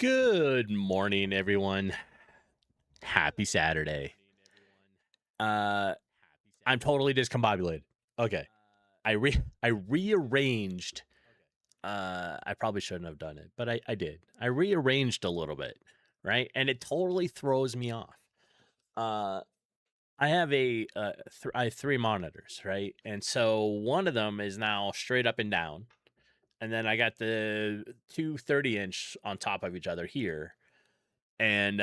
Good morning, everyone. Happy Saturday. Uh, I'm totally discombobulated. Okay. I rearranged. I probably shouldn't have done it, but I did. I rearranged a little bit, right? And it totally throws me off. Uh, I have I have three monitors, right? And so one of them is now straight up and down, and then I got the two 30-inch on top of each other here, and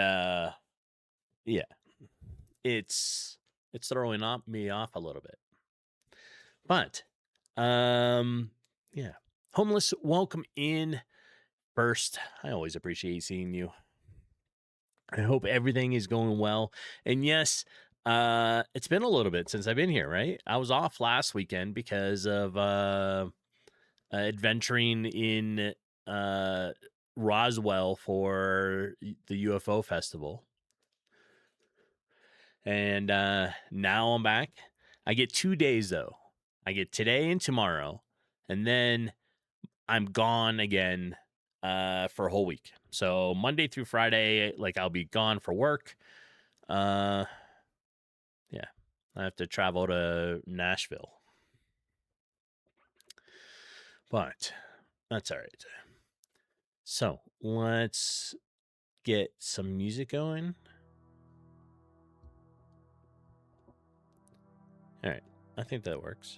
yeah, it's throwing me off a little bit. But yeah. Homeless, welcome in. First, I always appreciate seeing you. I hope everything is going well. And yes, it's been a little bit since I've been here, right? I was off last weekend because of adventuring in Roswell for the UFO festival. And now I'm back. I get 2 days though. I get today and tomorrow, and then I'm gone again for a whole week. So Monday through Friday, like I'll be gone for work. Yeah, I have to travel to Nashville, but that's all right. So let's get some music going. All right, I think that works.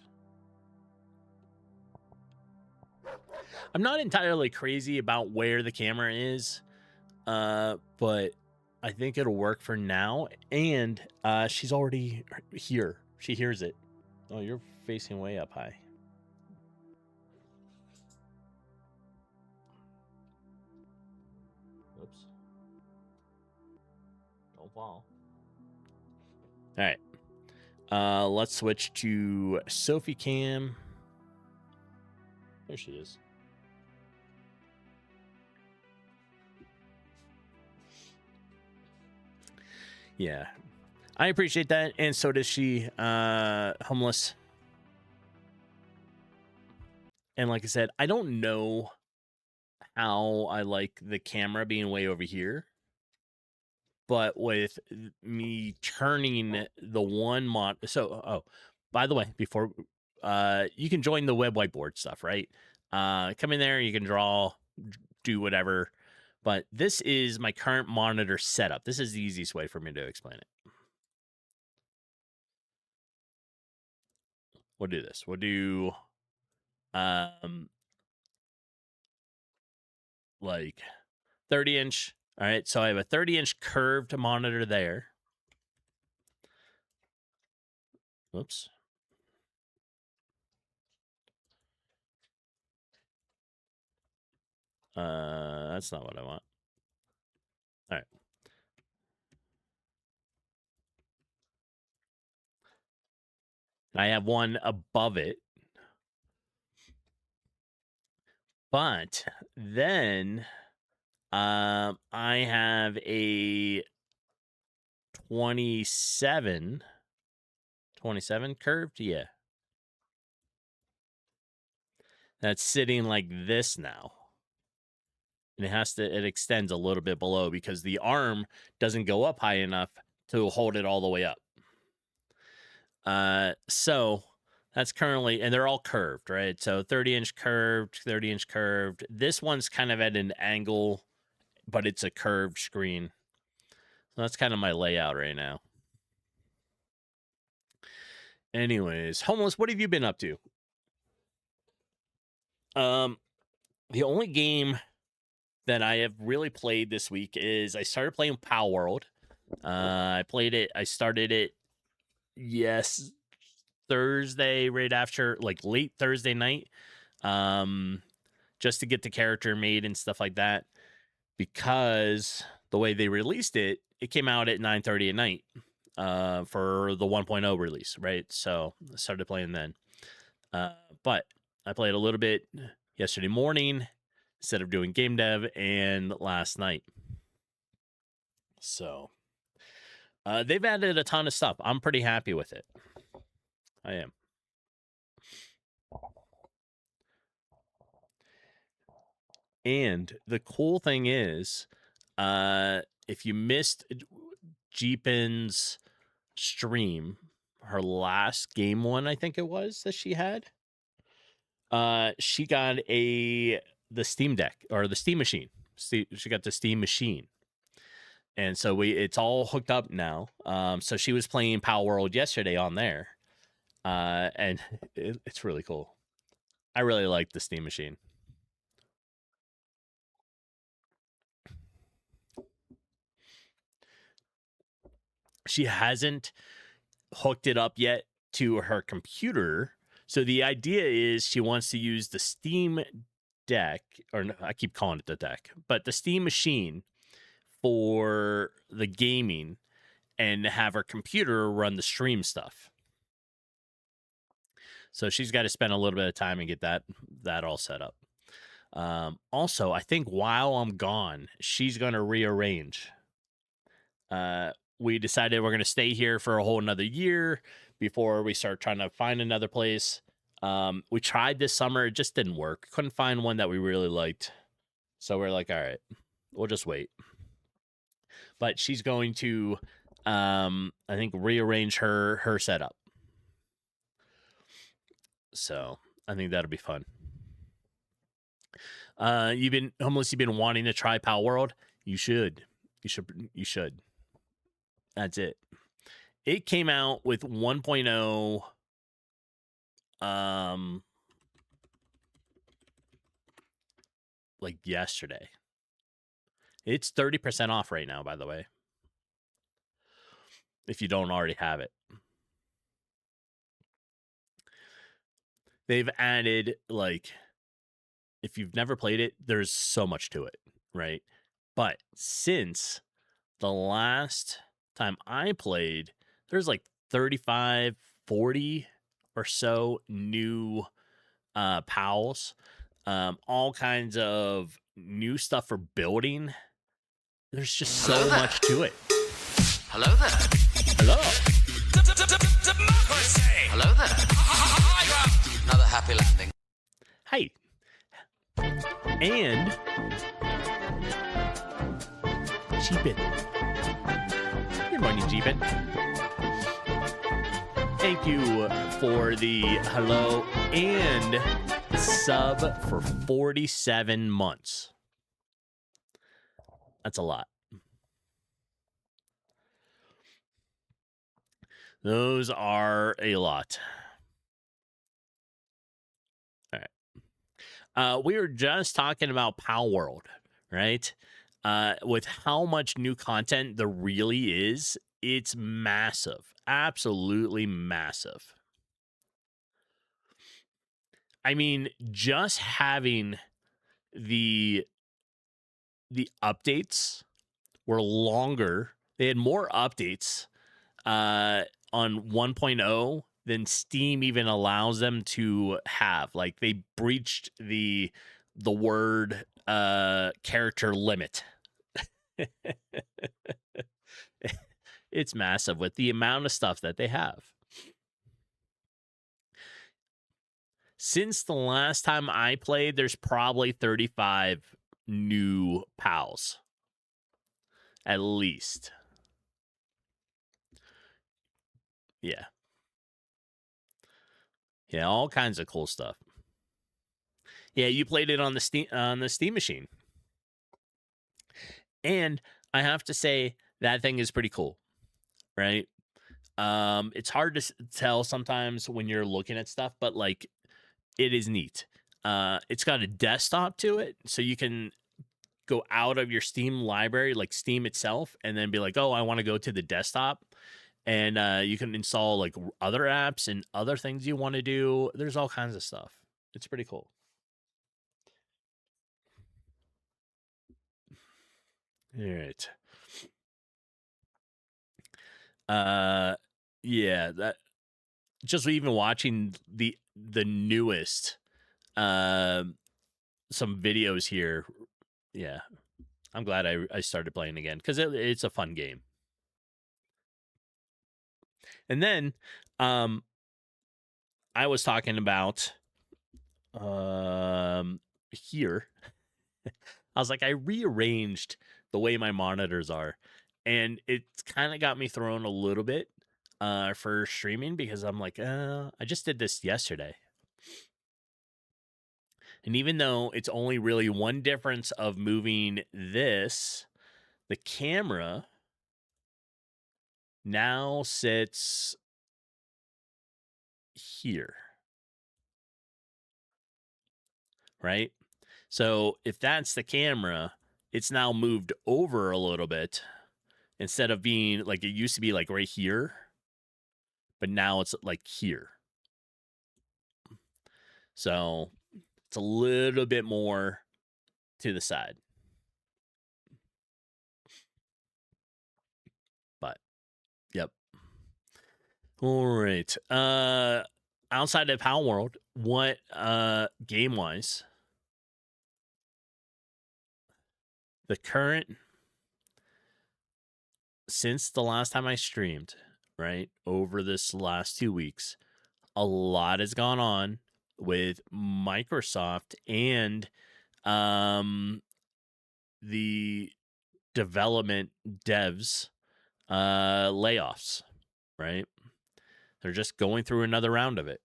I'm not entirely crazy about where the camera is, but I think it'll work for now. And she's already here. She hears it. Oh, you're facing way up high. Oops. Don't fall. All right. Let's switch to Sophie Cam. There she is. Yeah. I appreciate that, and so does she. Homeless. And like I said, I don't know how I like the camera being way over here, but with me turning the one by the way, before you can join the web whiteboard stuff, right? Come in there, you can draw, do whatever. But this is my current monitor setup. This is the easiest way for me to explain it. We'll do this. We'll do like 30-inch. All right, so I have a 30-inch curved monitor there. Oops. That's not what I want. All right. I have one above it. But then I have a 27 curved. Yeah. That's sitting like this now. And it extends a little bit below because the arm doesn't go up high enough to hold it all the way up. So that's currently, and they're all curved, right? So 30-inch curved, 30-inch curved. This one's kind of at an angle, but it's a curved screen. So that's kind of my layout right now. Anyways, Homeless, what have you been up to? The only game that I have really played this week is I started playing Power World. I started it, yes, Thursday, right after, like late Thursday night, just to get the character made and stuff like that, because the way they released it, it came out at 9:30 at night for the 1.0 release, right? So I started playing then. But I played a little bit yesterday morning instead of doing game dev, and last night. So they've added a ton of stuff. I'm pretty happy with it. I am. And the cool thing is, If you missed Jeepin's stream, her last game one, I think it was that she had. She got the Steam Deck or the Steam Machine. She got the Steam Machine, and so it's all hooked up now. So she was playing Power World yesterday on there, and it's really cool. I really like the Steam Machine. She hasn't hooked it up yet to her computer. So the idea is she wants to use the Steam Deck, or no, I keep calling it the deck, but the Steam Machine for the gaming and have her computer run the stream stuff. So she's got to spend a little bit of time and get that all set up. Also, I think while I'm gone, she's going to rearrange. We decided we're going to stay here for a whole another year before we start trying to find another place. We tried this summer. It just didn't work. Couldn't find one that we really liked. So we're like, all right, we'll just wait. But she's going to, I think, rearrange her setup. So I think that'll be fun. You've been wanting to try Power World. You should. That's it. It came out with 1.0. Like yesterday. It's 30% off right now, by the way. If you don't already have it. They've added, like, if you've never played it, there's so much to it, right? But since the last time I played, there's like 35, 40 or so new pals, all kinds of new stuff for building. There's just so much to it. Hello there. Hello. Democracy. Hello there. Another happy landing. Hey. And Jeepin. Good morning, Jeepin. Thank you for the hello and sub for 47 months. That's a lot. Those are a lot. All right. We were just talking about Power World, right? With how much new content there really is, it's massive. Absolutely massive. I mean, just having the updates were longer. They had more updates on 1.0 than Steam even allows them to have. Like, they breached the word character limit. It's massive with the amount of stuff that they have. Since the last time I played, there's probably 35 new pals. At least. Yeah. Yeah, all kinds of cool stuff. Yeah, you played it on the Steam Machine. And I have to say that thing is pretty cool. Right? It's hard to tell sometimes when you're looking at stuff, but like it is neat. It's got a desktop to it, so you can go out of your Steam library, like Steam itself, and then be like, oh, I want to go to the desktop. And you can install like other apps and other things you want to do. There's all kinds of stuff. It's pretty cool. All right. Yeah, that just even watching the newest some videos here. Yeah. I'm glad I started playing again because it's a fun game. And then I was talking about here. I was like, I rearranged the way my monitors are. And it's kind of got me thrown a little bit for streaming because I'm like, I just did this yesterday. And even though it's only really one difference of moving this, the camera now sits here, right? So if that's the camera, it's now moved over a little bit instead of being like it used to be like right here, but now it's like here. So it's a little bit more to the side. But yep. All right. Outside of Power World, what game wise, the current since the last time I streamed, right, over this last 2 weeks, a lot has gone on with Microsoft and the development devs layoffs, right? They're just going through another round of it.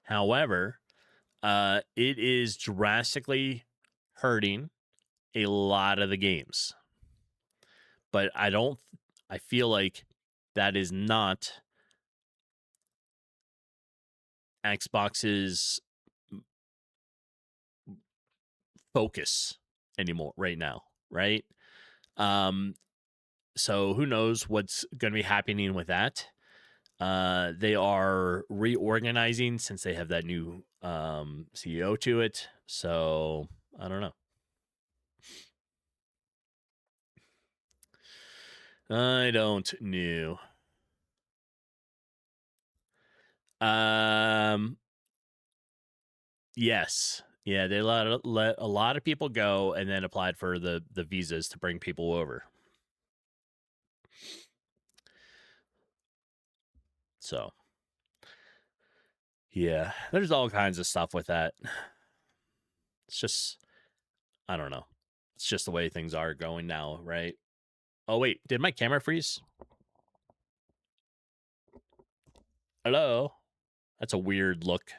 However, it is drastically hurting a lot of the games. But I feel like that is not Xbox's focus anymore right now, right? So who knows what's going to be happening with that? They are reorganizing since they have that new CEO to it. So I don't know. I don't know. Yes. Yeah, they let a lot of people go and then applied for the visas to bring people over. So, yeah, there's all kinds of stuff with that. It's just, I don't know. It's just the way things are going now, right? Oh, wait, did my camera freeze? Hello? That's a weird look.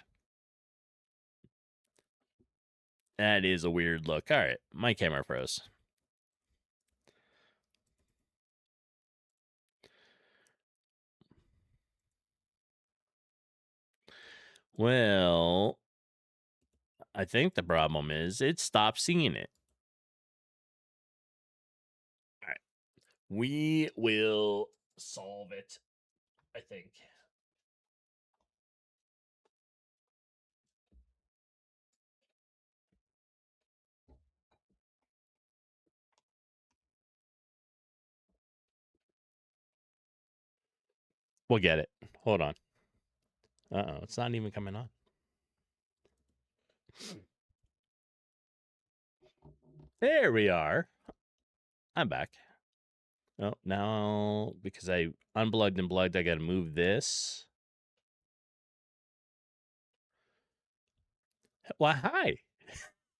That is a weird look. All right, my camera froze. Well, I think the problem is it stopped seeing it. All right. We will solve it, I think. We'll get it. Hold on. Uh-oh, it's not even coming on. There we are. I'm back. Oh, now because I unplugged and plugged, I got to move this. Well, hi.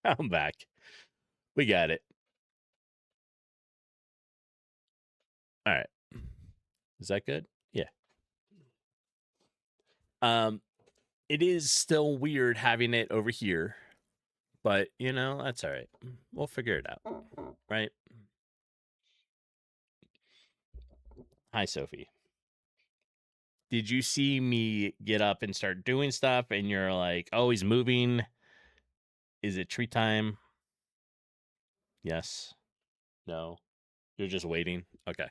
I'm back. We got it. All right. Is that good? Yeah. It is still weird having it over here, but you know, that's all right. We'll figure it out. Right? Hi, Sophie. Did you see me get up and start doing stuff and you're like, oh, he's moving? Is it treat time? Yes. No. You're just waiting. Okay.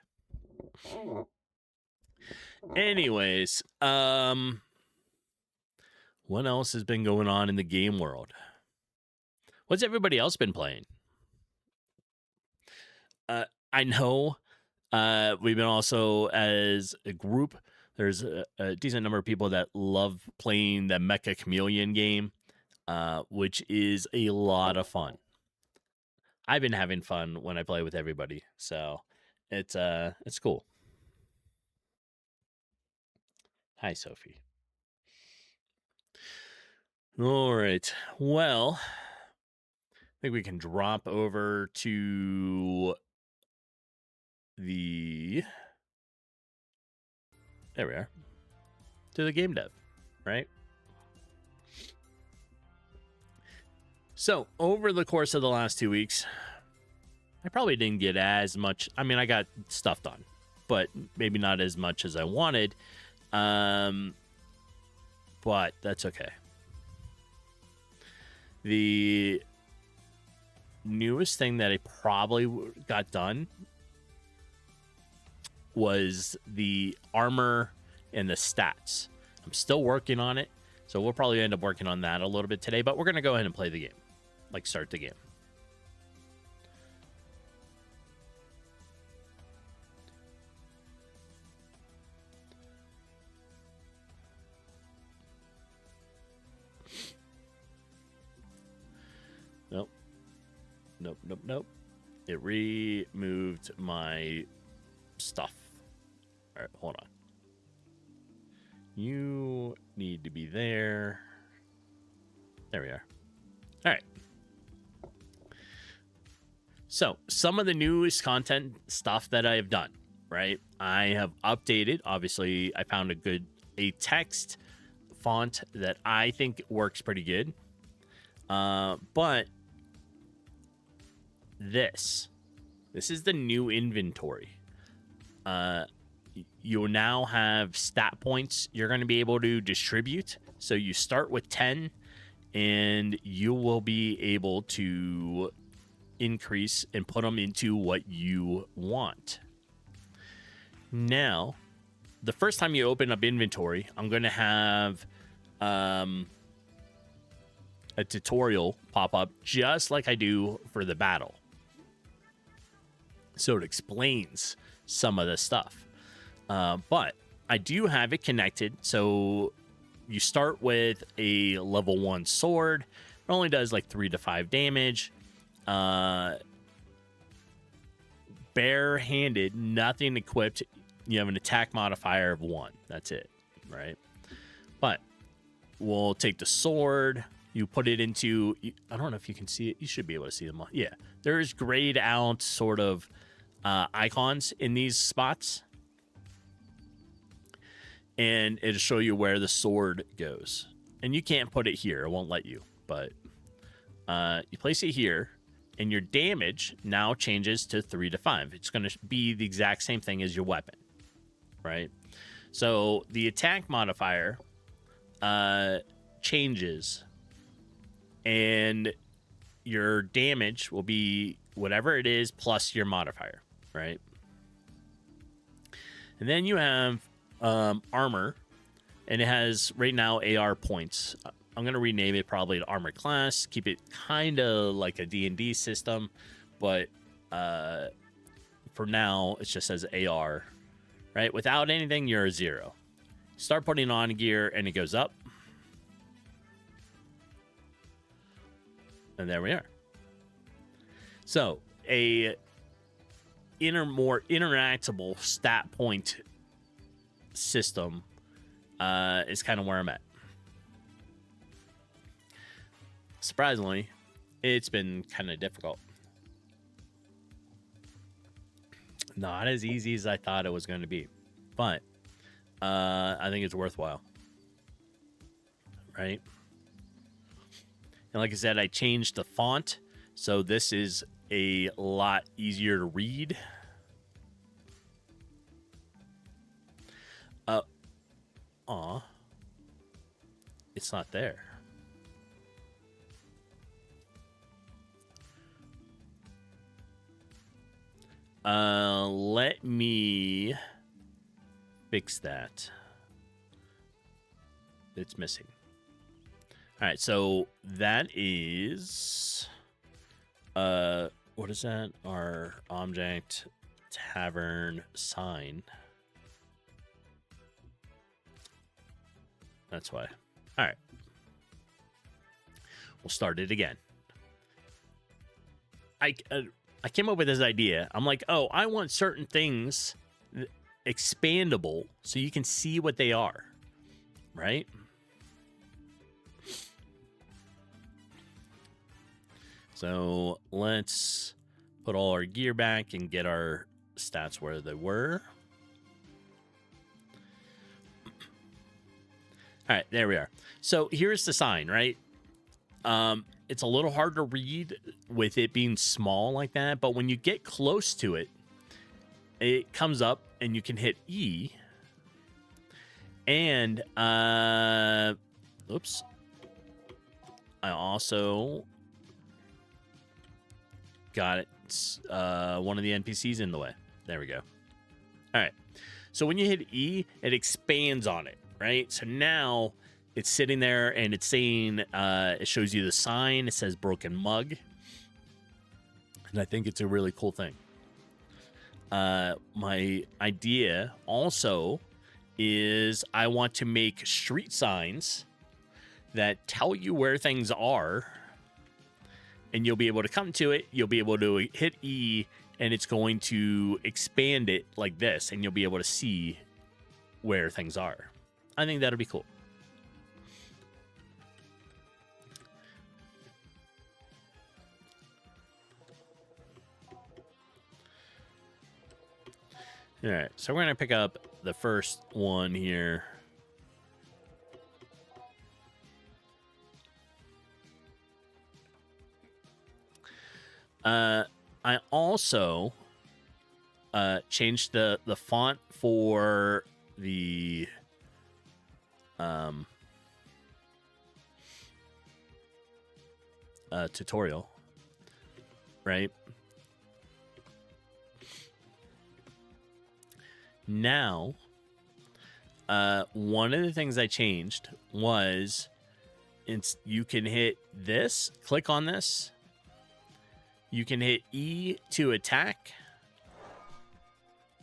Anyways, what else has been going on in the game world? What's everybody else been playing? I know we've been also as a group, there's a decent number of people that love playing the Mecha Chameleon game, which is a lot of fun. I've been having fun when I play with everybody, so it's cool. Hi, Sophie. All right. Well, think we can drop over to the... There we are. To the game dev, right? So, over the course of the last 2 weeks, I probably didn't get as much. I mean, I got stuff done, but maybe not as much as I wanted. But that's okay. The newest thing that I probably got done was the armor and the stats. I'm still working on it, so we'll probably end up working on that a little bit today, but we're going to go ahead and play the game. Like, start the game. Nope. It removed my stuff. All right, hold on. You need to be there. There we are. All right. So, some of the newest content stuff that I have done, right? I have updated. Obviously, I found a text font that I think works pretty good. But this is the new inventory. You'll now have stat points you're going to be able to distribute. So you start with 10 and you will be able to increase and put them into what you want. Now, the first time you open up inventory, I'm going to have a tutorial pop up just like I do for the battle. So it explains some of the stuff. But I do have it connected. So you start with a level 1 sword. It only does like 3 to 5 damage. Bare-handed, nothing equipped. You have an attack modifier of 1. That's it, right? But we'll take the sword. You put it into... I don't know if you can see it. You should be able to see them. Yeah. There's grayed out sort of icons in these spots. And it'll show you where the sword goes. And you can't put it here. It won't let you. But you place it here. And your damage now changes to 3 to 5. It's going to be the exact same thing as your weapon. Right? So the attack modifier changes. And your damage will be whatever it is plus your modifier. Right? And then you have armor. And it has right now AR points. I'm going to rename it probably to armor class. Keep it kind of like a D&D system. But for now, it just says AR. Right? Without anything, you're a 0. Start putting on gear, and it goes up. And there we are. So, a more interactable stat point system is kind of where I'm at. Surprisingly, it's been kind of difficult. Not as easy as I thought it was going to be, but I think it's worthwhile, right? And like I said, I changed the font, so this is a lot easier to read. It's not there. Let me fix that. It's missing. All right, so that is what is that? Our object tavern sign. That's why. All right. We'll start it again. I came up with this idea. I'm like, oh, I want certain things expandable so you can see what they are, right? So let's put all our gear back and get our stats where they were. All right, there we are. So here's the sign, right? It's a little hard to read with it being small like that, but when you get close to it, it comes up and you can hit E. And, oops. I also got it. One of the NPCs in the way. There we go. All right. So when you hit E, it expands on it, right? So now it's sitting there and it's saying, it shows you the sign. It says broken mug. And I think it's a really cool thing. My idea also is I want to make street signs that tell you where things are, and you'll be able to come to it. You'll be able to hit E, and it's going to expand it like this, and you'll be able to see where things are. I think that'll be cool. All right, so we're going to pick up the first one here. I also changed the font for the tutorial, right? Now, one of the things I changed was you can hit this, click on this. You can hit E to attack,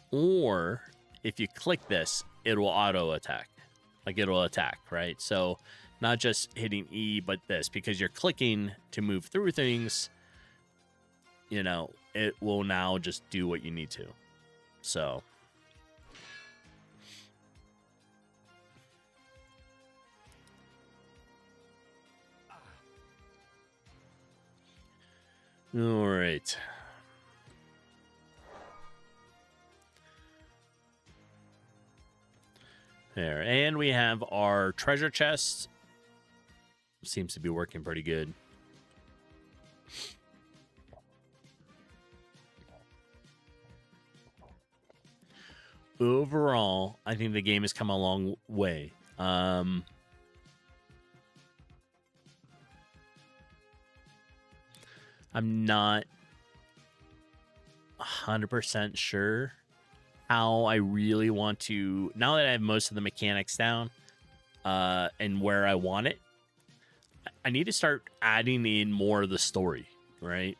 or if you click this, it will auto attack. Like it'll attack, right? So not just hitting E, but this, because you're clicking to move through things, you know, it will now just do what you need to. So all right. There. And we have our treasure chest. Seems to be working pretty good. Overall, I think the game has come a long way. I'm not 100% sure how I really want to, now that I have most of the mechanics down and where I want it, I need to start adding in more of the story, right?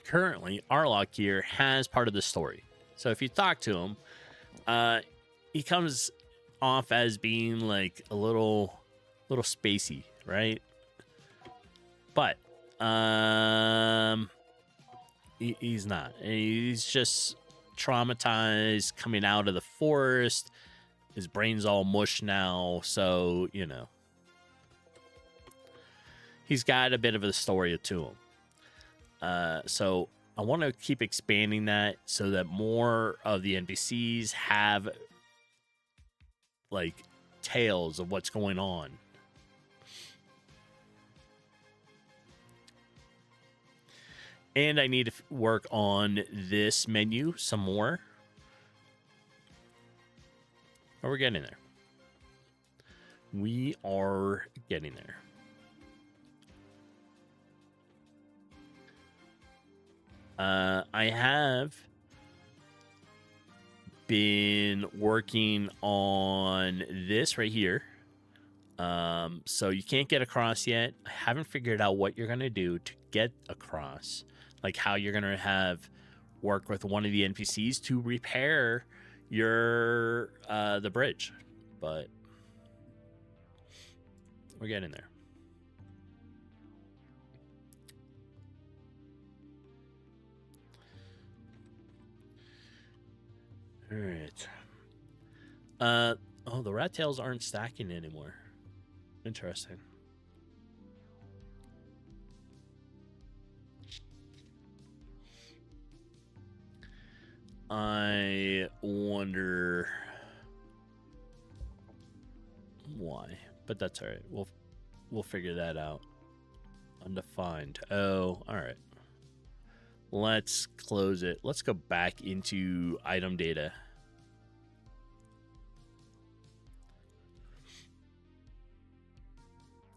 Currently, Arlock here has part of the story. So if you talk to him, he comes off as being like a little spacey, right? But he's not. He's just traumatized coming out of the forest. His brain's all mush now, so, you know. He's got a bit of a story to him. So I want to keep expanding that so that more of the NPCs have, like, tales of what's going on. And I need to work on this menu some more. But we're getting there. We are getting there. I have been working on this right here. So you can't get across yet. I haven't figured out what you're going to do to get across. Like how you're going to have work with one of the NPCs to repair your the bridge. But we're getting there. All right. Oh, the rat tails aren't stacking anymore. Interesting. I wonder why, but that's all right. We'll figure that out. Undefined. Oh, all right. Let's close it. Let's go back into item data.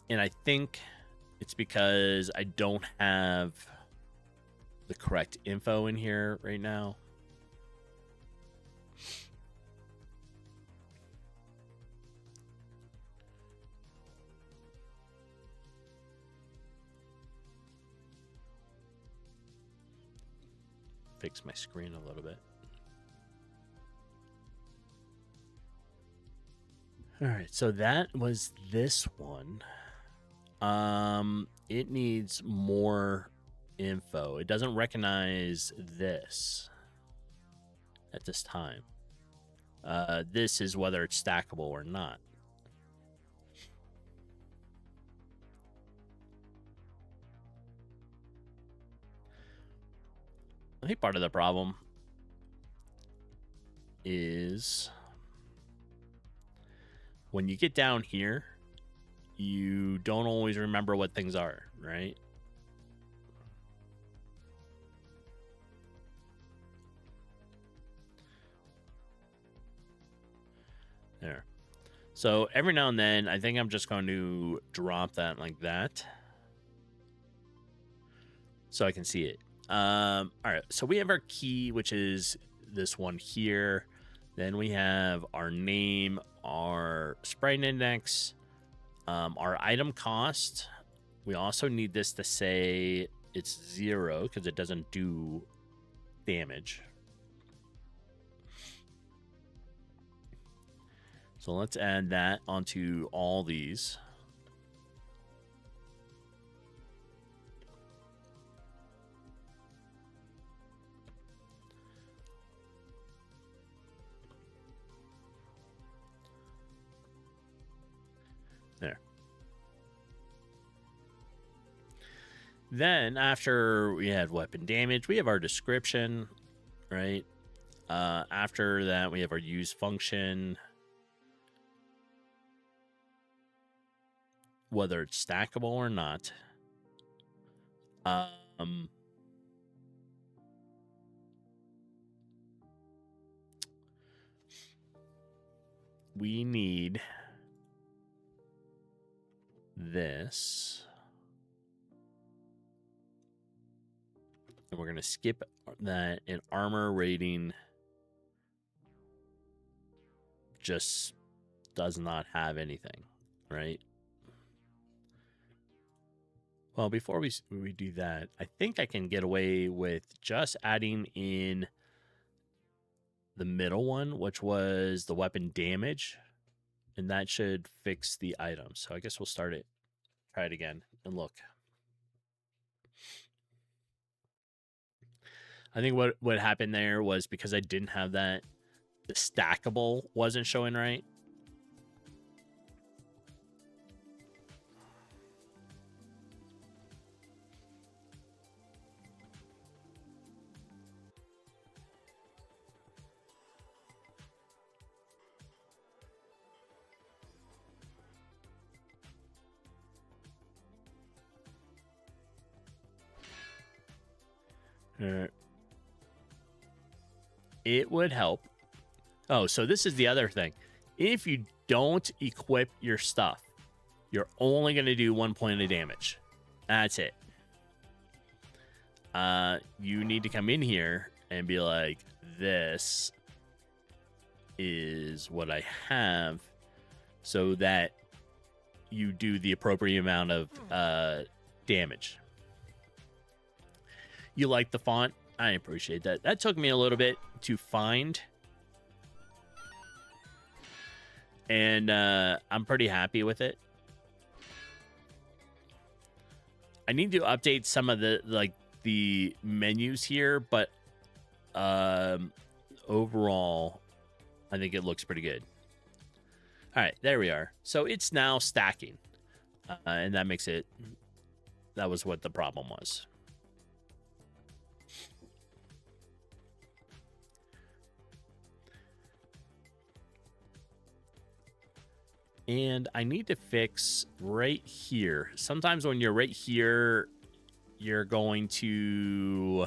And I think it's because I don't have the correct info in here right now. Fix my screen a little bit. All right, so that was this one. It needs more info. It doesn't recognize this at this time. This is whether it's stackable or not. I think part of the problem is when you get down here, you don't always remember what things are, right? There. So every now and then, I think I'm just going to drop that like that so I can see it. All right, so we have our key, which is this one here. Then we have our name, our sprite index, our item cost. We also need this to say it's 0 because it doesn't do damage. So let's add that onto all these. There. Then after we had weapon damage, we have our description, right? After that, we have our use function. Whether it's stackable or not. We need this. And we're going to skip that, and armor rating just does not have anything, right? Well, before we do that, I think I can get away with just adding in the middle one, which was the weapon damage, and that should fix the item. So I guess we'll try it again, and look. I think what happened there was because I didn't have that, the stackable wasn't showing right. It would help. Oh, so this is the other thing. If you don't equip your stuff, you're only going to do 1 point of damage. That's it. You need to come in here and be like, this is what I have, so that you do the appropriate amount of damage. You like the font? I appreciate that. That took me a little bit to find, and I'm pretty happy with it. I need to update some of the menus here, but overall, I think it looks pretty good. All right, there we are. So it's now stacking, and that makes it. That was what the problem was. And I need to fix right here. Sometimes when you're right here, you're going to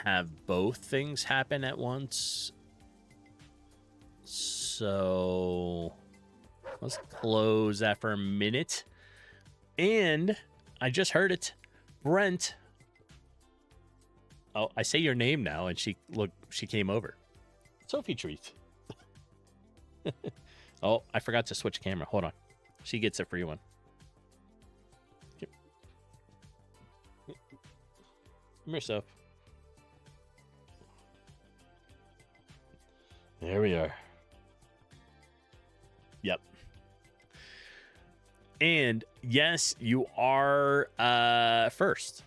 have both things happen at once. So let's close that for a minute. And I just heard it. Brent. Oh, I say your name now, and she came over. Sophie Treat. Oh, I forgot to switch camera. Hold on. She gets a free one. Come here, Soph. There we are. Yep. And yes, you are first.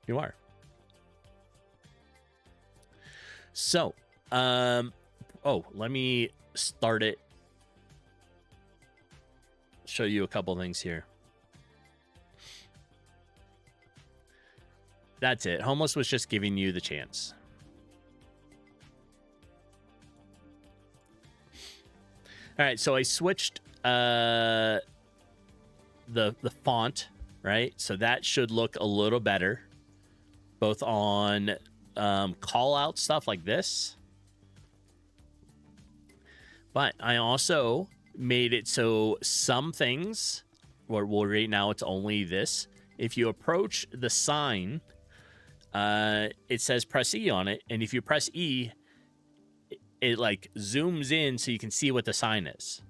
You are. So, oh, let me start it. Show you a couple things here. That's it. Homeless was just giving you the chance. All right, so I switched the font, right? So that should look a little better, both on call out stuff like this. But I also made it so some things, well, right now it's only this. If you approach the sign, it says press E on it, and if you press E, it like zooms in so you can see what the sign is.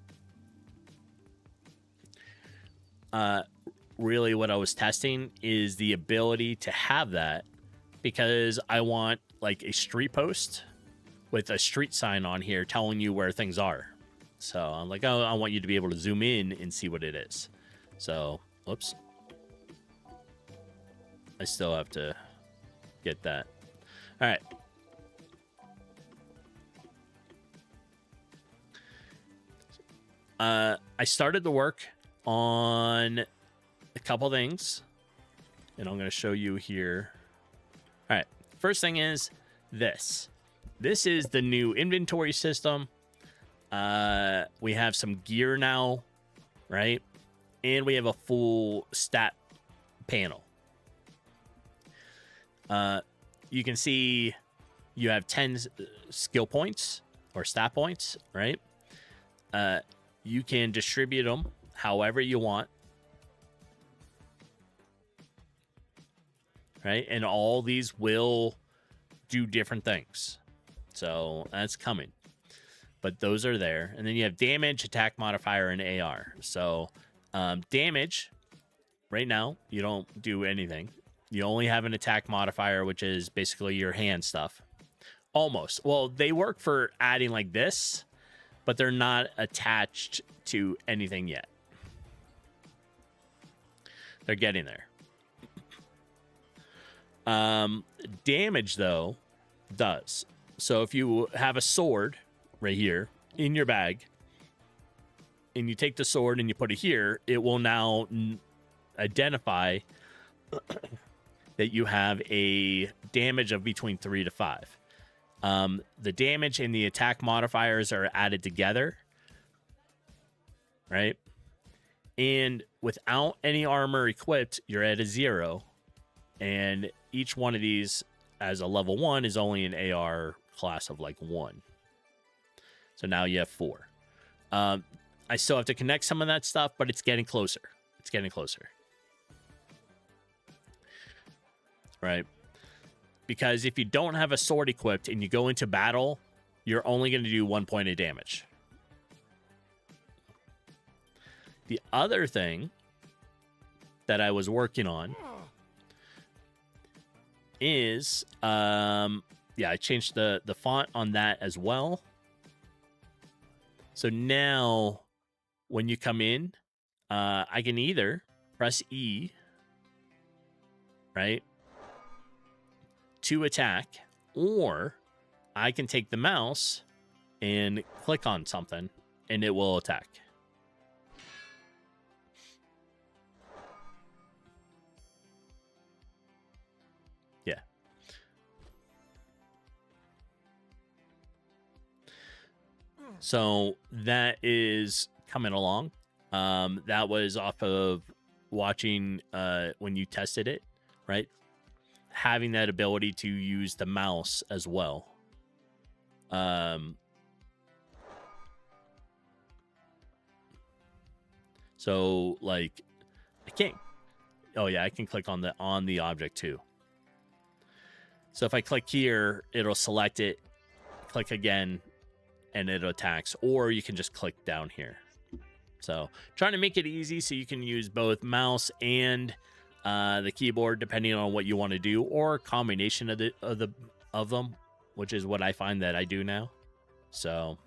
Really what I was testing is the ability to have that, because I want like a street post with a street sign on here telling you where things are. So I'm like, oh, I want you to be able to zoom in and see what it is. So, whoops. I still have to get that. All right. I started the work on a couple things, and I'm going to show you here. All right. First thing is this. This is the new inventory system. We have some gear now, right? And we have a full stat panel. You can see you have 10 skill points or stat points, right? You can distribute them however you want, right? And all these will do different things. So that's coming. But those are there. And then you have damage, attack modifier, and AR. So damage, right now, you don't do anything. You only have an attack modifier, which is basically your hand stuff. Almost. Well, they work for adding like this, but they're not attached to anything yet. They're getting there. Damage, though, does. So if you have a sword right here in your bag, and you take the sword and you put it here, it will now identify that you have a damage of between 3 to 5. The damage and the attack modifiers are added together, right? And without any armor equipped, you're at a 0. And each one of these, as a level 1, is only an AR class of like 1. So now you have 4. I still have to connect some of that stuff, but it's getting closer. It's getting closer. Right? Because if you don't have a sword equipped and you go into battle, you're only going to do 1 point of damage. The other thing that I was working on is, yeah, I changed the font on that as well. So now when you come in, I can either press E, right, to attack, or I can take the mouse and click on something and it will attack. Yeah. So that is coming along. That was off of watching when you tested it, right? Having that ability to use the mouse as well. So like I can't. Oh yeah, I can click on the object too. So if I click here, it'll select it, click again, and it attacks. Or you can just click down here. So trying to make it easy so you can use both mouse and the keyboard depending on what you want to do, or a combination of them, which is what I find that I do now. So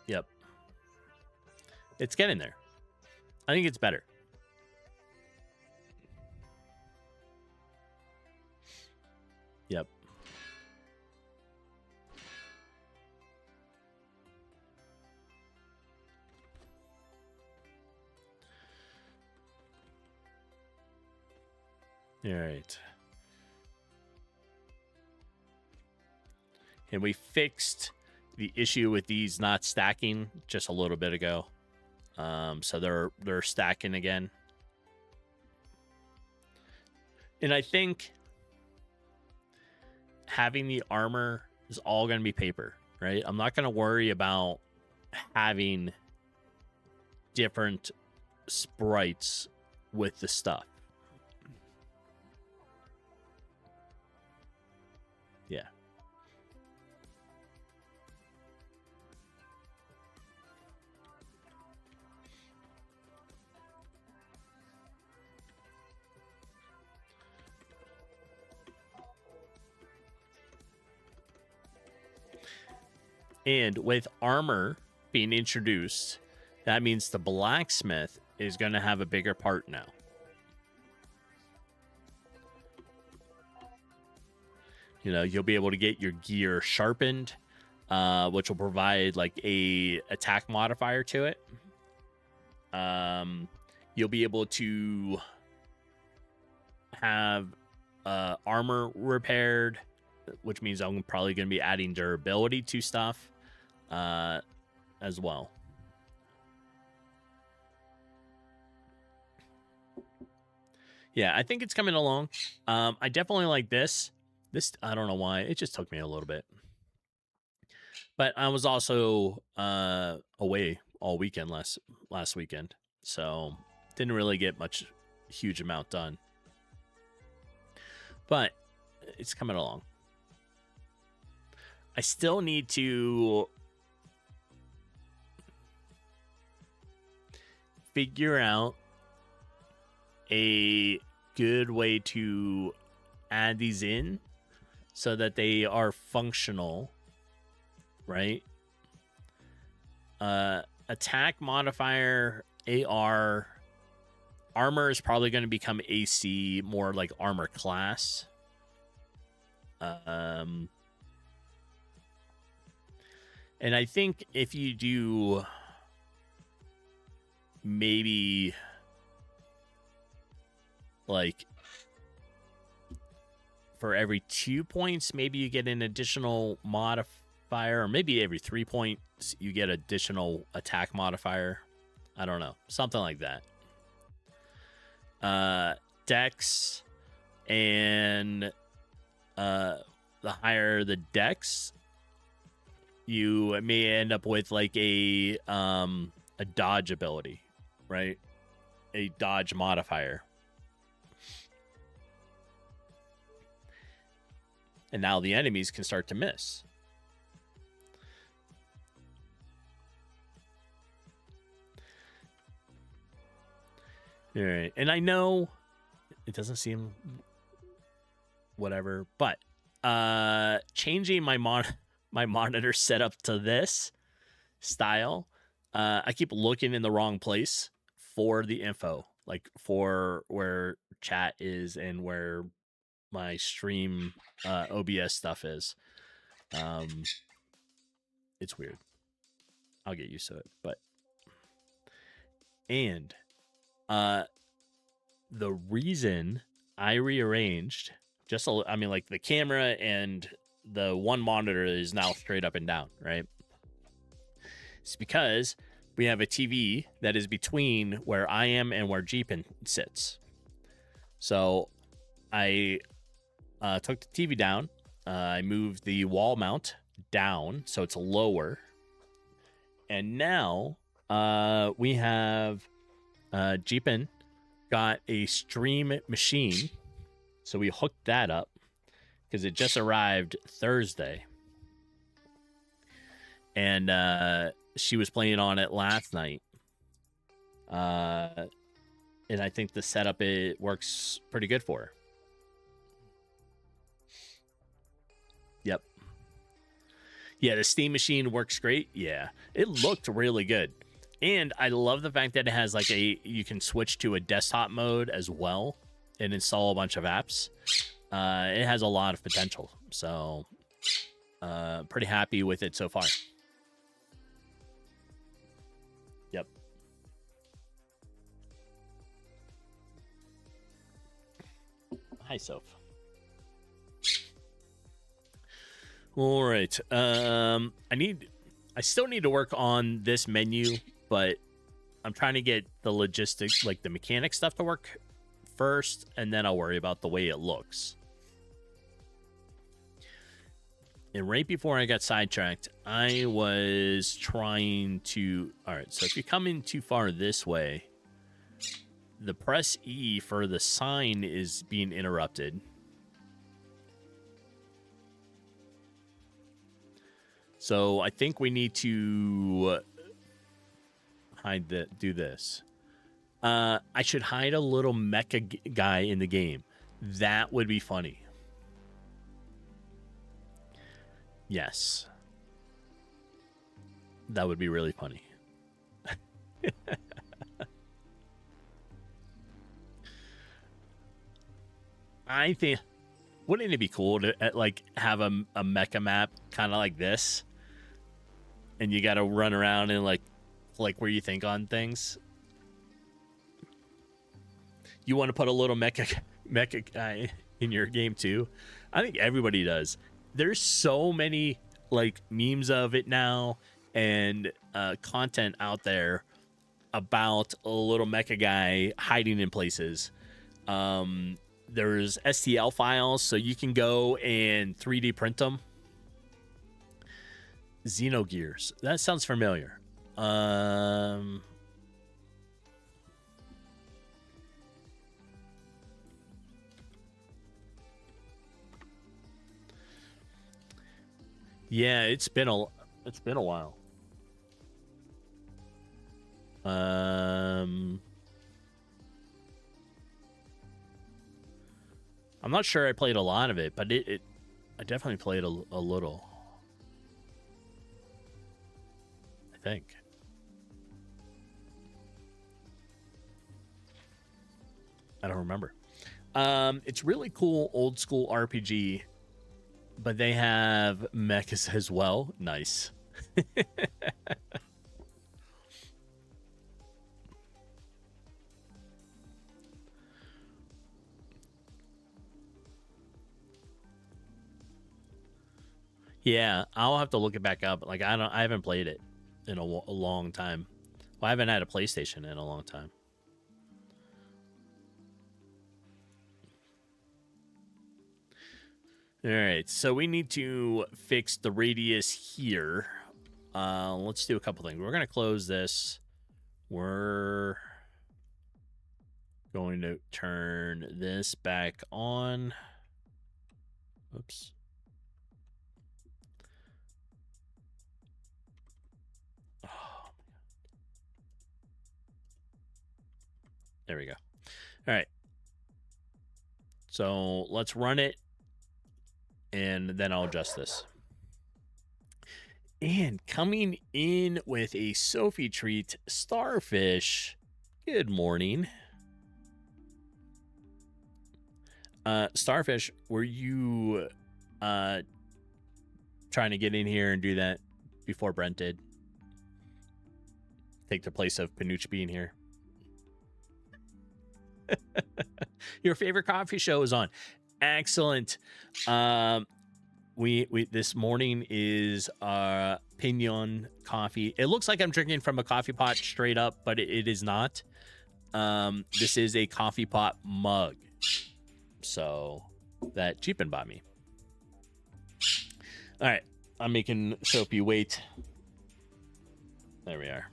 yep, it's getting there. I think it's better. Yep. All right. And we fixed the issue with these not stacking just a little bit ago. So they're stacking again. And I think having the armor is all going to be paper, right? I'm not going to worry about having different sprites with the stuff. Yeah. And with armor being introduced, that means the blacksmith is going to have a bigger part now. You know, you'll be able to get your gear sharpened, which will provide like a attack modifier to it. You'll be able to have armor repaired, which means I'm probably going to be adding durability to stuff as well. Yeah, I think it's coming along. I definitely like this. This, I don't know why. It just took me a little bit. But I was also away all weekend last weekend. So didn't really get much huge amount done. But it's coming along. I still need to figure out a good way to add these in so that they are functional, right? Attack modifier, AR, armor is probably going to become AC, more like armor class. And I think if you do maybe like for every 2 points, maybe you get an additional modifier, or maybe every 3 points you get additional attack modifier. I don't know, something like that. Dex, and the higher the dex, you may end up with like a dodge ability, right? A dodge modifier. And now the enemies can start to miss. All right. And I know it doesn't seem whatever, but changing my monitor setup to this style, I keep looking in the wrong place for the info, like for where chat is and where my stream OBS stuff is. It's weird. I'll get used to it, but and the reason I rearranged just I mean, like the camera and the one monitor is now straight up and down, right? It's because we have a TV that is between where I am and where Jeepin sits. So I took the TV down. I moved the wall mount down so it's lower. And now we have Jeepin got a stream machine. So we hooked that up because it just arrived Thursday. And she was playing on it last night. And I think the setup, it works pretty good for her. Yep. Yeah, the Steam machine works great. Yeah, it looked really good. And I love the fact that it has like you can switch to a desktop mode as well and install a bunch of apps. It has a lot of potential. So pretty happy with it so far. Yep. Hi, Soph. All right. I still need to work on this menu, but I'm trying to get the logistics, like the mechanic stuff to work first, and then I'll worry about the way it looks. And right before I got sidetracked, I was trying to... All right, so if you come in too far this way, the press E for the sign is being interrupted. So I think we need to do this. I should hide a little mecha guy in the game. That would be funny. Yes. That would be really funny. I think, wouldn't it be cool to like have a mecha map kind of like this? And you got to run around and like where you think on things. You want to put a little mecha guy in your game too? I think everybody does. There's so many like memes of it now and content out there about a little mecha guy hiding in places. There's STL files, so you can go and 3D print them. Xenogears. That sounds familiar. Yeah, it's been a while. I'm not sure I played a lot of it, but I definitely played a little. I think. I don't remember. It's really cool old school RPG, but they have mechas as well. Nice. Yeah, I'll have to look it back up. Like I haven't played it in a long time. Well, I haven't had a PlayStation in a long time. All right, so we need to fix the radius here. Let's do a couple things. We're going to close this. We're going to turn this back on. Oops. Oh, there we go. All right. So let's run it, and then I'll adjust this. And coming in with a Sophie treat, Starfish. Good morning. Starfish, were you trying to get in here and do that before Brent did? Take the place of Panuch being here. Your favorite coffee show is on. Excellent. We this morning is Pinion coffee. It looks like I'm drinking from a coffee pot straight up, but it is not. This is a coffee pot mug. So that cheapened by me. All right, I'm making Soapy wait. There we are.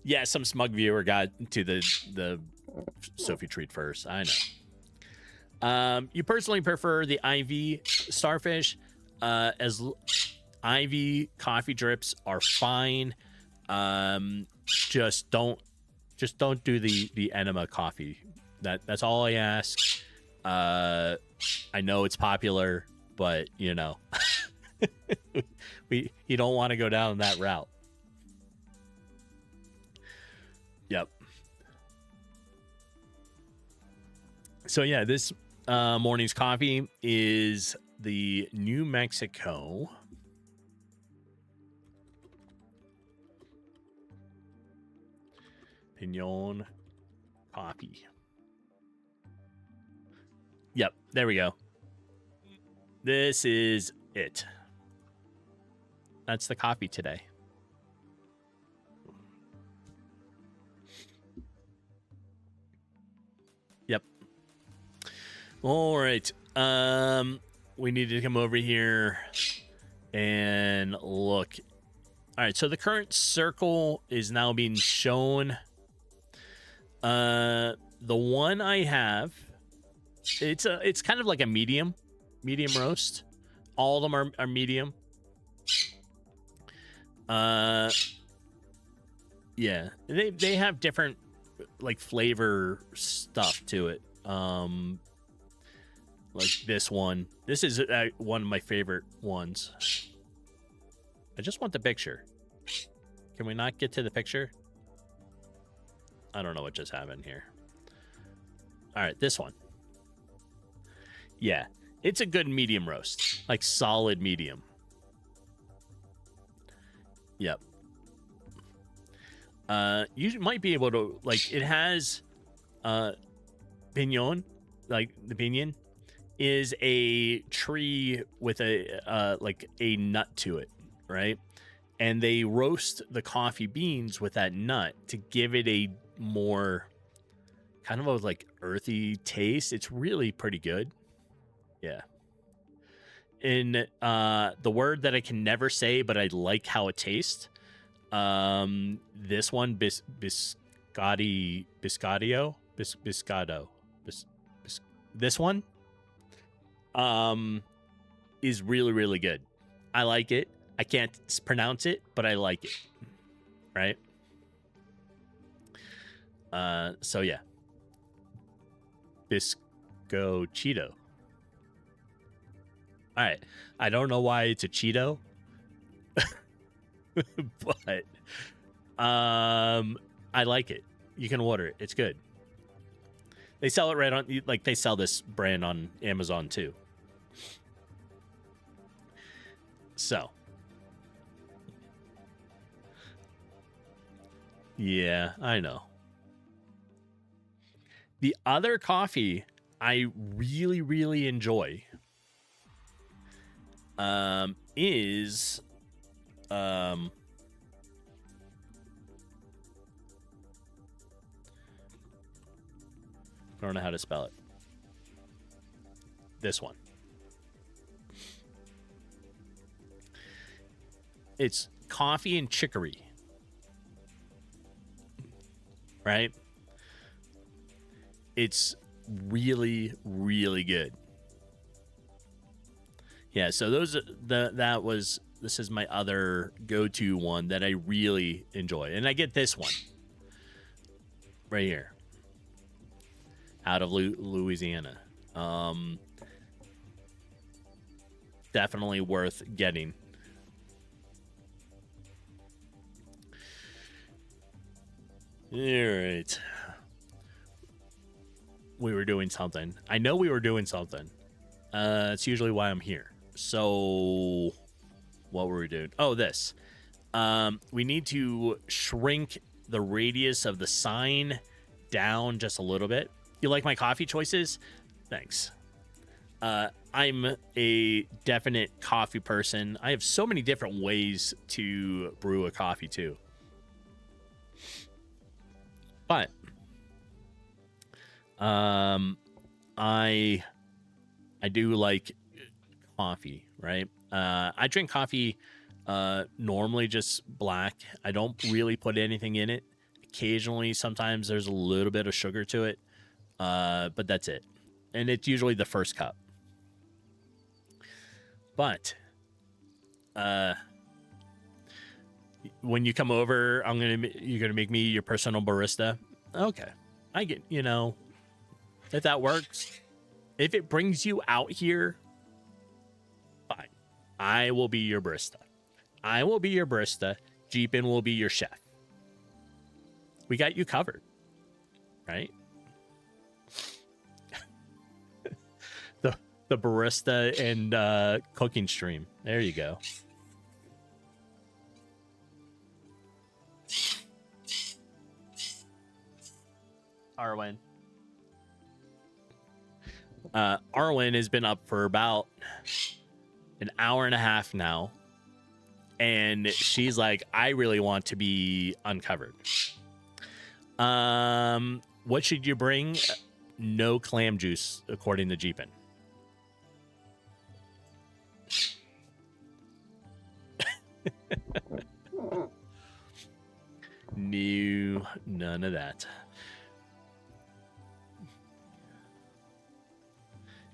Yeah, some smug viewer got to the Sophie treat first. I know. You personally prefer the IV starfish, as IV coffee drips are fine. Just don't do the enema coffee. That's all I ask. I know it's popular, but you know, you don't want to go down that route. Yep. So yeah, this morning's coffee is the New Mexico Pinon coffee. Yep, there we go. This is it. That's the coffee today. Yep. All right. We need to come over here and look. All right, so the current circle is now being shown. The one I have, it's kind of like a medium roast. All of them are medium. Yeah, they have different like flavor stuff to it. Like this one. This is one of my favorite ones. I just want the picture. Can we not get to the picture? I don't know what just happened here. All right, this one. Yeah, it's a good medium roast. Like solid medium. Yep. You might be able to, like, it has pinon, like the pinion is a tree with a like a nut to it, right? And they roast the coffee beans with that nut to give it a more kind of a like earthy taste. It's really pretty good. Yeah. In the word that I can never say, but I like how it tastes. This one, biscotto. This one, is really, really good. I like it. I can't pronounce it, but I like it. Right? So yeah. Biscochito. All right. I don't know why it's a Cheeto. But I like it. You can order it. It's good. They sell it right on, like they sell this brand on Amazon too. So yeah, I know. The other coffee I really, really enjoy is I don't know how to spell it. This one. It's coffee and chicory. Right? It's really, really good. Yeah, so this is my other go-to one that I really enjoy. And I get this one right here out of Louisiana. Definitely worth getting. All right. We were doing something. I know we were doing something. It's usually why I'm here. So what were we doing? Oh, this. We need to shrink the radius of the sign down just a little bit. You like my coffee choices? Thanks. I'm a definite coffee person. I have so many different ways to brew a coffee too. But I do like coffee, right? I drink coffee normally just black. I don't really put anything in it. Occasionally, sometimes there's a little bit of sugar to it, but that's it. And it's usually the first cup. But when you come over, you're gonna make me your personal barista. Okay, I get, if that works. If it brings you out here, fine. I will be your barista. I will be your barista. Jeepin will be your chef. We got you covered, right? the barista and cooking stream. There you go. Arwen. Arwen has been up for about an hour and a half now. And she's like, I really want to be uncovered. What should you bring? No clam juice, according to Jeepin. No, none of that.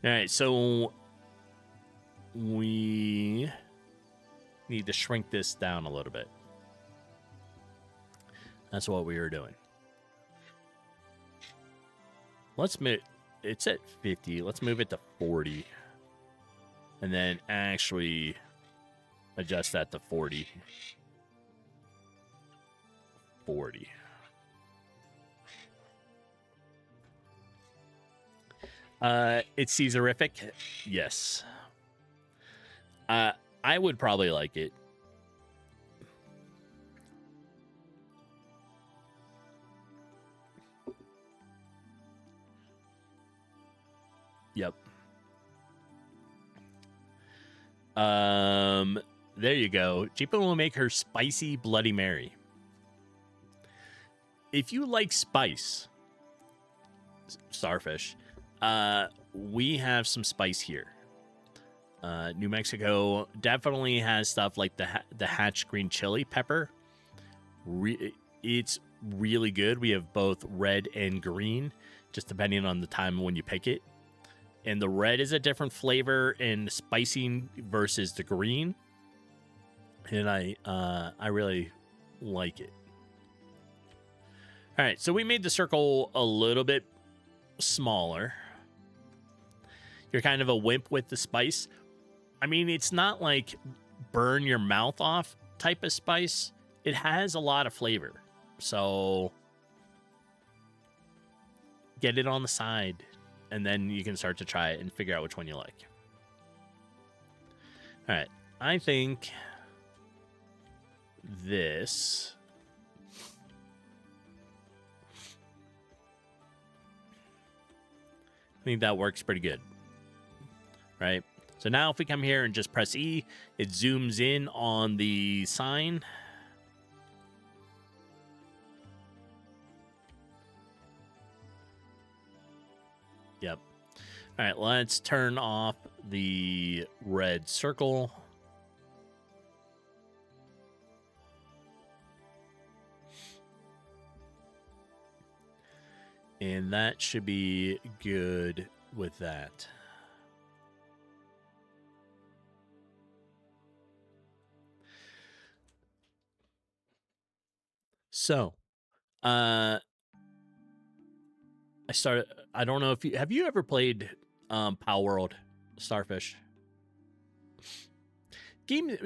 All right, so we need to shrink this down a little bit. That's what we were doing. Let's move. It's at 50. Let's move it to 40. And then actually adjust that to 40. 40. It's Caesarific. Yes. I would probably like it. Yep. There you go. Jeepin will make her spicy Bloody Mary. If you like spice, Starfish, we have some spice here. New Mexico definitely has stuff like the Hatch green chili pepper. It's really good. We have both red and green, just depending on the time when you pick it. And the red is a different flavor and spicing versus the green. And I really like it. All right, so we made the circle a little bit smaller. You're kind of a wimp with the spice. I mean, it's not like burn your mouth off type of spice. It has a lot of flavor. So get it on the side, and then you can start to try it and figure out which one you like. All right, I think this... I think that works pretty good, right? So now if we come here and just press E, it zooms in on the sign. Yep. All right, let's turn off the red circle. And that should be good with that. So, I don't know if have you ever played Power World, Starfish?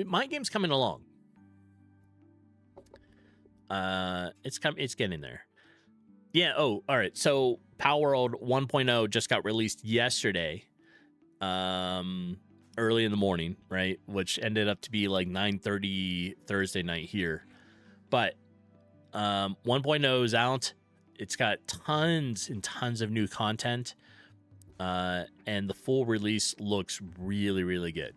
My game's coming along. It's getting there. Yeah, oh, all right. So Power World 1.0 just got released yesterday. early in the morning, right? Which ended up to be like 9:30 Thursday night here. But 1.0 is out. It's got tons and tons of new content. And the full release looks really, really good.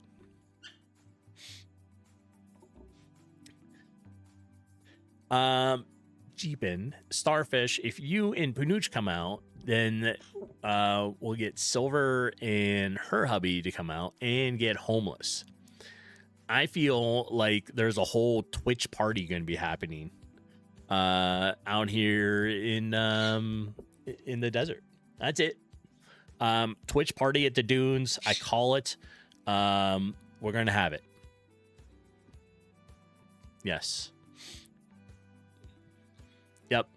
Jeepin, Starfish, if you and Pooch come out, then we'll get Silver and her hubby to come out and get Homeless. I feel like there's a whole Twitch party going to be happening out here in the desert. That's it. Twitch party at the dunes. I call it. We're going to have it. Yes. Yep.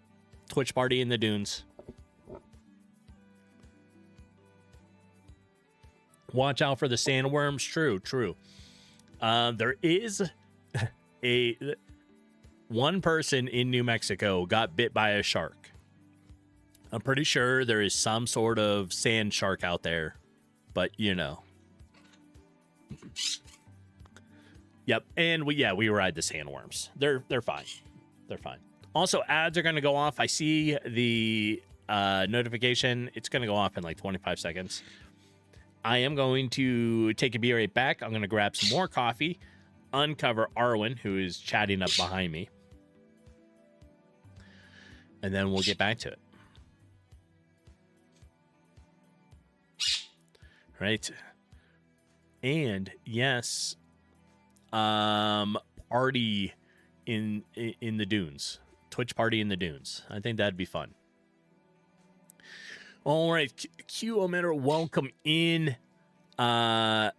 Twitch party in the dunes. Watch out for the sandworms. True. There is one person in New Mexico got bit by a shark. I'm pretty sure there is some sort of sand shark out there, but you know. Yep, and we ride the sandworms. They're fine. They're fine. Also, ads are going to go off. I see the notification. It's going to go off in like 25 seconds. I am going to take a beer right back. I'm going to grab some more coffee, uncover Arwen, who is chatting up behind me, and then we'll get back to it. Right. And yes, party in the dunes. Twitch party in the dunes. I think that'd be fun. All right, Q Ometer, welcome in. I'm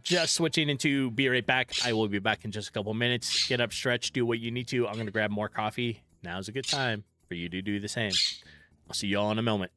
just switching into Be Right Back. I will be back in just a couple minutes. Get up, stretch, do what you need to. I'm going to grab more coffee. Now's a good time for you to do the same. I'll see y'all in a moment.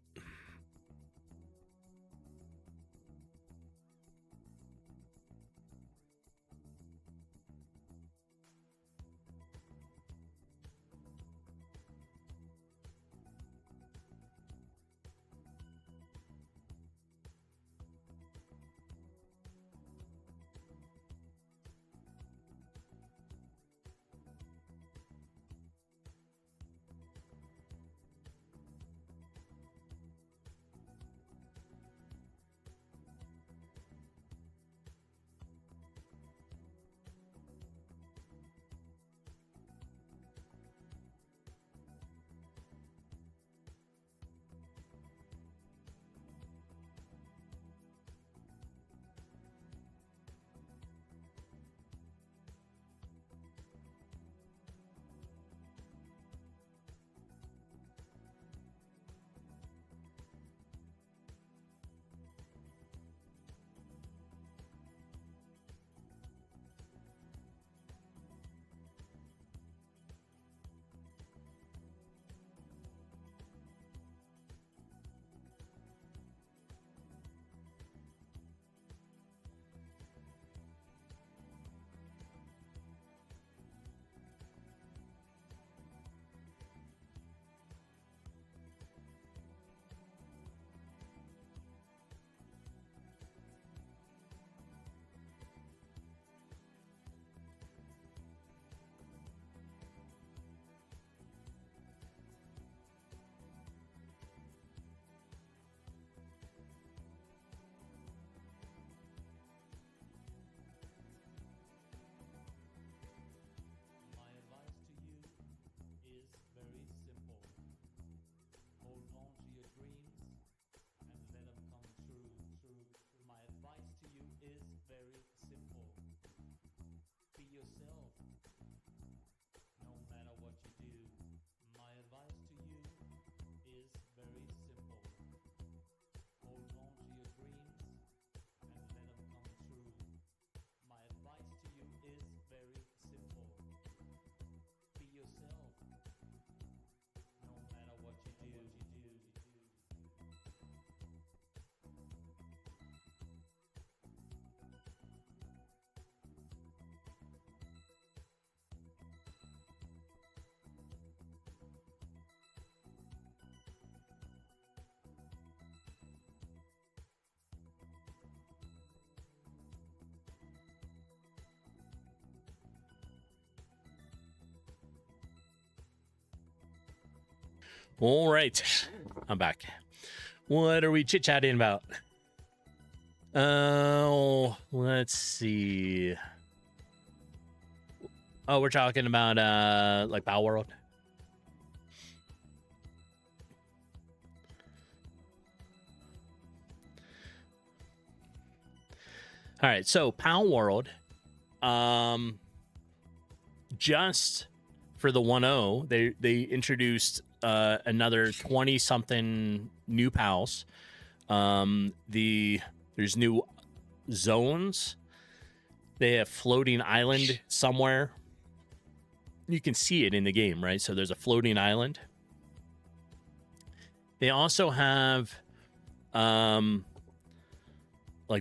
All right, I'm back. What are we chit-chatting about? Oh, let's see. Oh, we're talking about like Power World. All right, so Power World, just for the 1.0, they introduced another 20 something new pals. There's new zones. They have floating island somewhere. You can see it in the game, right? So there's a floating island. They also have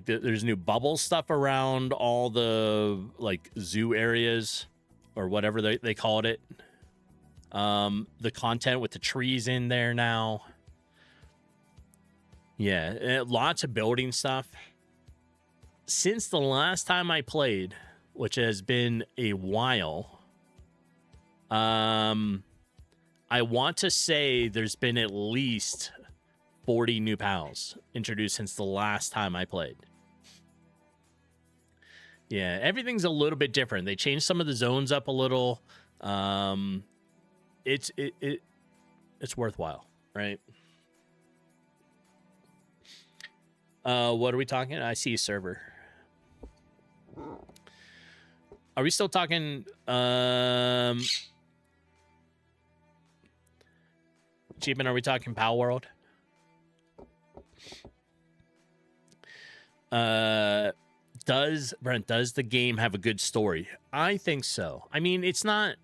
there's new bubble stuff around all the like zoo areas or whatever they called it. The content with the trees in there now. Yeah, lots of building stuff. Since the last time I played, which has been a while, I want to say there's been at least 40 new pals introduced since the last time I played. Yeah, everything's a little bit different. They changed some of the zones up a little. It's worthwhile, right? What are we talking? I see a server. Are we still talking achievement? Are we talking Power World? Does the game have a good story? I think so. I mean, it's not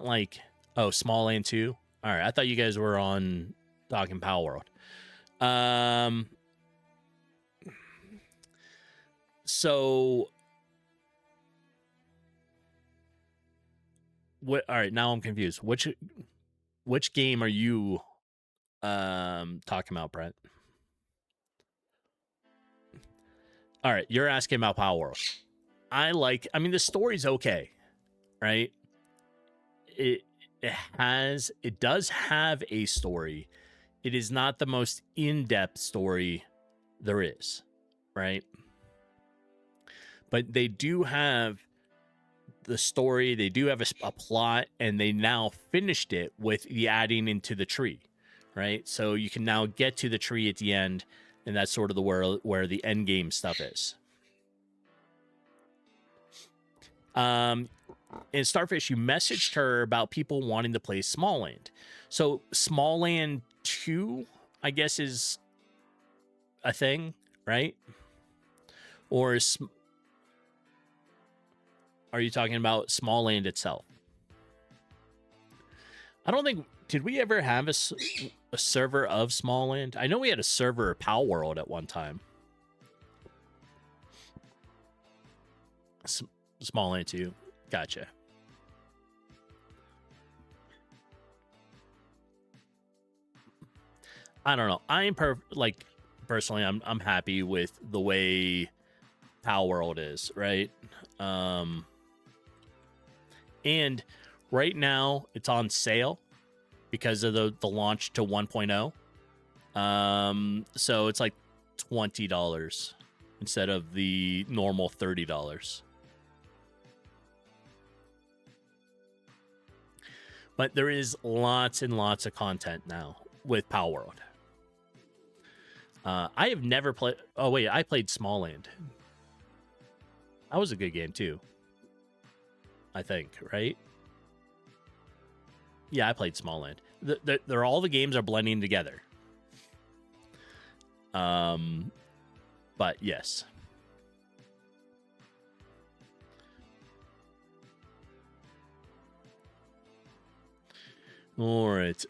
like, oh, Small Land 2. All right, I thought you guys were on talking Power World. So what? All right, now I'm confused. Which game are you talking about, Brent? All right, you're asking about Power World. I mean, the story's okay, right? It does have a story. It is not the most in-depth story there is, right? But they do have the story, they do have a plot, and they now finished it with the adding into the tree, right? So you can now get to the tree at the end, and that's sort of the where the end game stuff is. In Starfish, you messaged her about people wanting to play Small Land. So Small Land 2, I guess, is a thing, right? Or are you talking about Small Land itself? I don't think... Did we ever have a server of Small Land? I know we had a server of Power World at one time. Small Land 2. Gotcha. I don't know. Personally, I'm happy with the way Power World is, right? And right now it's on sale because of the launch to 1.0. So it's like $20 instead of the normal $30. But there is lots and lots of content now with Power World. I have never played... Oh, wait, I played Small Land. That was a good game, too. I think, right? Yeah, I played Small Land. All the games are blending together. But, yes. All right.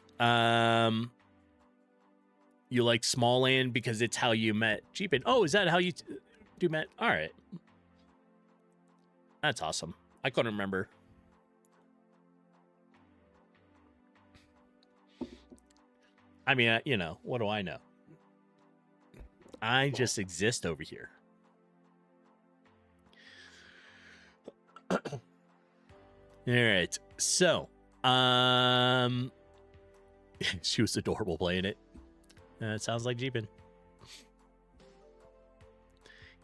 You like Small Land because it's how you met Jeepin. Oh, is that how you two met? All right. That's awesome. I couldn't remember. I mean, you know, what do I know? I just exist over here. All right. So, She was adorable playing it. It sounds like Jeepin.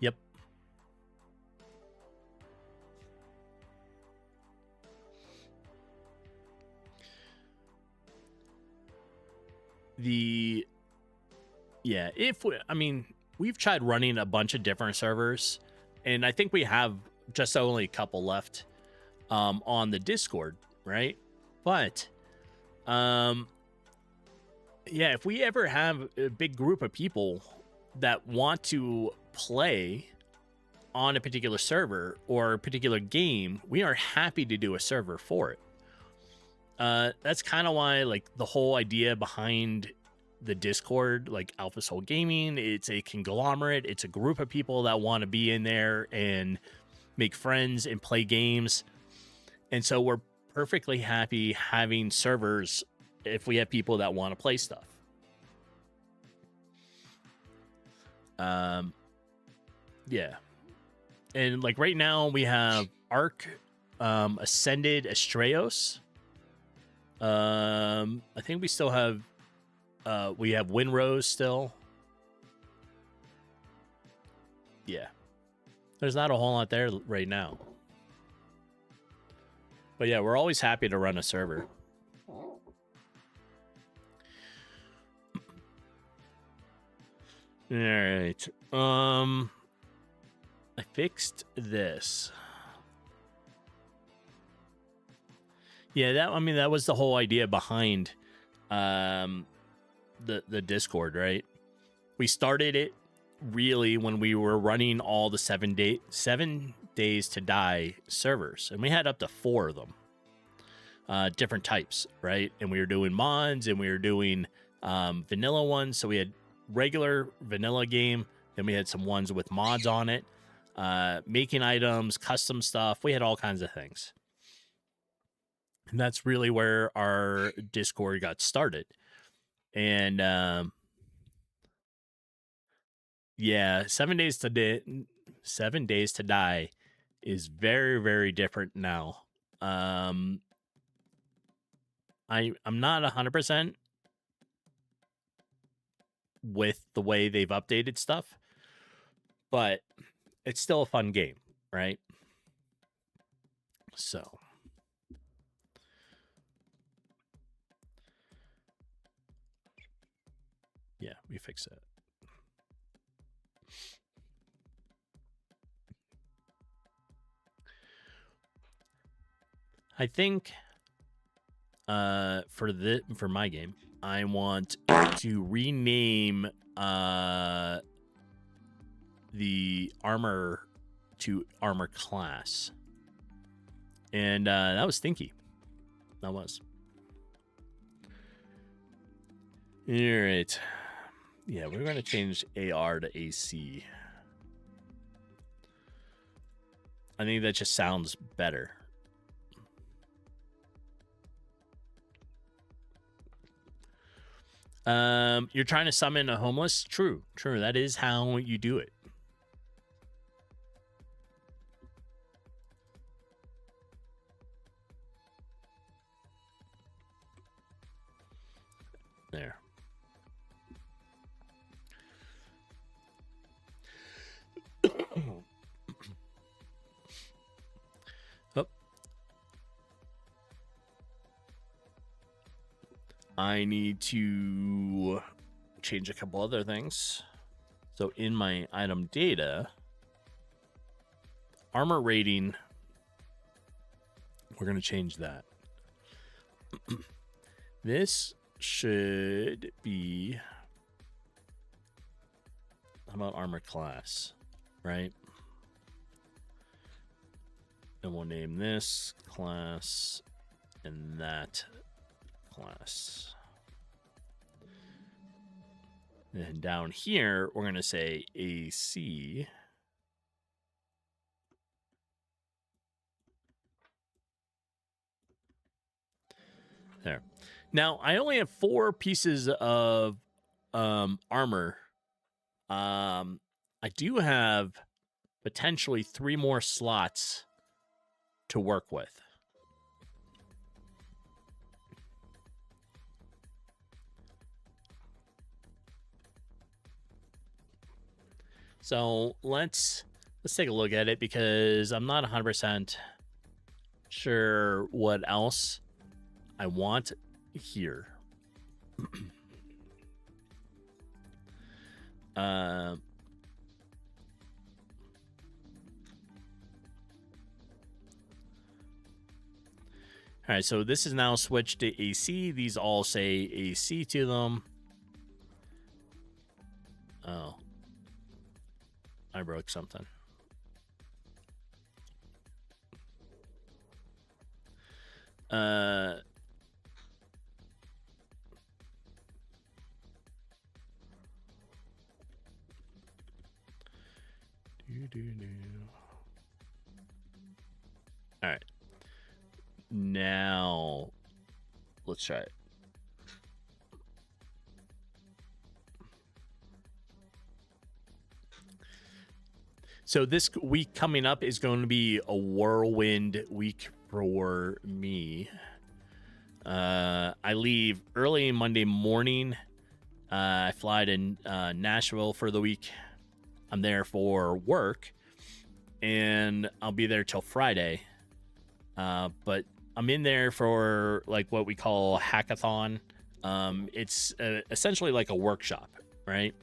Yep. We've tried running a bunch of different servers, and I think we have just only a couple left on the Discord, right? But if we ever have a big group of people that want to play on a particular server or a particular game, we are happy to do a server for it. That's kind of why, like, the whole idea behind the Discord, like Alpha Soul Gaming, it's a conglomerate. It's a group of people that want to be in there and make friends and play games. And so we're perfectly happy having servers if we have people that want to play stuff. Yeah. And like right now we have Arc, Ascended, Astraeos. I think we still have Winrose still. Yeah. There's not a whole lot there right now. But yeah, we're always happy to run a server. All right. I fixed this. Yeah, that was the whole idea behind the Discord, right? We started it really when we were running all the 7 days to die servers, and we had up to 4 of them, different types, right? And we were doing mods, and we were doing vanilla ones. So we had regular vanilla game, then we had some ones with mods on it, making items, custom stuff. We had all kinds of things. And that's really where our Discord got started. And 7 days to die is very, very different now. I'm not 100% with the way they've updated stuff, but it's still a fun game, right? So yeah, we fix it. I think for my game, I want to rename the armor to armor class. And that was stinky. That was. All right. Yeah, we're going to change AR to AC. I think that just sounds better. You're trying to summon a homeless? True. That is how you do it. There. Oh. I need to change a couple other things. So in my item data, armor rating, we're going to change that. This should be, how about armor class, right? And we'll name this class and that class. And down here, we're going to say AC. There. Now, I only have 4 pieces of armor. I do have potentially 3 more slots to work with. So let's take a look at it, because I'm not 100% sure what else I want here. All right, so this is now switched to AC. These all say AC to them. Oh, I broke something. All right. Now, let's try it. So this week coming up is going to be a whirlwind week for me. I leave early Monday morning. I fly to Nashville for the week. I'm there for work, and I'll be there till Friday. But I'm in there for like what we call hackathon. It's essentially like a workshop, right?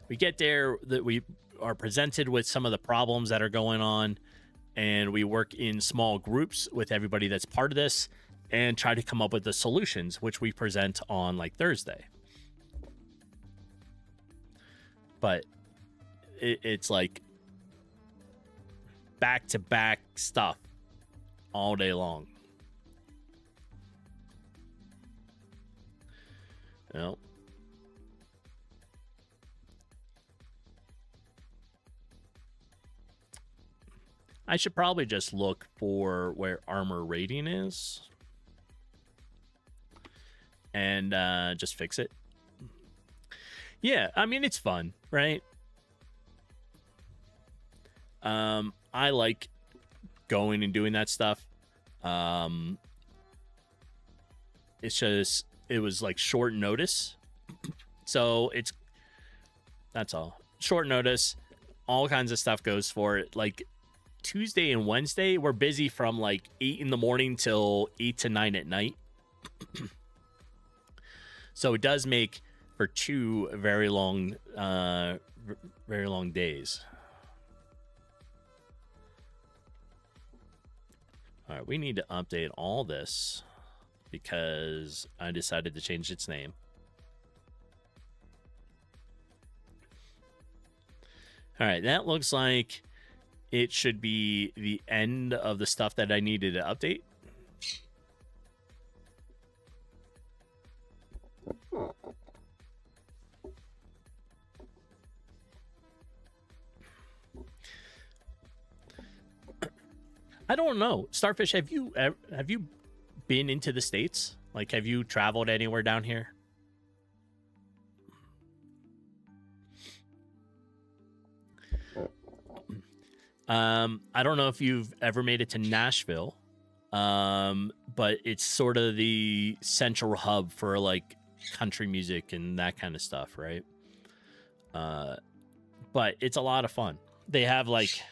We get there, that we are presented with some of the problems that are going on, and we work in small groups with everybody that's part of this and try to come up with the solutions, which we present on like Thursday. But it's like back-to-back stuff all day long. Well, I should probably just look for where armor rating is and just fix it. Yeah, I mean, it's fun, right? I like going and doing that stuff. It's just, it was like short notice. So that's all. Short notice. All kinds of stuff goes for it. Like Tuesday and Wednesday, we're busy from like 8 in the morning till 8 to 9 at night. So it does make for 2 very long days. All right, we need to update all this because I decided to change its name. All right, that looks like it should be the end of the stuff that I needed to update. I don't know. Starfish, have you been into the States? Like, have you traveled anywhere down here? I don't know if you've ever made it to Nashville, but it's sort of the central hub for like country music and that kind of stuff, right? But it's a lot of fun. They have like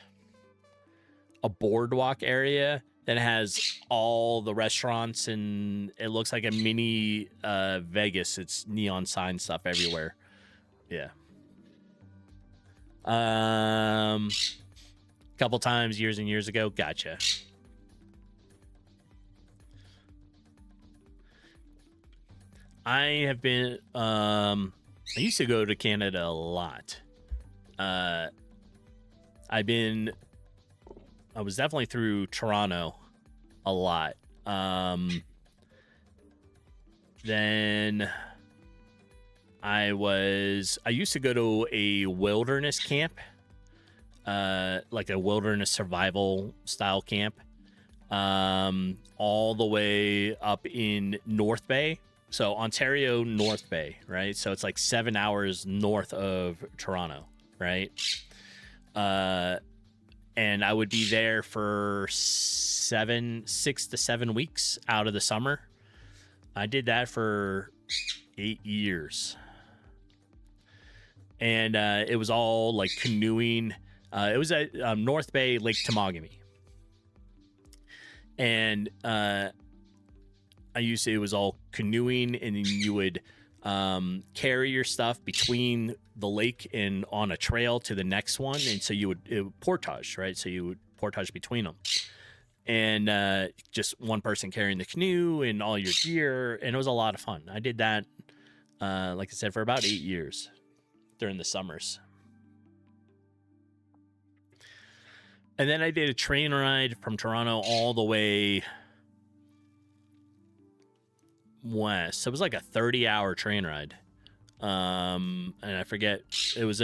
a boardwalk area that has all the restaurants, and it looks like a mini Vegas. It's neon sign stuff everywhere. Yeah. Couple times years and years ago. Gotcha. I have been I used to go to Canada a lot. I was definitely through Toronto a lot. Then I used to go to a wilderness camp, like a wilderness survival style camp, all the way up in North Bay. So Ontario, North Bay, right? So it's like 7 hours north of Toronto, right? And I would be there for 6 to 7 weeks out of the summer. I did that for 8 years. and it was all like canoeing. It was at North Bay, Lake Temagami, and it was all canoeing, and then you would carry your stuff between the lake and on a trail to the next one, and so it would portage, right? So you would portage between them, and just one person carrying the canoe and all your gear, and it was a lot of fun. I did that, like I said, for about 8 years during the summers. And then I did a train ride from Toronto all the way west. So it was like a 30-hour train ride. And I forget, it was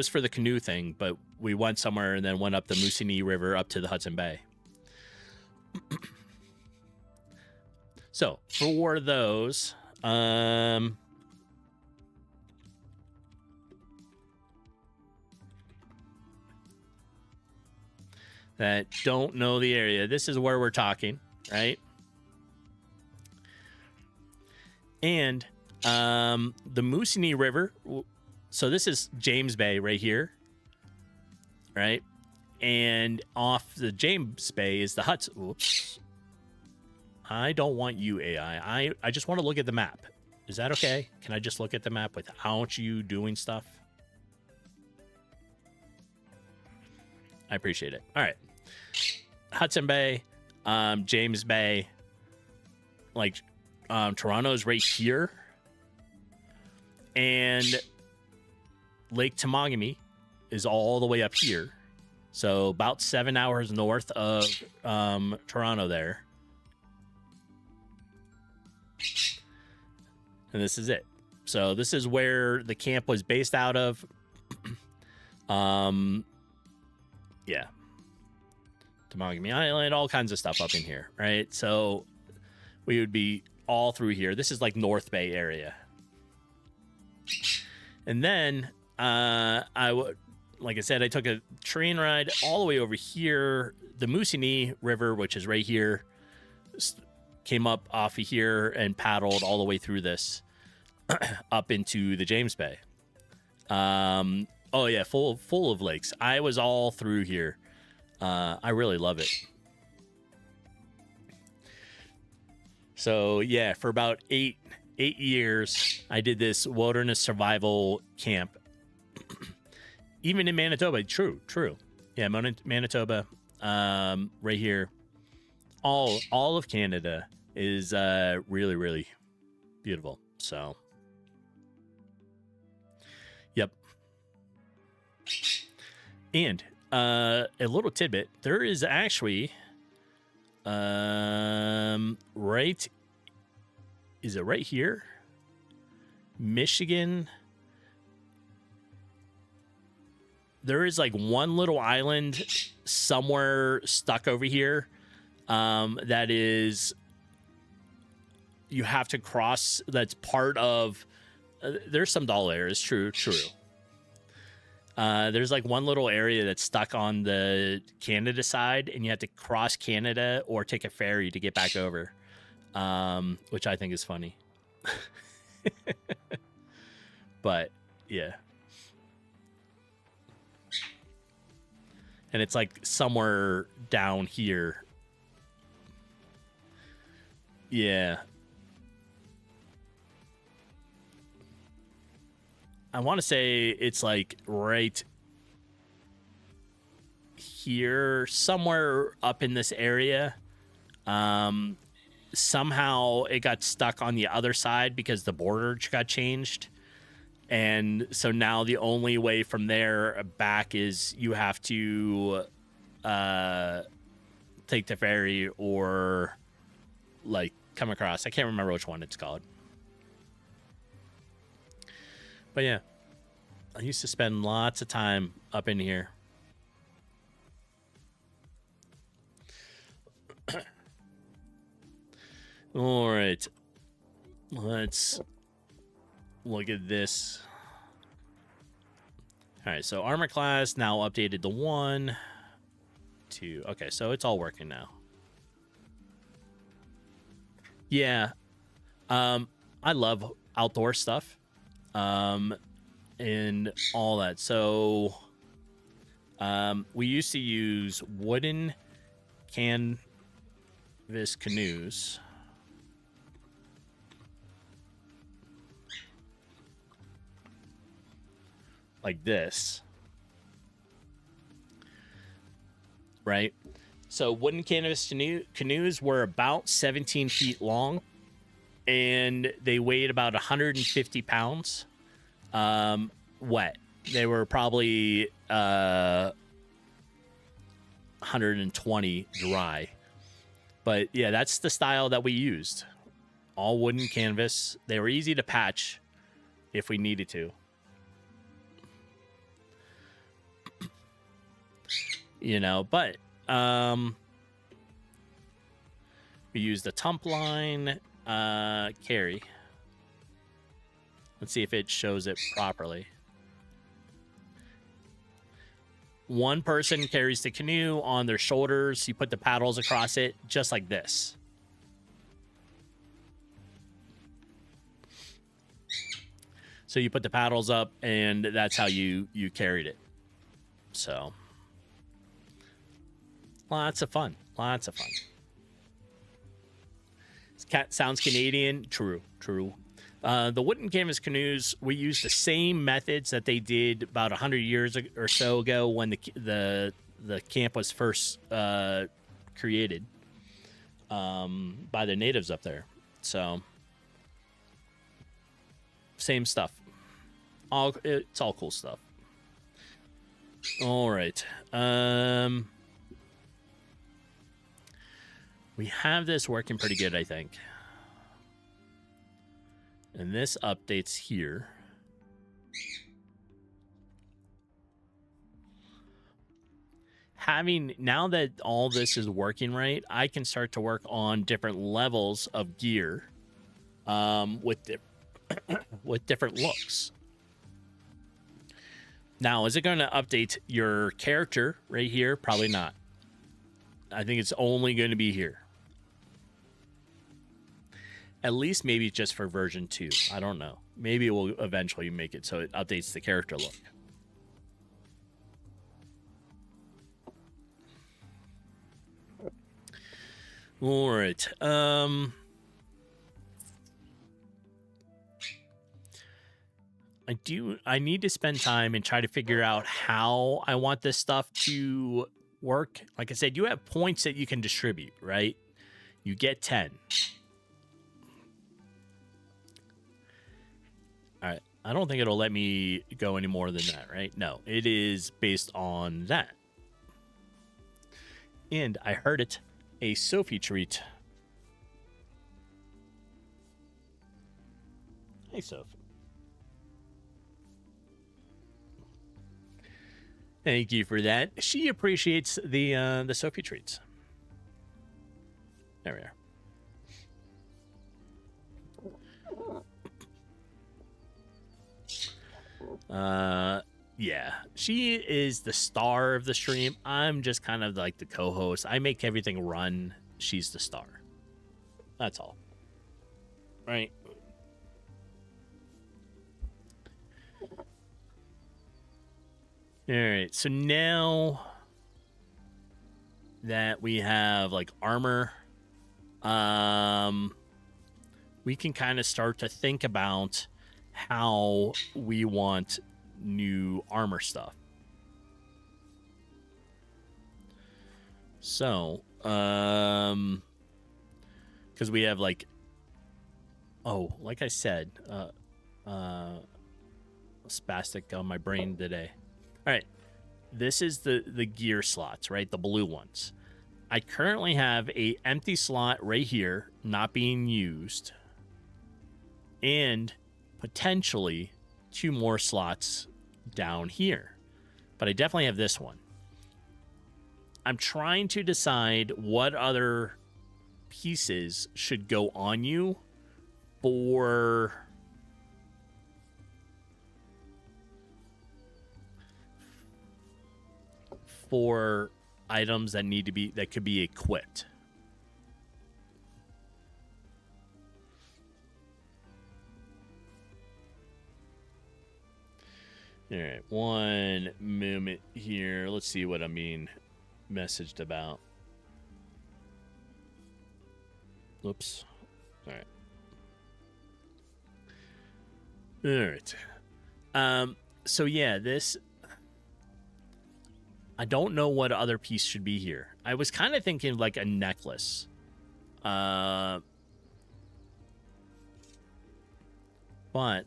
for the canoe thing, but we went somewhere and then went up the Moosonee River up to the Hudson Bay. So for those, that don't know the area, this is where we're talking, right? And the Moosonee River, so this is James Bay right here, right? And off the James Bay is the Hudson. Oops. I don't want you, AI. I just want to look at the map. Is that okay? Can I just look at the map without you doing stuff? I appreciate it. All right. Hudson Bay, James Bay, like Toronto's right here. And Lake Temagami is all the way up here. So about 7 hours north of Toronto there. And this is it. So this is where the camp was based out of. Yeah. Temagami Island, all kinds of stuff up in here, right? So we would be all through here. This is like North Bay area. And then like I said, I took a train ride all the way over here. The Moosonee River, which is right here, came up off of here and paddled all the way through this up into the James Bay. Oh yeah, full of lakes. I was all through here. I really love it. So yeah, for about eight years, I did this wilderness survival camp. Even in Manitoba, true. Yeah, Manitoba, right here. All of Canada is really, really beautiful. So, yep. And a little tidbit: there is actually, right. Is it right here? Michigan. There is like one little island somewhere stuck over here that is you have to cross. That's part of. There's some dull areas. True. There's like one little area that's stuck on the Canada side, and you have to cross Canada or take a ferry to get back over, which I think is funny. But yeah. And it's like somewhere down here. Yeah. I want to say it's like right here, somewhere up in this area. Somehow it got stuck on the other side because the border got changed. And so now the only way from there back is you have to take the ferry or like come across. I can't remember which one it's called. But yeah, I used to spend lots of time up in here. All right, let's look at this. All right, so armor class now updated to 1, 2. Okay, so it's all working now. Yeah, I love outdoor stuff. and all that. So we used to use wooden canvas canoes. Like this. Right? So wooden canvas canoes were about 17 feet long, and they weighed about 150 pounds. Wet. They were probably 120 dry. But yeah, that's the style that we used. All wooden canvas. They were easy to patch if we needed to. You know, but we used a tump line carry. Let's see if it shows it properly. One person carries the canoe on their shoulders. You put the paddles across it, just like this. So you put the paddles up, and that's how you carried it. So lots of fun. Lots of fun. Cat sounds Canadian. True. The wooden canvas canoes, we used the same methods that they did about 100 years or so ago when the camp was first created by the natives up there. So same stuff. It's all cool stuff. All right. We have this working pretty good, I think. And this updates here. Now that all this is working right, I can start to work on different levels of gear with different looks. Now, is it going to update your character right here? Probably not. I think it's only going to be here. At least maybe just for version 2. I don't know. Maybe it will eventually make it so it updates the character look. All right. I need to spend time and try to figure out how I want this stuff to work. Like I said, you have points that you can distribute, right? You get 10. All right. I don't think it'll let me go any more than that, right? No, it is based on that. And I heard it. A Sophie treat. Hey, Sophie. Thank you for that. She appreciates the Sophie treats. There we are. Yeah, she is the star of the stream. I'm just kind of like the co-host. I make everything run. She's the star. That's all. Right? All right. So now that we have like armor, we can kind of start to think about how we want new armor stuff. So, because we have like, like I said, spastic on my brain today. All right, this is the gear slots, right? The blue ones. I currently have a empty slot right here, not being used, and potentially 2 more slots down here, but I definitely have this one. I'm trying to decide what other pieces should go on you for items that could be equipped. All right, one moment here. Let's see what I'm being messaged about. Oops. All right. So yeah, this, I don't know what other piece should be here. I was kind of thinking like a necklace. But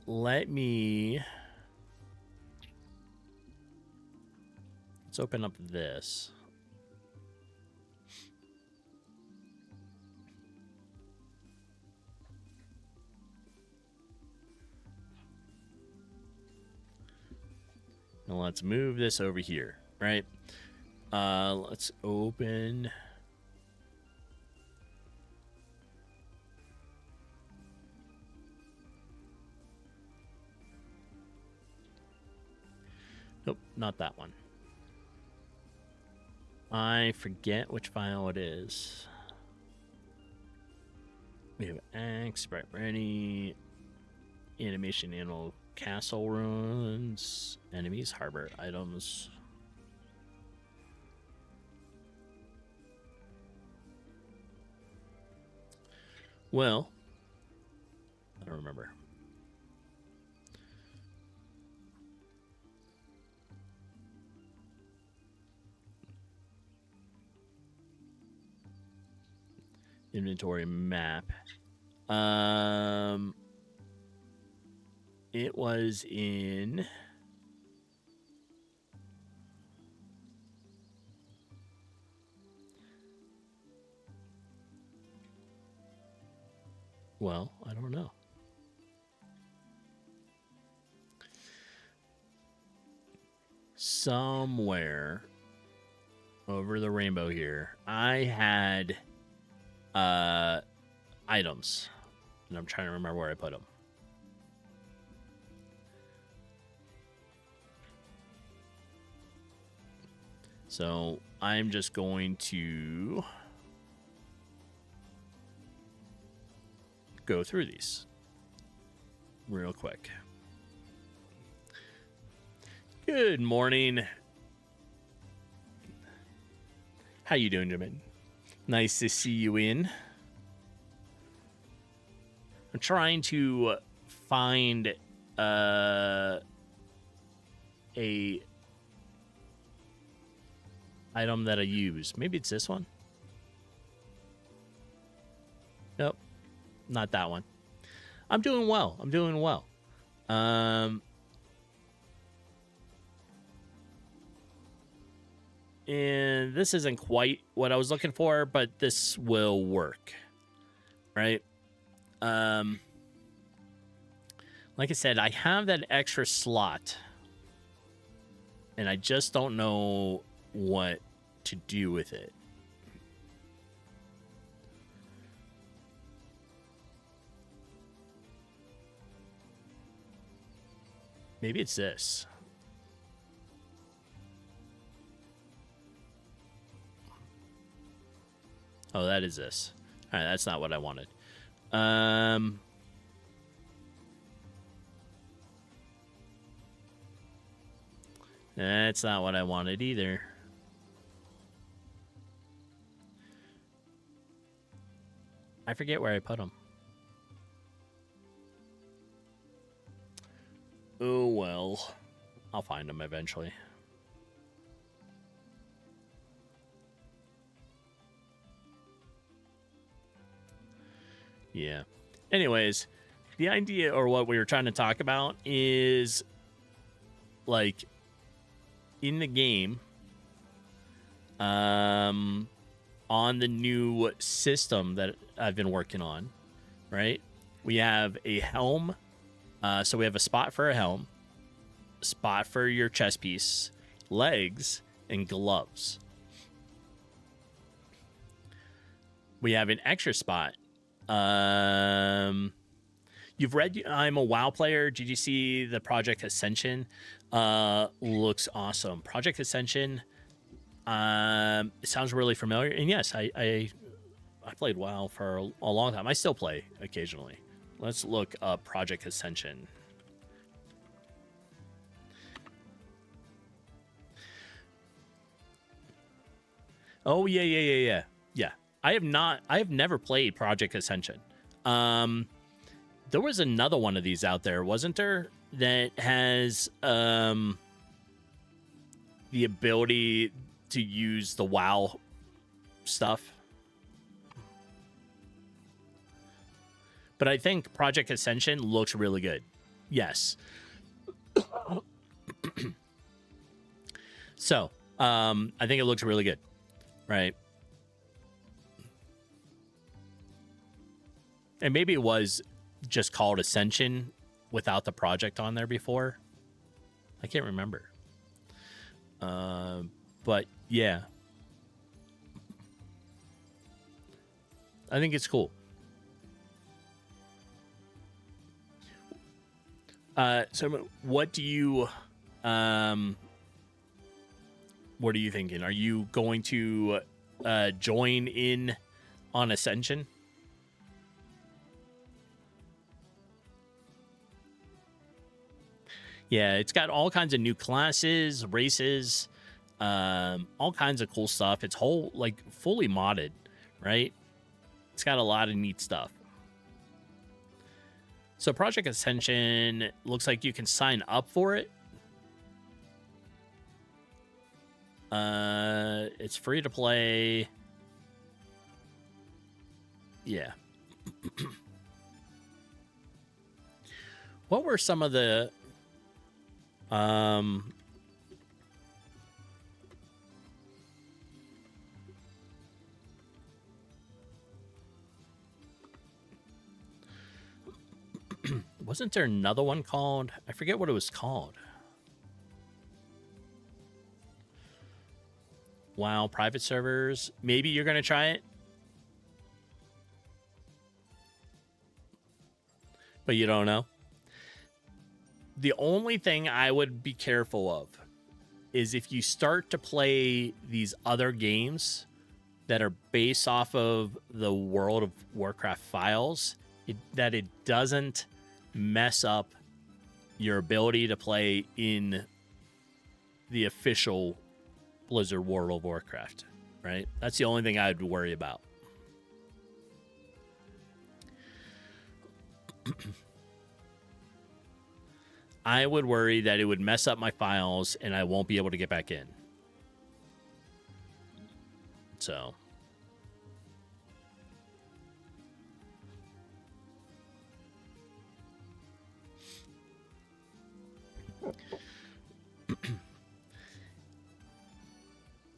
let's open up this. And let's move this over here, right? Let's open. Nope, not that one. I forget which file it is. We have X, Sprite Ready, Animation Animal Castle Ruins, Enemies, Harbor Items. Well, I don't remember. Inventory map. It was in. Well, I don't know. Somewhere over the rainbow here, I had items, and I'm trying to remember where I put them. So I'm just going to go through these real quick. Good morning. How you doing, gentlemen? Nice to see you in. I'm trying to find a item that I use. Maybe it's this one. Nope, not that one. I'm doing well. I'm doing well. And this isn't quite what I was looking for, but this will work, right? Like I said, I have that extra slot, and I just don't know what to do with it. Maybe it's this. Oh, that is this. All right, that's not what I wanted. That's not what I wanted either. I forget where I put them. Oh, well. I'll find them eventually. Yeah. Anyways, the idea, or what we were trying to talk about, is like in the game, on the new system that I've been working on, right? We have a helm. So we have a spot for a helm, spot for your chest piece, legs, and gloves. We have an extra spot. You've read I'm a WoW player. Did you see the Project Ascension? Looks awesome. Project Ascension sounds really familiar. And yes, I played WoW for a long time. I still play occasionally. Let's look up Project Ascension. Oh yeah. I have never played Project Ascension. There was another one of these out there, wasn't there? That has the ability to use the WoW stuff. But I think Project Ascension looks really good. Yes. So, I think it looks really good, right? And maybe it was just called Ascension without the project on there before. I can't remember. But yeah. I think it's cool. So what are you thinking? Are you going to join in on Ascension? Yeah, it's got all kinds of new classes, races, all kinds of cool stuff. It's fully modded, right? It's got a lot of neat stuff. So Project Ascension looks like you can sign up for it. It's free to play. Yeah. What were some of the wasn't there another one called? I forget what it was called. Wow, private servers. Maybe you're going to try it. But you don't know. The only thing I would be careful of is if you start to play these other games that are based off of the World of Warcraft files, that it doesn't mess up your ability to play in the official Blizzard World of Warcraft, right? That's the only thing I'd worry about. I would worry that it would mess up my files and I won't be able to get back in. So.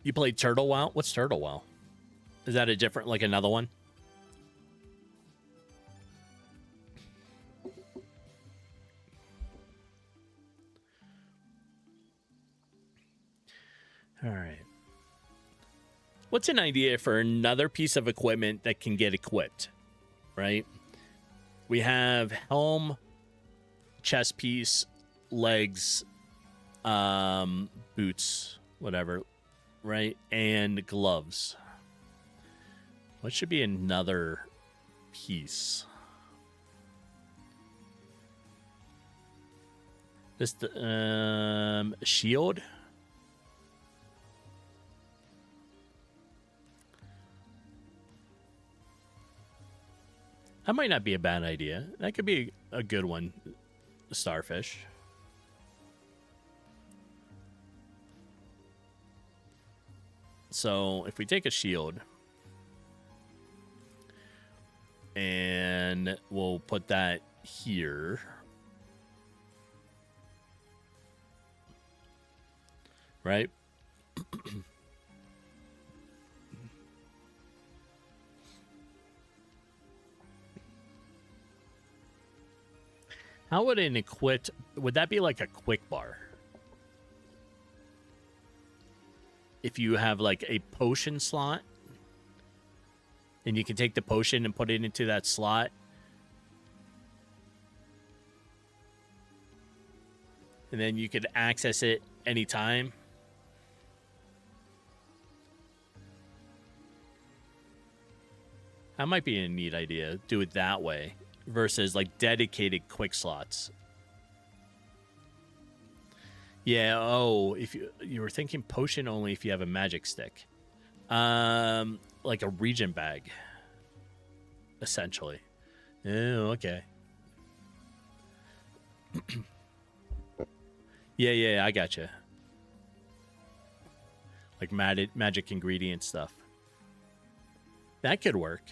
You played Turtle WoW? What's Turtle WoW? Is that a different, like another one? All right. What's an idea for another piece of equipment that can get equipped, right? We have helm, chest piece, legs, boots, whatever, right? And gloves. What should be another piece? This shield. That might not be a bad idea. That could be a good one. Starfish. So if we take a shield and we'll put that here. Right? How would an equip... Would that be like a quick bar? If you have like a potion slot, and you can take the potion and put it into that slot. And then you could access it anytime. That might be a neat idea. Do it that way. Versus like dedicated quick slots. Yeah, oh, if you were thinking potion only if you have a magic stick. Like a region bag, essentially. Oh, okay. Yeah, I gotcha. Like magic ingredient stuff. That could work.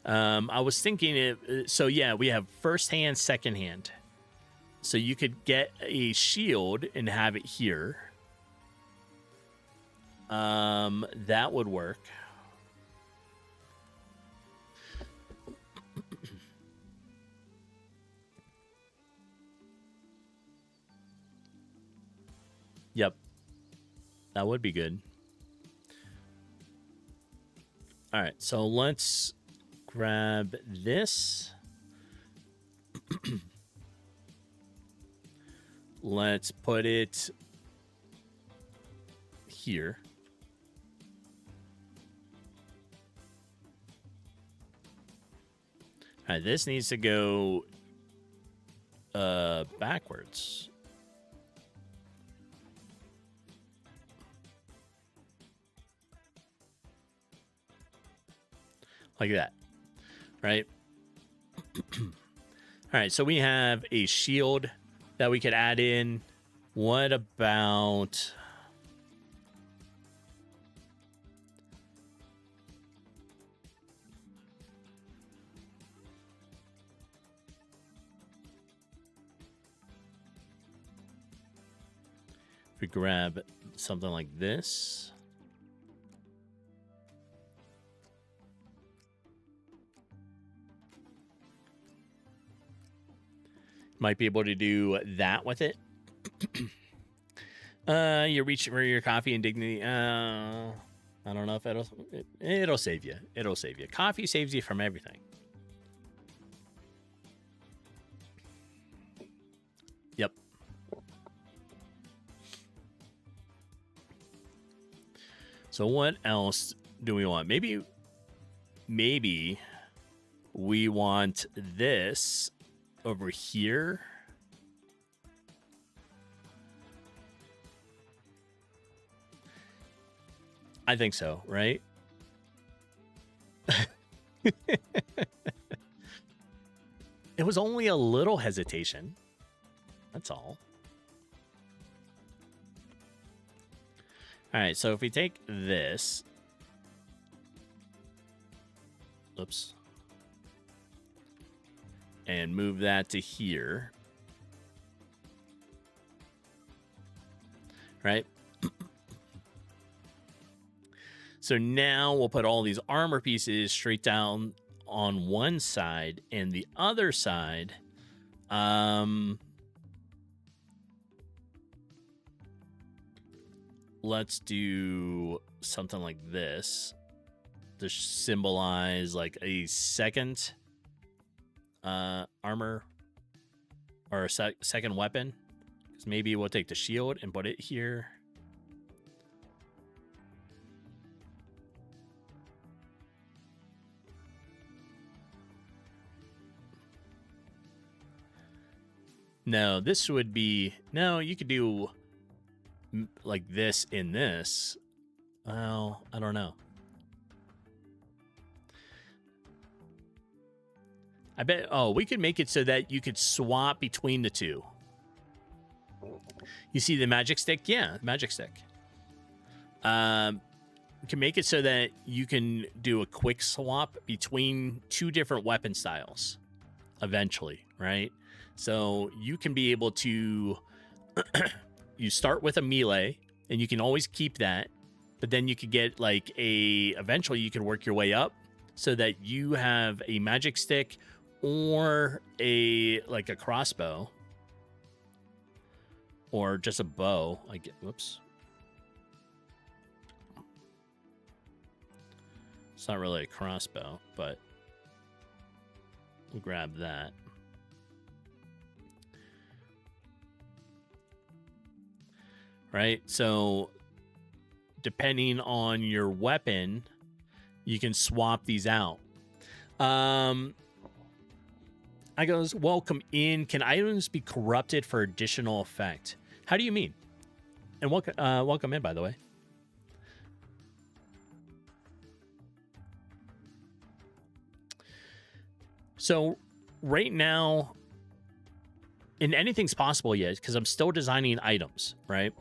I was thinking so yeah, we have first hand, second hand. So you could get a shield and have it here. That would work. Yep. That would be good. All right, so let's grab this. Let's put it here. All right, this needs to go backwards. Like that, right? All right, so we have a shield that we could add in. What about... if we grab something like this... might be able to do that with it. You're reaching for your coffee and dignity. I don't know if it'll save you. It'll save you. Coffee saves you from everything. Yep. So what else do we want? Maybe we want this over here. I think so, right? It was only a little hesitation. That's all. All right, so if we take this... oops. And move that to here. Right? So now we'll put all these armor pieces straight down on one side, and the other side, let's do something like this to symbolize like a second armor or a second weapon. Because maybe we'll take the shield and put it here. No, this would be... no, you could do like this in this. Well, I don't know. I bet... oh, we could make it so that you could swap between the two. You see the magic stick? Yeah, magic stick. We can make it so that you can do a quick swap between two different weapon styles eventually, right? So you can be able to... you start with a melee, and you can always keep that, but then you could get like a... eventually you can work your way up so that you have a magic stick or a like a crossbow or just a bow. I get... whoops. It's not really a crossbow, but we'll grab that. Right? So depending on your weapon, you can swap these out. I goes, welcome in. Can items be corrupted for additional effect? How do you mean? And welcome in, by the way. So right now, and anything's possible yet because I'm still designing items, right?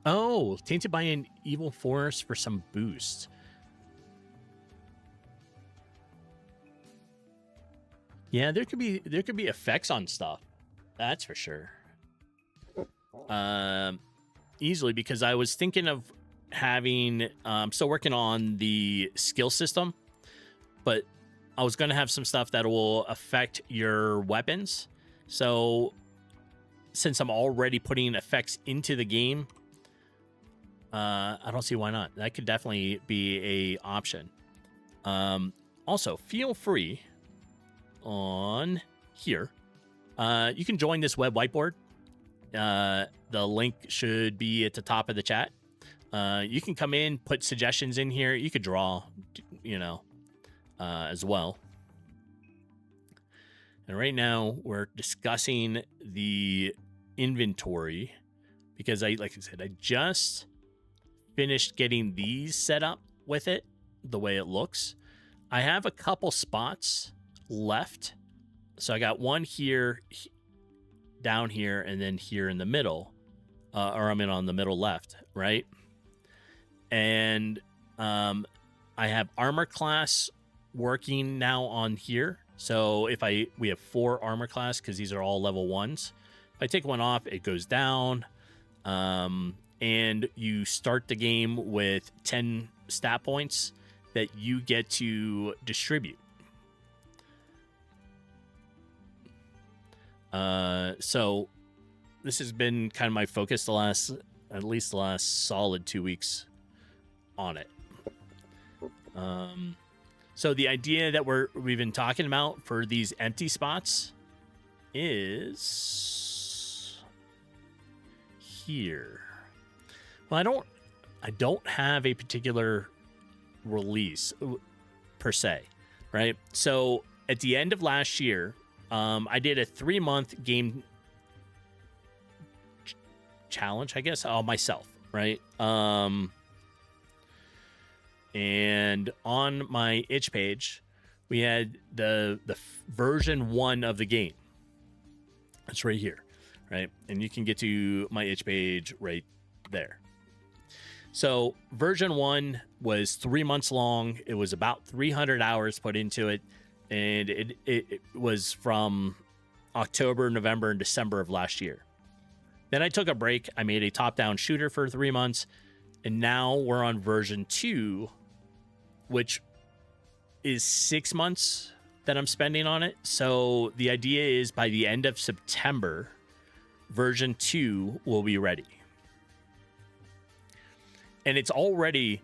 Oh, tainted by an evil force for some boost. Yeah, there could be effects on stuff. That's for sure. Easily, because I was thinking of having still working on the skill system, but I was going to have some stuff that will affect your weapons. So since I'm already putting effects into the game, I don't see why not. That could definitely be a option. Also, feel free on here. You can join this web whiteboard. The link should be at the top of the chat. You can come in, put suggestions in here. You could draw, as well. And right now we're discussing the inventory because like I said, I just finished getting these set up with it the way it looks. I have a couple spots left. So I got one here, down here, and then here in the middle, or I'm in on the middle left, right? And I have armor class working now on here. So we have 4 armor class because these are all level 1s. If I take one off, it goes down. And you start the game with 10 stat points that you get to distribute. So this has been kind of my focus at least the last solid 2 weeks on it. So the idea that we've been talking about for these empty spots is here. Well, I don't have a particular release per se, right? So at the end of last year, I did a 3-month game challenge, I guess, myself, right? And on my itch page, we had the version 1 of the game. It's right here, right? And you can get to my itch page right there. So version 1 was 3 months long. It was about 300 hours put into it. And it was from October, November, and December of last year. Then I took a break. I made a top-down shooter for 3 months. And now we're on version 2, which is 6 months that I'm spending on it. So the idea is by the end of September, version 2 will be ready. And it's already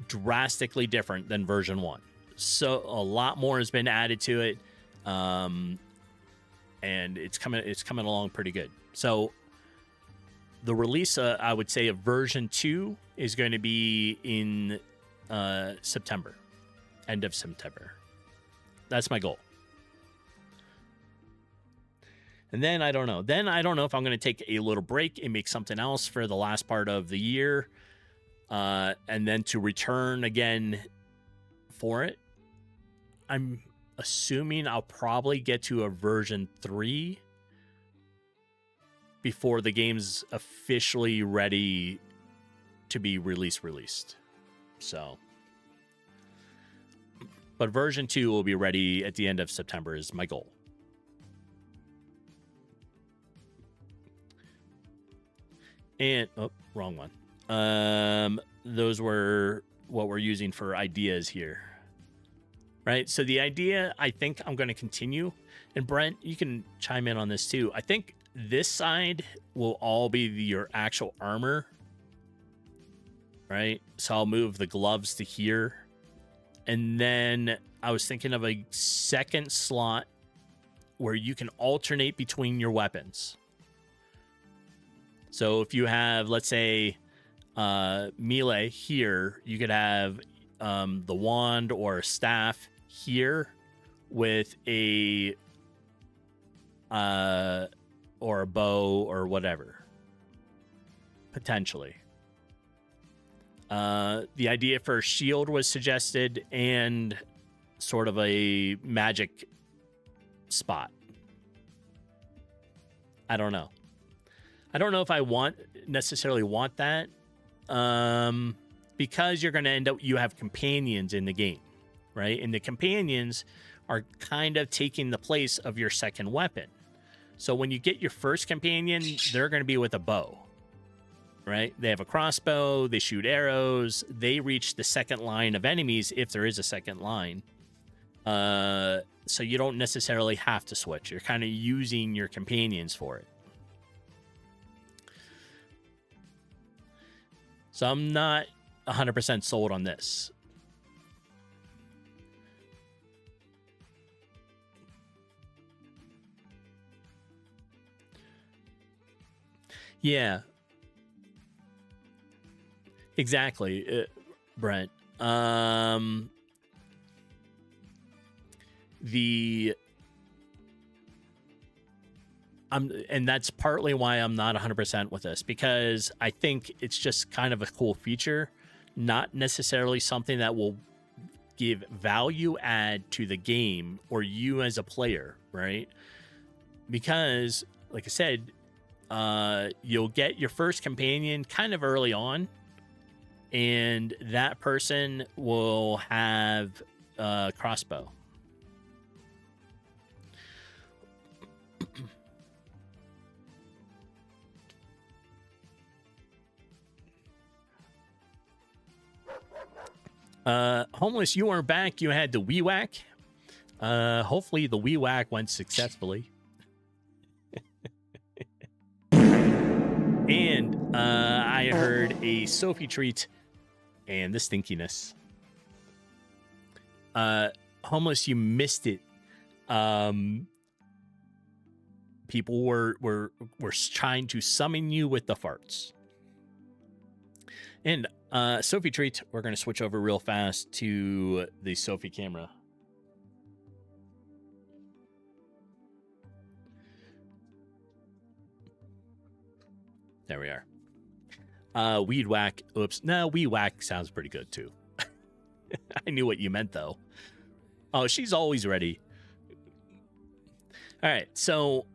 drastically different than version 1. So a lot more has been added to it. And it's coming along pretty good. So the release, I would say, of version 2 is going to be in September, end of September. That's my goal. And then I don't know. Then I don't know if I'm going to take a little break and make something else for the last part of the year, and then to return again for it. I'm assuming I'll probably get to a version 3 before the game's officially ready to be released. So, but version 2 will be ready at the end of September is my goal. And wrong one. Those were what we're using for ideas here. Right? So the idea, I think I'm going to continue. And Brent, you can chime in on this too. I think this side will all be your actual armor. Right? So I'll move the gloves to here. And then I was thinking of a second slot where you can alternate between your weapons. So if you have, let's say, melee here, you could have the wand or a staff here with a or a bow or whatever, potentially. The idea for a shield was suggested, and sort of a magic spot. I don't know. I don't know if I necessarily want that, because you're going to end up, you have companions in the game, right? And the companions are kind of taking the place of your second weapon. So when you get your first companion, they're going to be with a bow, right? They have a crossbow, they shoot arrows, they reach the second line of enemies if there is a second line. So you don't necessarily have to switch. You're kind of using your companions for it. So I'm not 100% sold on this. Yeah. Exactly, Brent. And that's partly why I'm not 100% with this, because I think it's just kind of a cool feature, not necessarily something that will give value add to the game or you as a player, right? Because, like I said, you'll get your first companion kind of early on, and that person will have a crossbow. Homeless, you are back. You had the wee whack. Hopefully the wee whack went successfully. And I heard a Sophie treat and the stinkiness. Homeless, you missed it. People were trying to summon you with the farts. And Sophie treat, we're going to switch over real fast to the Sophie camera. There we are. Weed whack. Oops. No, weed whack sounds pretty good too. I knew what you meant though. Oh, she's always ready. All right. So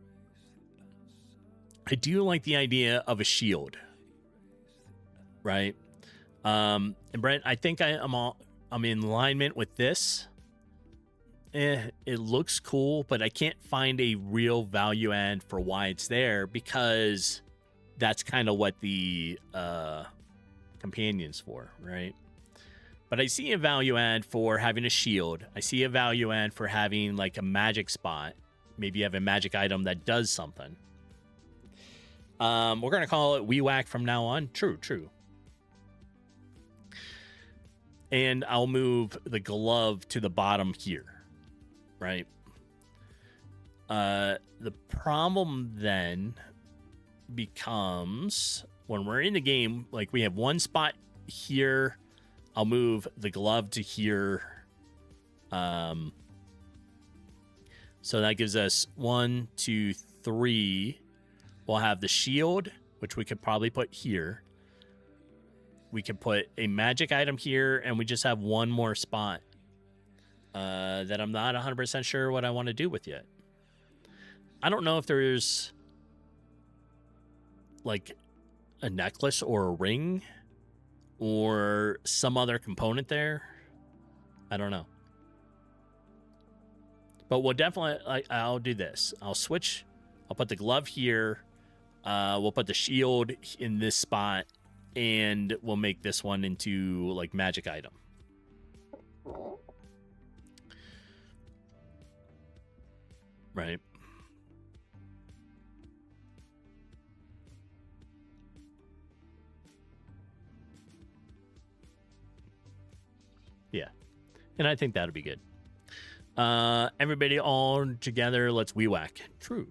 I do like the idea of a shield, right? And Brent, I think I'm in alignment with this. It looks cool, but I can't find a real value add for why it's there, because that's kind of what the companion's for, right? But I see a value add for having a shield. I see a value add for having like a magic spot. Maybe you have a magic item that does something. We're going to call it Wee Whack from now on. True. And I'll move the glove to the bottom here, right? The problem then becomes when we're in the game, like we have one spot here, I'll move the glove to here. So that gives us 1, 2, 3. We'll have the shield, which we could probably put here. We could put a magic item here, and we just have one more spot that I'm not 100% sure what I want to do with yet. I don't know if there's like a necklace or a ring or some other component there. I don't know. But we'll definitely, I'll do this. I'll switch. I'll put the glove here. We'll put the shield in this spot, and we'll make this one into like magic item. Right. Yeah. And I think that'll be good. Everybody all together, let's wee whack. True.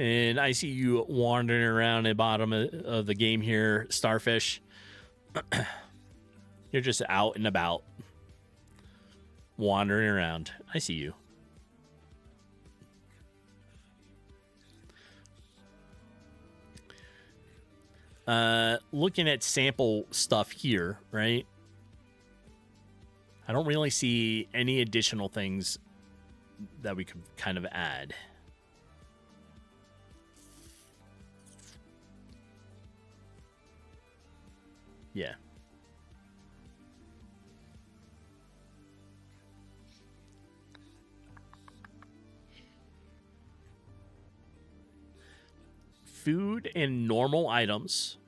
And I see you wandering around at the bottom of the game here, Starfish. You're just out and about, wandering around. I see you. looking at sample stuff here, right? I don't really see any additional things that we could kind of add. Yeah. Food and normal items,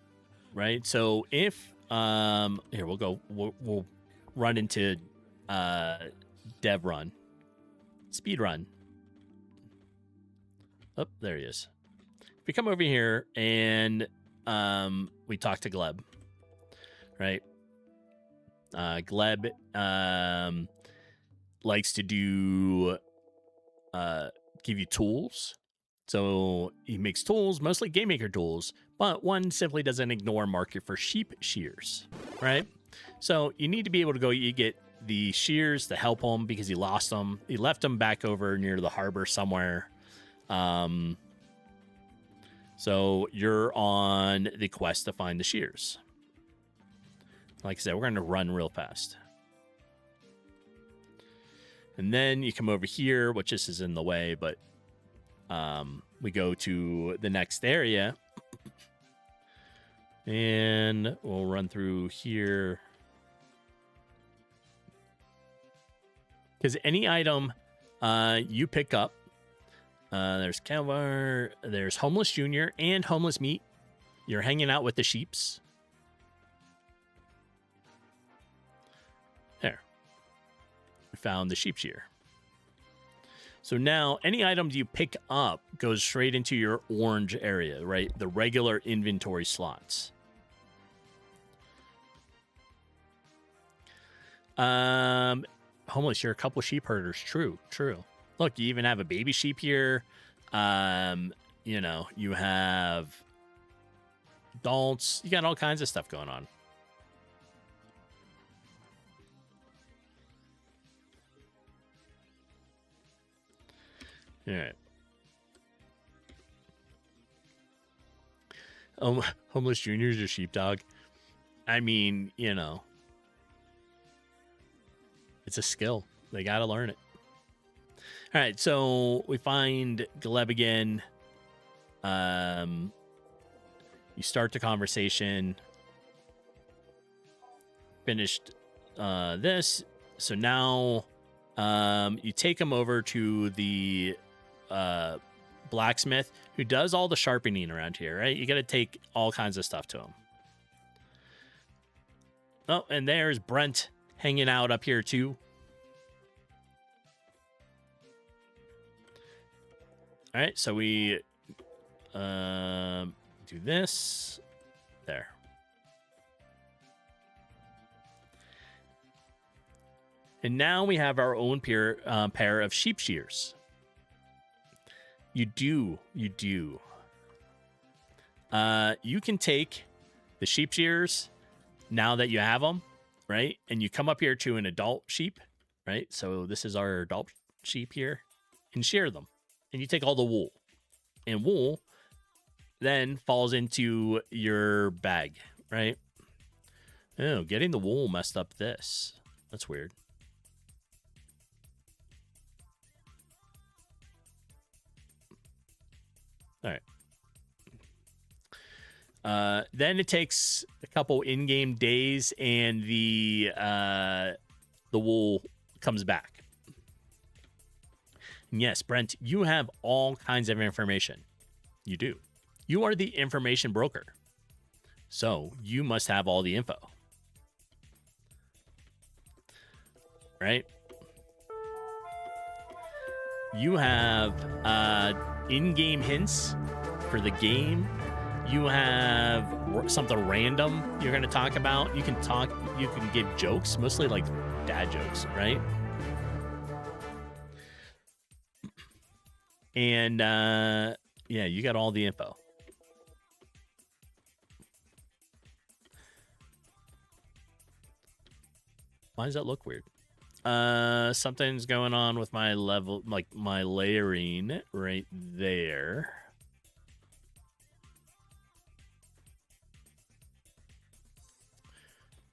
right? So if here we'll run into dev run, speed run. Oh, there he is. If we come over here and we talk to Gleb, right? Gleb likes to do give you tools. So he makes tools, mostly GameMaker tools, but one simply doesn't ignore market for sheep shears, right? So you need to be able to go, you get the shears to help him because he lost them. He left them back over near the harbor somewhere. So you're on the quest to find the shears. Like I said, we're going to run real fast. And then you come over here, which this is in the way, but we go to the next area. And we'll run through here. Because any item you pick up, there's Calvar, there's Homeless Junior and Homeless Meat. You're hanging out with the sheeps. There. We found the sheep shear. So now any items you pick up goes straight into your orange area, right? The regular inventory slots. Homeless, you're a couple sheep herders. True. Look, you even have a baby sheep here. You know, you have adults. You got all kinds of stuff going on. All right. Homeless Junior's a sheepdog. I mean, you know, it's a skill. They got to learn it. All right, so we find Gleb again. You start the conversation. Finished this. So now you take him over to the blacksmith who does all the sharpening around here, right? You got to take all kinds of stuff to him. Oh, and there's Brent hanging out up here too. All right, so we do this. There. And now we have our own pair of sheep shears. You do. You can take the sheep shears now that you have them, right? And you come up here to an adult sheep, right? So this is our adult sheep here, and shear them. And you take all the wool. And wool then falls into your bag, right? Oh, getting the wool messed up this. That's weird. All right. Then it takes a couple in-game days, and the wool comes back. And yes, Brent, you have all kinds of information. You do. You are the information broker, so you must have all the info, right? You have in-game hints for the game. You have something random you're going to talk about. You can give jokes, mostly like dad jokes, right? And yeah, you got all the info. Why does that look weird? Something's going on with my level, like my layering right there.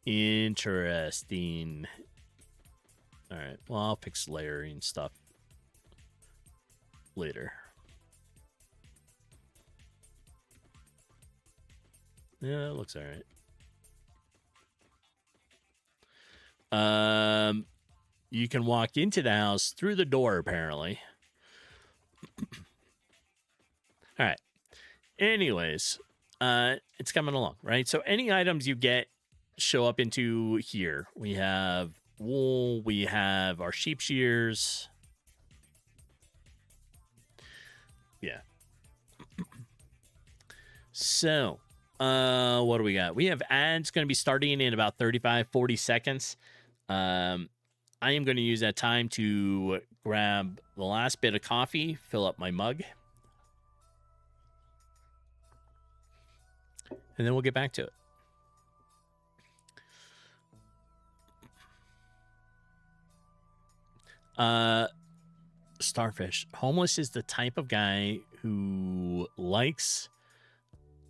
Interesting. All right. Well, I'll fix layering stuff later. Yeah, it looks all right. You can walk into the house through the door, apparently. All right. Anyways, it's coming along, right? So any items you get show up into here. We have wool. We have our sheep shears. Yeah. So, what do we got? We have ads going to be starting in about 35, 40 seconds. I am going to use that time to grab the last bit of coffee, fill up my mug, and then we'll get back to it. Starfish. Homeless is the type of guy who likes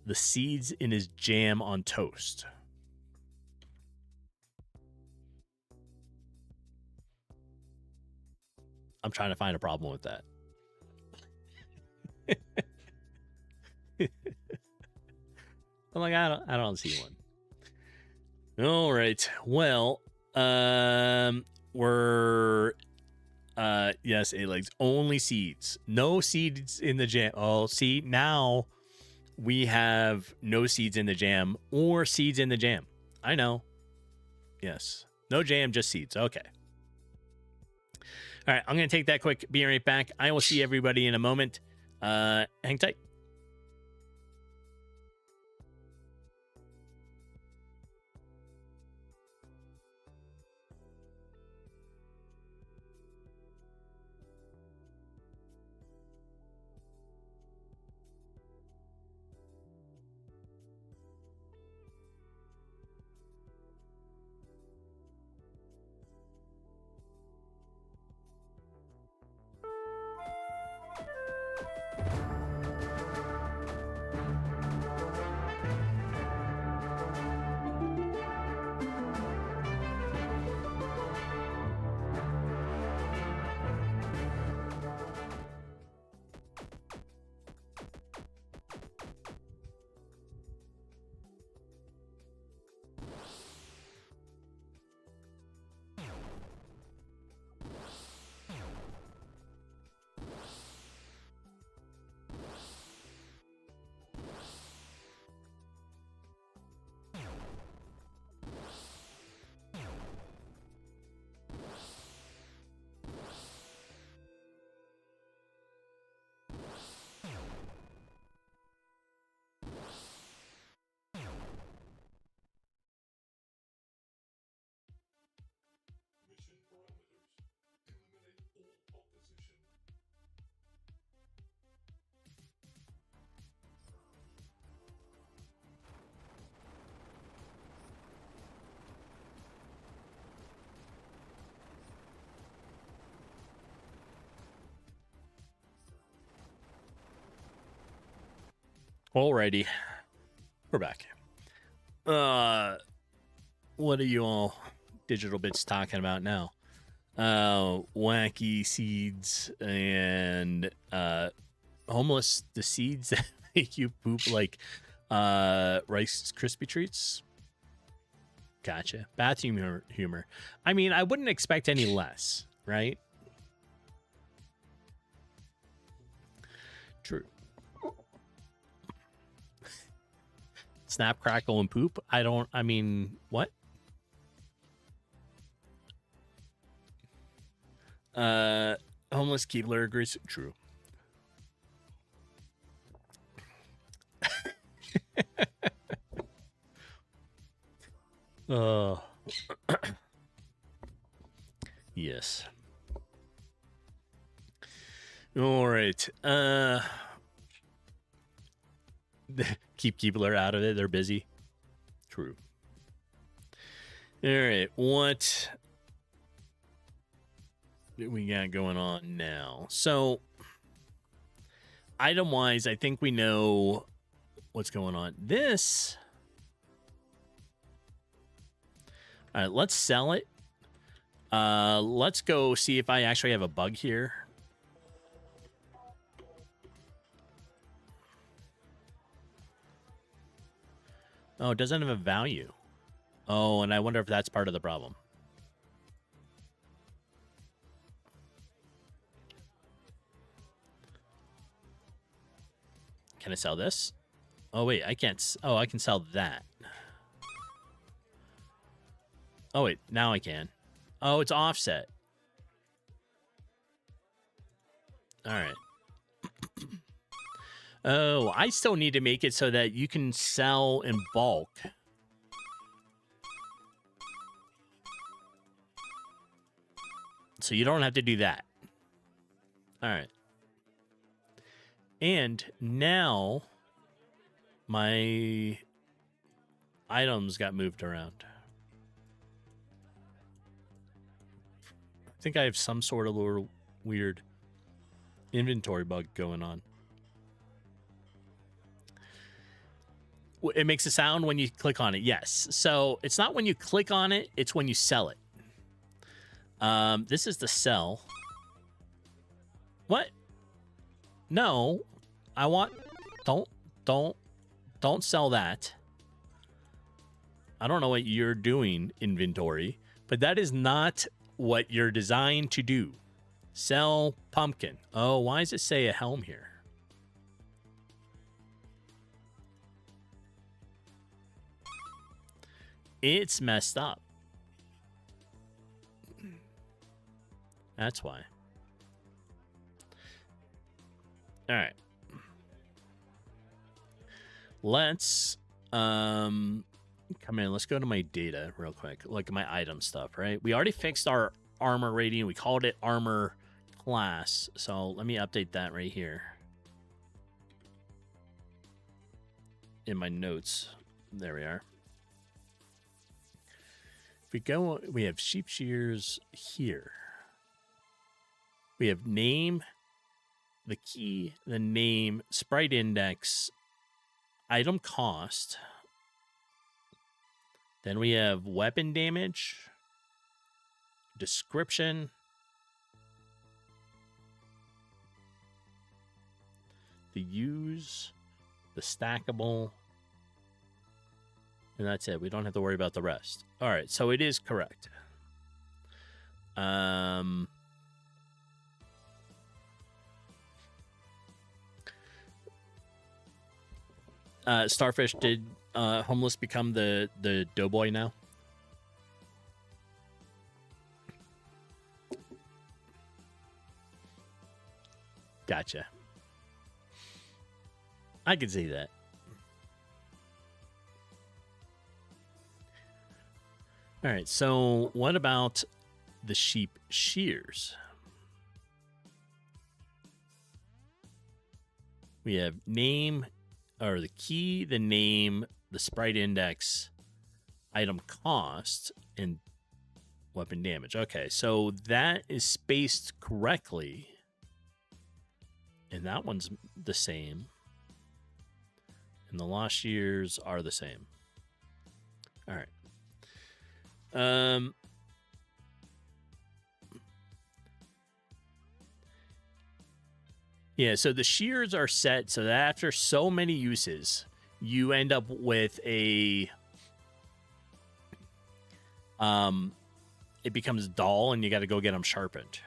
the seeds in his jam on toast. I'm trying to find a problem with that. I'm like, I don't see one. All right. Well, we're yes, 8 legs. Only seeds. No seeds in the jam. Oh, see, now we have no seeds in the jam or seeds in the jam. I know. Yes. No jam, just seeds. Okay. All right, I'm going to take that quick. Be right back. I will see everybody in a moment. Hang tight. Alrighty. We're back. What are you all digital bits talking about now? Wacky seeds and homeless, the seeds that make you poop like Rice Krispie treats. Gotcha. Bathroom humor. I mean, I wouldn't expect any less, right? True. Snap, crackle, and poop. I mean, what? Homeless Keebler agrees. True. Yes. All right. Keep Keebler out of it. They're busy. True. All right. What do we got going on now? So, item-wise, I think we know what's going on. This All right, let's sell it. Let's go see if I actually have a bug here. Oh, it doesn't have a value. Oh, and I wonder if that's part of the problem. Can I sell this? Oh, wait, I can't. Oh, I can sell that. Oh, wait, now I can. Oh, it's offset. All right. Oh, I still need to make it so that you can sell in bulk. So you don't have to do that. All right. And now my items got moved around. I think I have some sort of little weird inventory bug going on. It makes a sound when you click on it. Yes. So it's not when you click on it, it's when you sell it. This is the sell. What? No. I want... Don't sell that. I don't know what you're doing, inventory, but that is not what you're designed to do. Sell pumpkin. Oh, why does it say a helm here? It's messed up. That's why. All right. Let's come in. Let's go to my data real quick. Look at my item stuff, right? We already fixed our armor rating. We called it armor class. So let me update that right here in my notes. There we are. If we go, we have sheep shears here. We have name, the key, the name, sprite index, item cost. Then we have weapon damage, description, the use, the stackable, and that's it. We don't have to worry about the rest. All right, so it is correct. Starfish, did Homeless become the doughboy now? Gotcha. I could see that. All right, so what about the sheep shears? We have name, or the key, the name, the sprite index, item cost, and weapon damage. Okay, so that is spaced correctly. And that one's the same. And the lost years are the same. All right. Yeah, so the shears are set so that after so many uses, you end up with a it becomes dull and you got to go get them sharpened.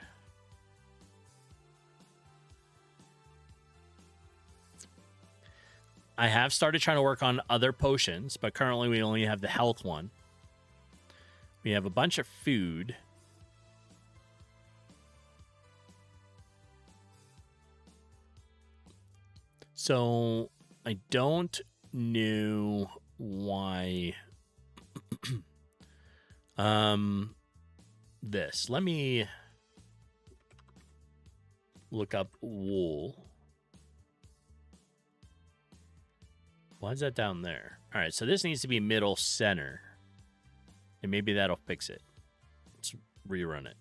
I have started trying to work on other potions, but currently we only have the health one. We have a bunch of food. So I don't know why this. Let me look up wool. Why is that down there? All right, so this needs to be middle center. And maybe that'll fix it. Let's rerun it.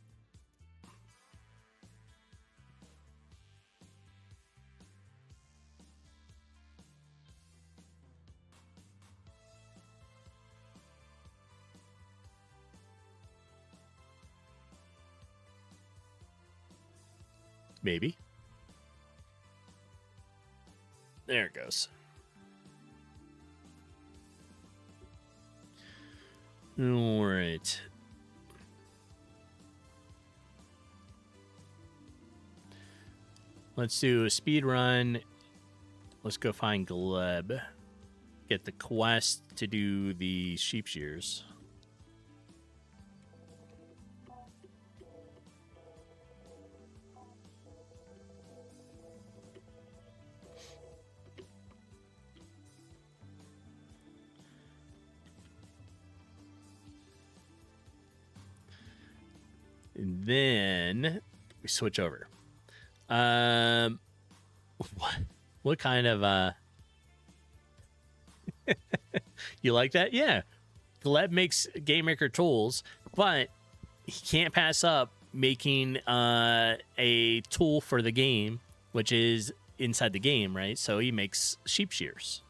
Maybe. There it goes. All right. Let's do a speed run. Let's go find Gleb. Get the quest to do the sheep shears. And then we switch over. What kind of you like that? Yeah. Gleb makes GameMaker tools, but he can't pass up making a tool for the game, which is inside the game, right? So he makes sheep shears.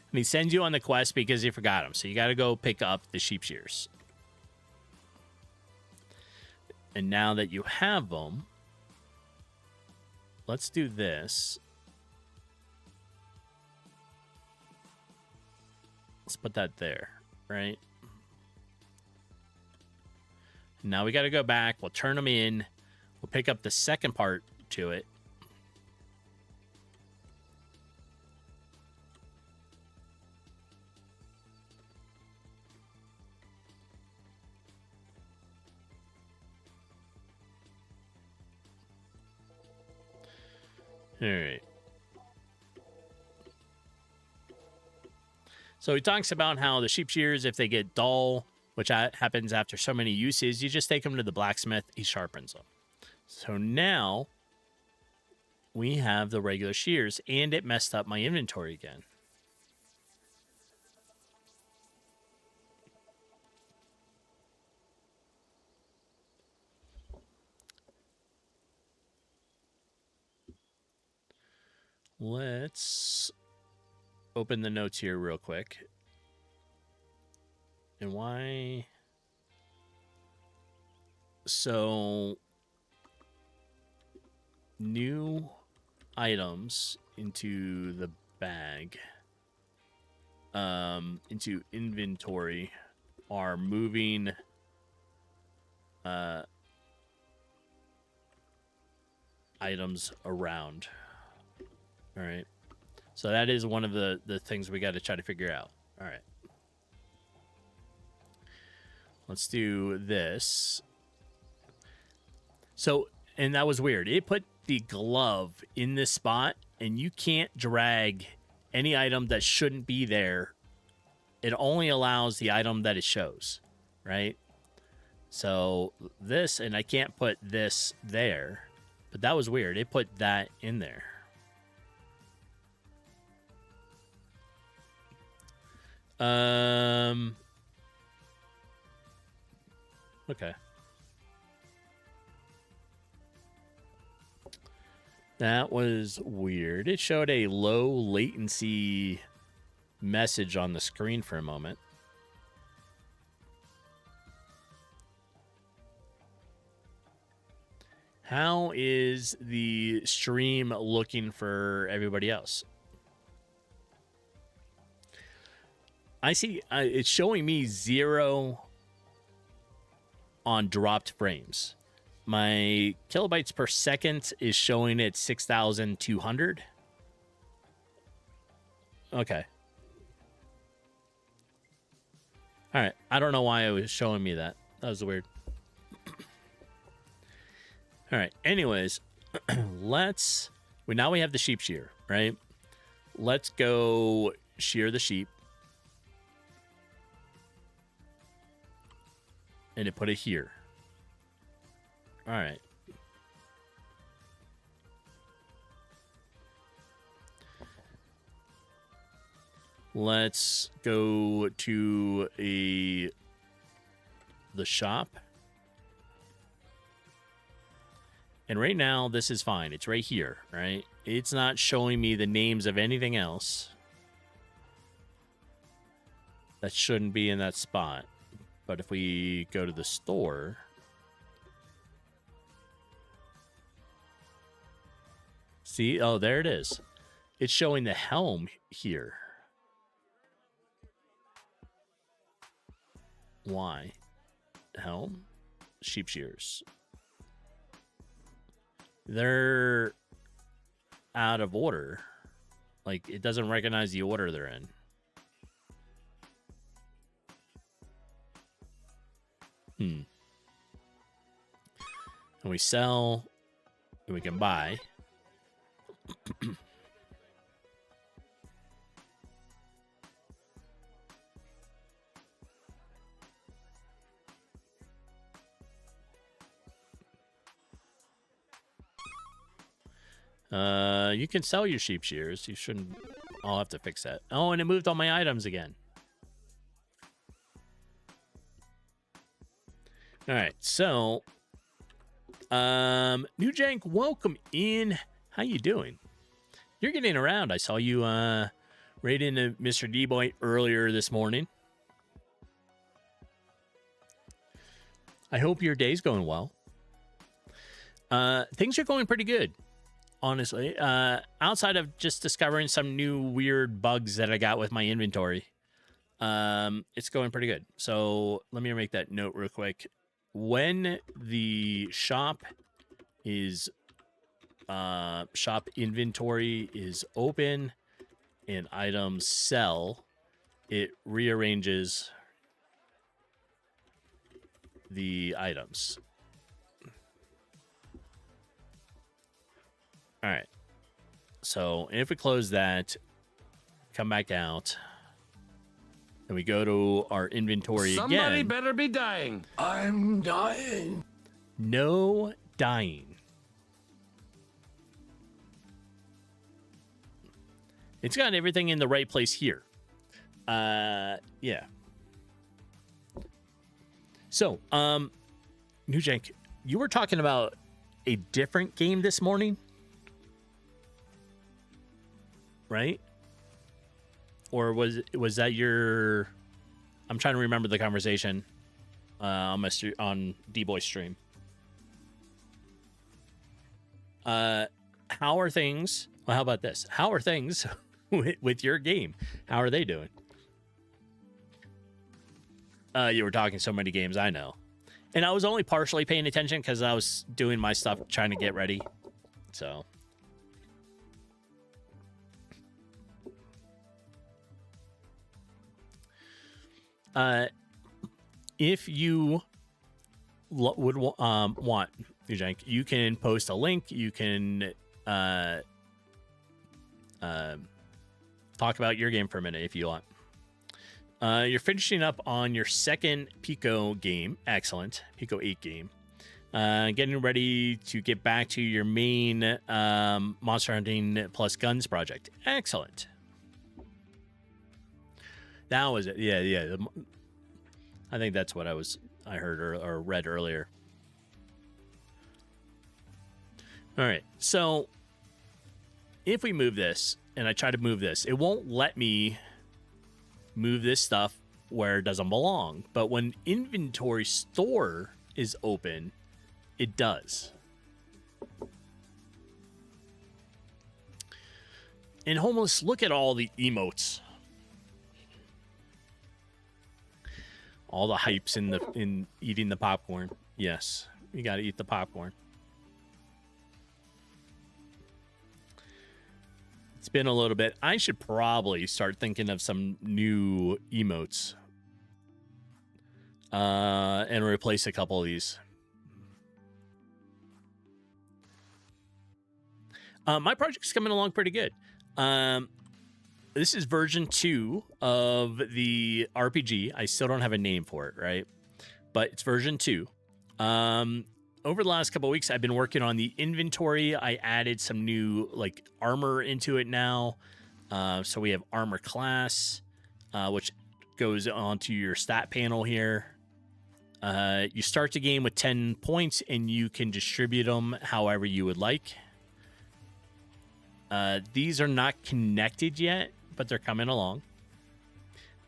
And he sends you on the quest because you forgot them. So you got to go pick up the sheep shears. And now that you have them, let's do this. Let's put that there, right? Now we got to go back. We'll turn them in. We'll pick up the second part to it. All right. So he talks about how the sheep shears, if they get dull, which happens after so many uses, you just take them to the blacksmith. He sharpens them. So now we have the regular shears, and it messed up my inventory again. Let's open the notes here real quick. And why? So, new items into the bag, into inventory, are moving items around. All right. So that is one of the things we got to try to figure out. All right. Let's do this. So, and that was weird. It put the glove in this spot, and you can't drag any item that shouldn't be there. It only allows the item that it shows, right? So this, and I can't put this there, but that was weird. It put that in there. Okay. That was weird. It showed a low latency message on the screen for a moment. How is the stream looking for everybody else? I see it's showing me 0 on dropped frames. My kilobytes per second is showing at 6,200. Okay. All right. I don't know why it was showing me that. That was weird. All right. Anyways, now we have the sheep shear, right? Let's go shear the sheep. And it put it here. All right. Let's go to the shop. And right now, this is fine. It's right here, right? It's not showing me the names of anything else that shouldn't be in that spot. But if we go to the store, see, oh, there it is. It's showing the helm here. Why? Helm, sheep shears. They're out of order. Like, it doesn't recognize the order they're in. And we sell, and we can buy. You can sell your sheep shears. You shouldn't. I'll have to fix that. Oh, and it moved all my items again. All right, so New Jank, welcome in. How you doing? You're getting around. I saw you right into Mr. D-Boy earlier this morning. I hope your day's going well. Things are going pretty good, honestly. Outside of just discovering some new weird bugs that I got with my inventory, it's going pretty good. So let me make that note real quick. When the shop is shop inventory is open and items sell, it rearranges the items. All right. So if we close that, come back out, and we go to our inventory again. Somebody better be dying. I'm dying. No dying. It's got everything in the right place here. Yeah. So, New Jank, you were talking about a different game this morning, right? Or was that your? I'm trying to remember the conversation on D-Boy stream. How are things? Well, how about this? How are things with your game? How are they doing? You were talking so many games, I know. And I was only partially paying attention because I was doing my stuff, trying to get ready. So. If you would want, you can post a link. You can talk about your game for a minute if you want. You're finishing up on your second Pico game. Excellent. Pico 8 game. Getting ready to get back to your main Monster Hunting plus Guns project. Excellent. That was it. Yeah. I think that's what I heard or read earlier. All right. So if we move this, and I try to move this, it won't let me move this stuff where it doesn't belong. But when inventory store is open, it does. And Homeless, look at all the emotes. All the hypes in eating the popcorn. Yes, you got to eat the popcorn. It's been a little bit. I should probably start thinking of some new emotes and replace a couple of these. My project's coming along pretty good. This is version 2 of the RPG. I still don't have a name for it, right? But it's version 2. Over the last couple of weeks, I've been working on the inventory. I added some new armor into it now. So we have armor class, which goes onto your stat panel here. You start the game with 10 points, and you can distribute them however you would like. These are not connected yet, but they're coming along.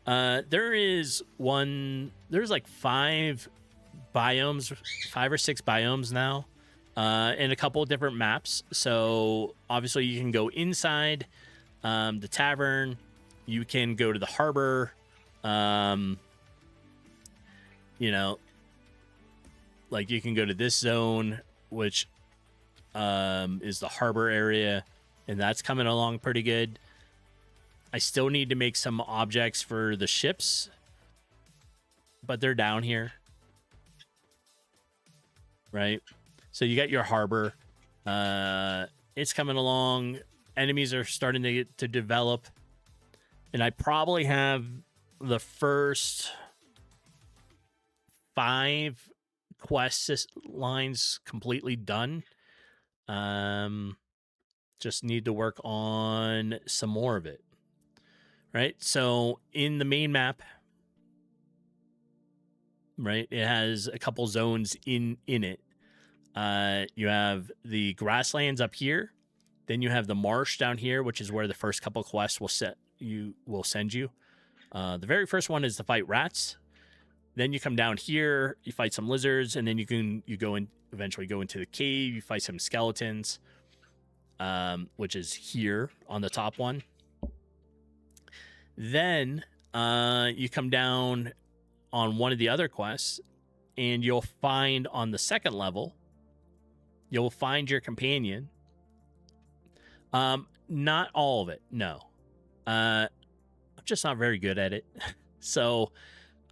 There's like 5 biomes, 5 or 6 biomes now, in a couple of different maps. So obviously you can go inside the tavern, you can go to the harbor, you know, like you can go to this zone, which is the harbor area, and that's coming along pretty good. I still need to make some objects for the ships, but they're down here, right? So you got your harbor. It's coming along. Enemies are starting to develop, and I probably have the first 5 quest lines completely done. Just need to work on some more of it, right? So in the main map, right, it has a couple zones in it. You have the grasslands up here, then you have the marsh down here, which is where the first couple quests will send you. The very first one is to fight rats. Then you come down here, you fight some lizards, and then you eventually go into the cave, you fight some skeletons, which is here on the top one. Then you come down on one of the other quests, and you'll find on the second level, you'll find your companion. Not all of it, no. I'm just not very good at it. So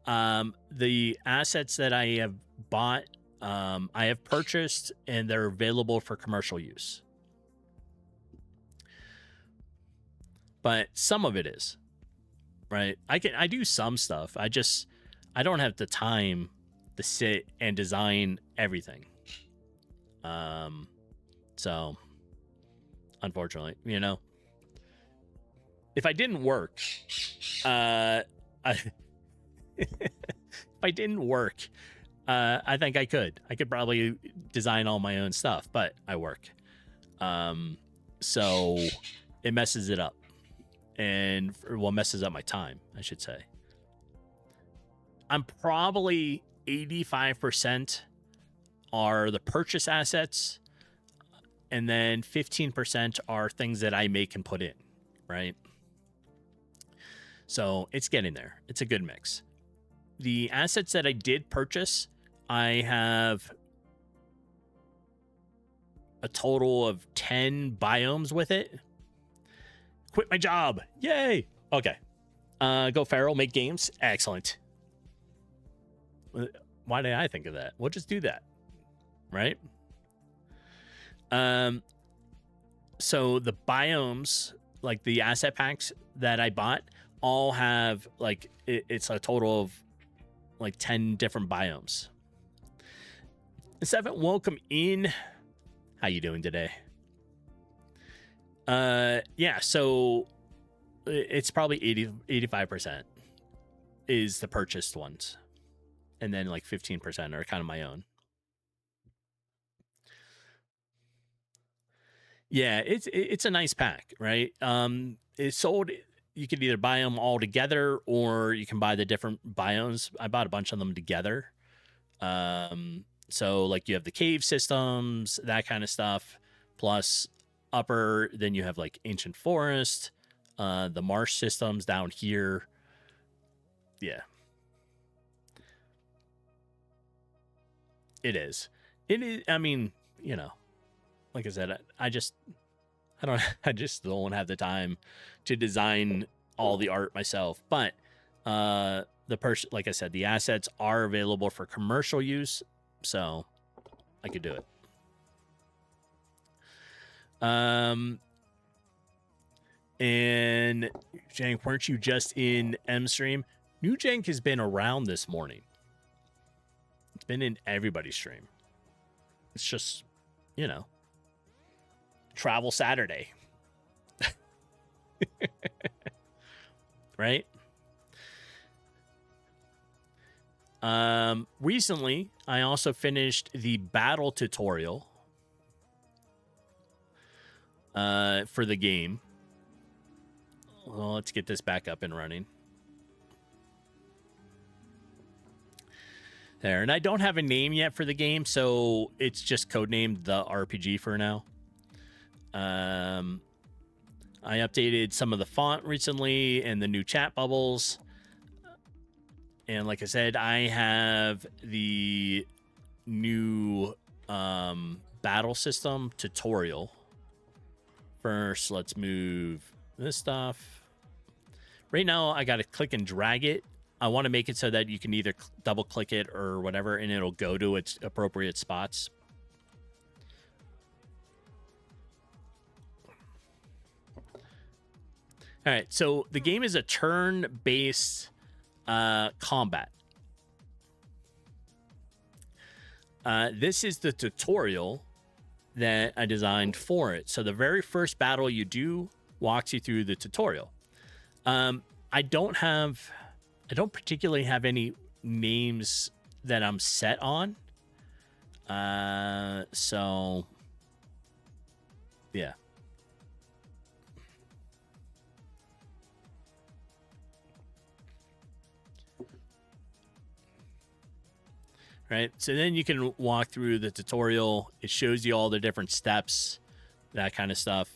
the assets that I have bought, I have purchased, and they're available for commercial use. But some of it is, right? I do some stuff. I don't have the time to sit and design everything. So unfortunately, if I didn't work, if I didn't work, I think I could probably design all my own stuff, but I work. So it messes it up, messes up my time, I should say. I'm probably 85% are the purchase assets, and then 15% are things that I make and put in, right? So it's getting there. It's a good mix. The assets that I did purchase, I have a total of 10 biomes with it. Quit my job. Yay. Okay. Go feral, make games. Excellent. Why did I think of that? We'll just do that. Right? So the biomes, like the asset packs that I bought, all have like it's a total of like 10 different biomes. Seven, welcome in. How you doing today? Yeah, so it's probably 85% is the purchased ones, and then like 15% are kind of my own. Yeah, it's a nice pack, right? It's sold. You could either buy them all together, or you can buy the different biomes. I bought a bunch of them together. So like you have the cave systems, that kind of stuff, plus upper. Then you have like ancient forest, the marsh systems down here. Yeah, it is. It is. I mean, like I said, I just don't have the time to design all the art myself. But like I said, the assets are available for commercial use, so I could do it. And Jank, weren't you just in M stream? New Jank has been around this morning. It's been in everybody's stream. It's just, Travel Saturday. Right? Recently, I also finished the battle tutorial for the game. Well, let's get this back up and running. there. And I don't have a name yet for the game, so it's just codenamed The RPG for now. I updated some of the font recently and the new chat bubbles. And like I said, I have the new battle system tutorial. First, let's move this stuff. Right now, I got to click and drag it. I want to make it so that you can either double click it or whatever, and it'll go to its appropriate spots. All right, so the game is a turn-based combat. This is the tutorial that I designed for it. So the very first battle you do walks you through the tutorial. I don't particularly have any names that I'm set on. So yeah. Right, so then you can walk through the tutorial. It shows you all the different steps, that kind of stuff.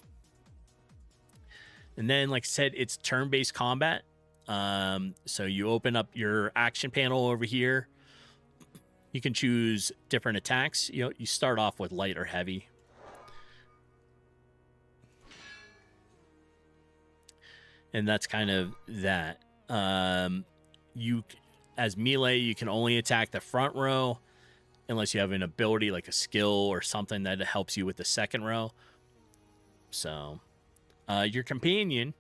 And then, like I said, it's turn-based combat. So you open up your action panel over here. You can choose different attacks. You start off with light or heavy. And that's kind of that. As melee, you can only attack the front row unless you have an ability like a skill or something that helps you with the second row. So your companion,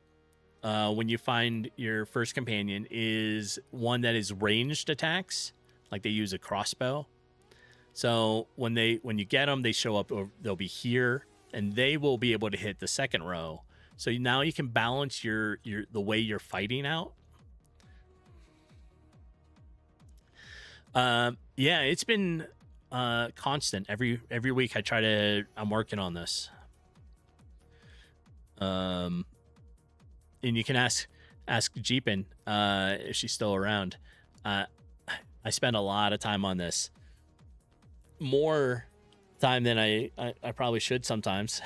when you find your first companion, is one that is ranged attacks, like they use a crossbow. So when you get them, they show up, or they'll be here, and they will be able to hit the second row. So now you can balance the way you're fighting out. Yeah, it's been constant. Every week I'm working on this. And you can ask Jeepin if she's still around. I spend a lot of time on this. More time than I probably should sometimes.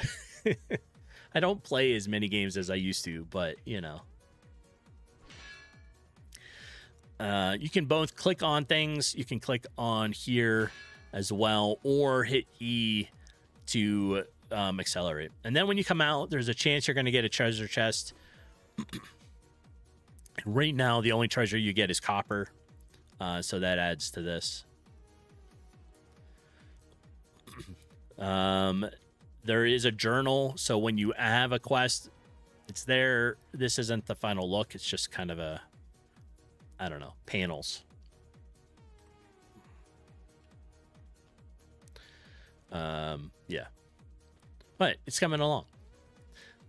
I don't play as many games as I used to, but you can both click on things. You can click on here as well, or hit E to accelerate. And then when you come out, there's a chance you're going to get a treasure chest. Right now, the only treasure you get is copper, so that adds to this. There is a journal, so when you have a quest, it's there. This isn't the final look. It's just kind of a, I don't know, panels. Yeah, but it's coming along.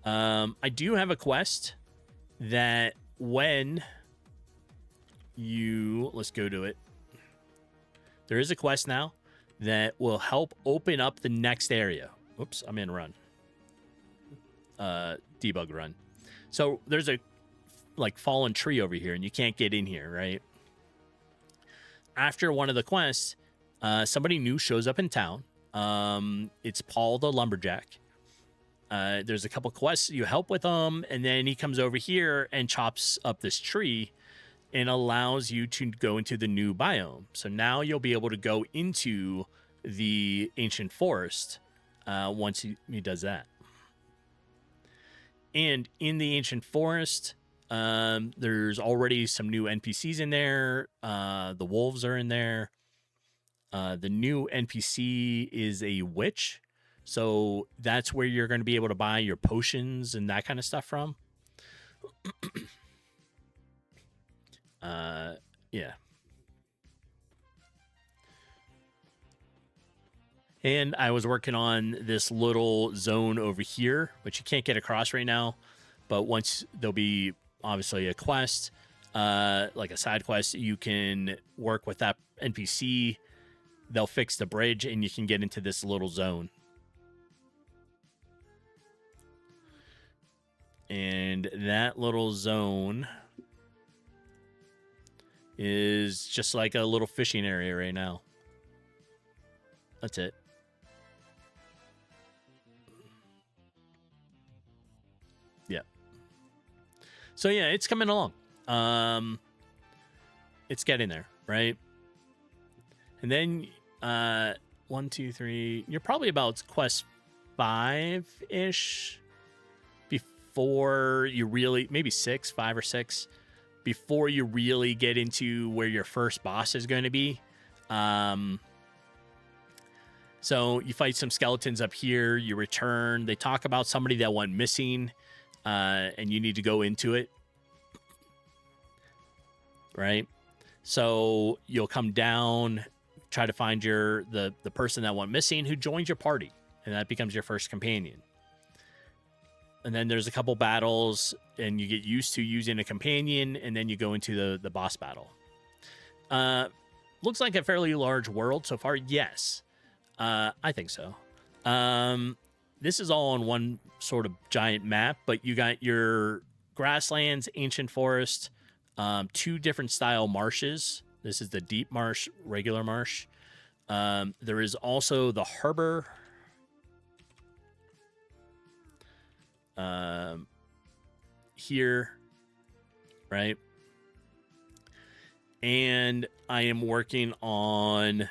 I do have a quest that when let's go to it. There is a quest now that will help open up the next area. Oops, I'm in run. Debug run. So there's a fallen tree over here, and you can't get in here, right? After one of the quests, somebody new shows up in town. It's Paul the Lumberjack. There's a couple quests you help with him, and then he comes over here and chops up this tree and allows you to go into the new biome. So now you'll be able to go into the ancient forest once he does that. And in the ancient forest, there's already some new NPCs in there. The wolves are in there. The new NPC is a witch. So that's where you're going to be able to buy your potions and that kind of stuff from. Yeah. And I was working on this little zone over here, which you can't get across right now. But once there'll be obviously a quest, like a side quest, you can work with that NPC. They'll fix the bridge and you can get into this little zone. And that little zone is just like a little fishing area right now. That's it. Yeah. So yeah, it's coming along. It's getting there, right? And then 1, 2, 3. You're probably about quest 5-ish before you really, maybe 6, 5 or 6, before you really get into where your first boss is going to be. So you fight some skeletons up here, you return, they talk about somebody that went missing, and you need to go into it, right? So you'll come down, try to find the person that went missing who joins your party, and that becomes your first companion. And then there's a couple battles, and you get used to using a companion, and then you go into the boss battle. Looks like a fairly large world so far. Yes, I think so. This is all on one sort of giant map, but you got your grasslands, ancient forest, 2 different style marshes. This is the deep marsh, regular marsh. There is also the harbor. Here, right? And I am working on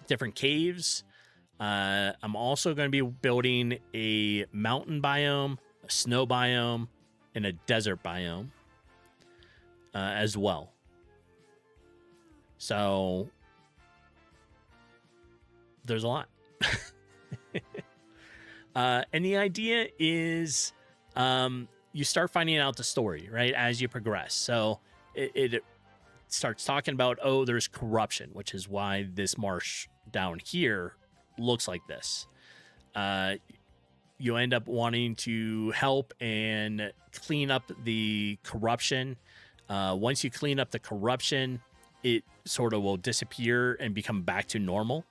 different caves. I'm also going to be building a mountain biome, a snow biome, and a desert biome as well. So there's a lot. And the idea is you start finding out the story, right, as you progress. So it starts talking about, oh, there's corruption, which is why this marsh down here looks like this. You end up wanting to help and clean up the corruption. Once you clean up the corruption, it sort of will disappear and become back to normal.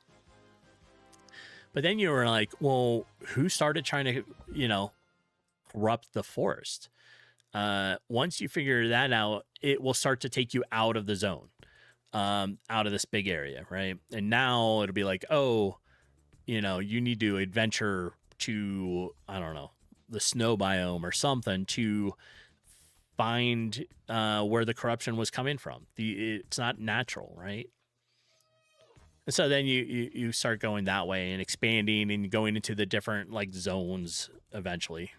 But then you were like, well, who started trying to, corrupt the forest? Once you figure that out, it will start to take you out of the zone, out of this big area, right? And now it'll be like, oh, you need to adventure to, I don't know, the snow biome or something to find where the corruption was coming from. It's not natural, right? And so then you start going that way and expanding and going into the different like zones eventually.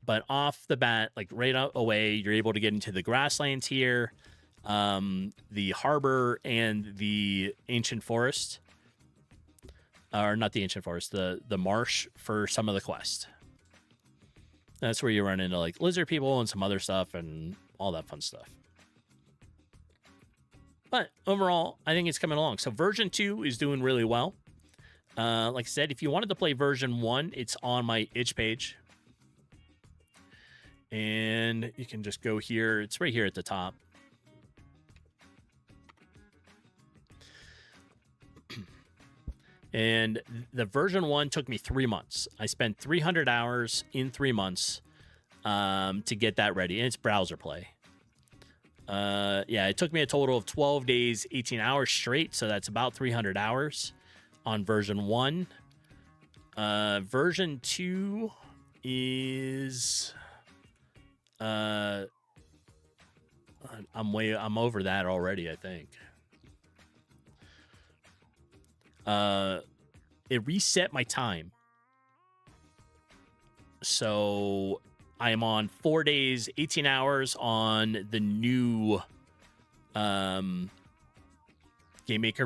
But off the bat, like right away, you're able to get into the grasslands here, the harbor, and the ancient forest. Or not the ancient forest, the marsh for some of the quest. That's where you run into like lizard people and some other stuff and all that fun stuff. But overall, I think it's coming along. So version 2 is doing really well. Like I said, if you wanted to play version 1, it's on my itch page. And you can just go here. It's right here at the top. And the version 1 took me 3 months. I spent 300 hours in 3 months to get that ready. And it's browser play. Yeah, it took me a total of 12 days, 18 hours straight. So that's about 300 hours on version 1. Version 2 is... I'm over that already, I think. It reset my time. So I am on 4 days, 18 hours on the new GameMaker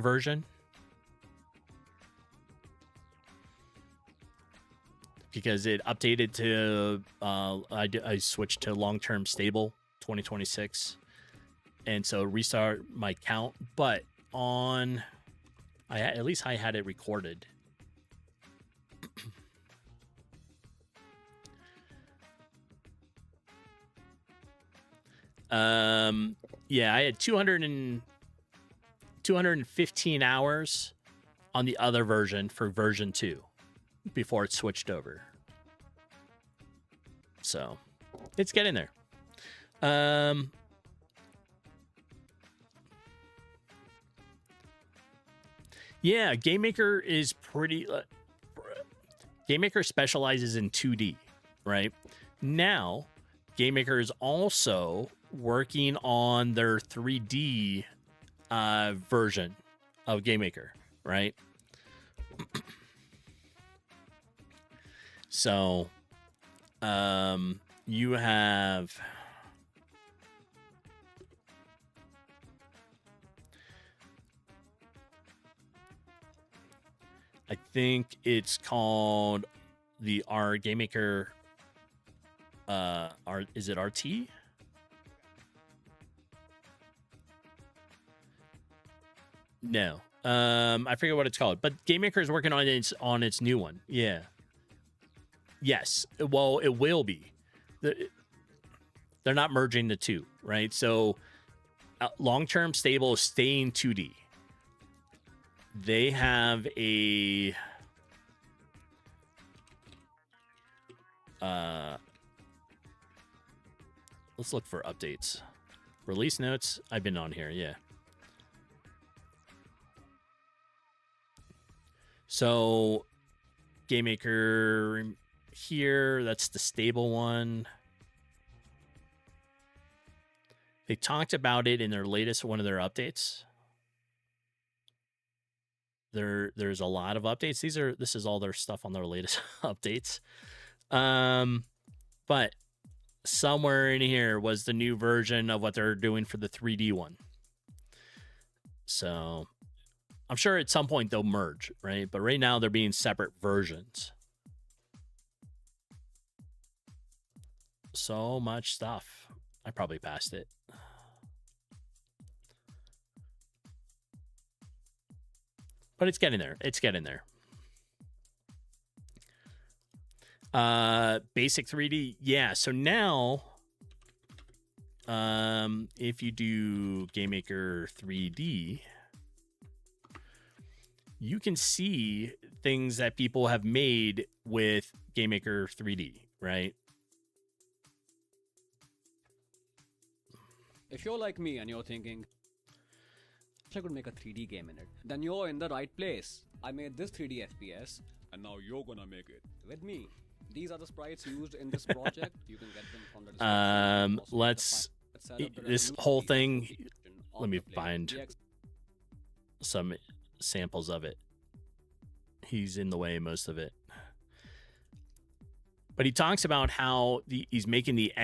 version. Because it updated to, I switched to long-term stable 2026. And so restart my count. But on, at least I had it recorded. Yeah, I had 215 hours on the other version for version 2 before it switched over. So it's getting there. Yeah, GameMaker is pretty. GameMaker specializes in 2D, right? Now, GameMaker is also working on their 3D version of GameMaker, right? So, you have. I think it's called the R GameMaker. Is it RT? No. I forget what it's called, but GameMaker is working on its new one. Yeah. Yes. Well, it will be. They're not merging the two, right? So, long-term stable is staying 2D. They have a let's look for updates. Release notes. I've been on here, yeah. So GameMaker here, that's the stable one. They talked about it in their latest one of their updates. There's a lot of updates. This is all their stuff on their latest updates. But somewhere in here was the new version of what they're doing for the 3D one. So I'm sure at some point they'll merge, right? But right now they're being separate versions. So much stuff. I probably passed it. But it's getting there. It's getting there. Basic 3D. Yeah. So now, if you do GameMaker 3D, you can see things that people have made with GameMaker 3D, right? If you're like me and you're thinking, I could make a 3D game in it, then you're in the right place. I made this 3D FPS, and now you're gonna make it with me. These are the sprites used in this project. You can get them from the description. Let's this whole thing. Let me find some samples of it. He's in the way most of it, but he talks about how he's making the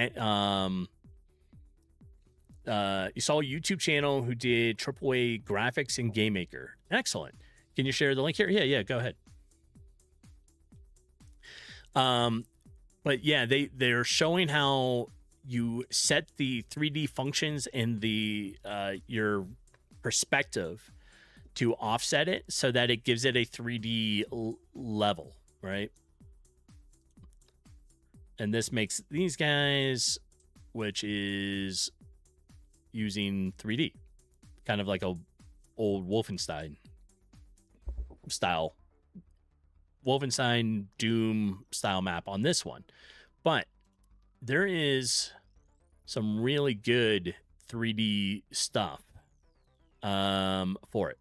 you saw a YouTube channel who did AAA graphics in GameMaker. Excellent. Can you share the link here? Yeah, go ahead. But yeah, they're showing how you set the 3D functions in the your perspective to offset it so that it gives it a 3D level, right? And this makes these guys, which is using 3D, kind of like a old Wolfenstein style, Wolfenstein Doom style map on this one. But there is some really good 3D stuff for it.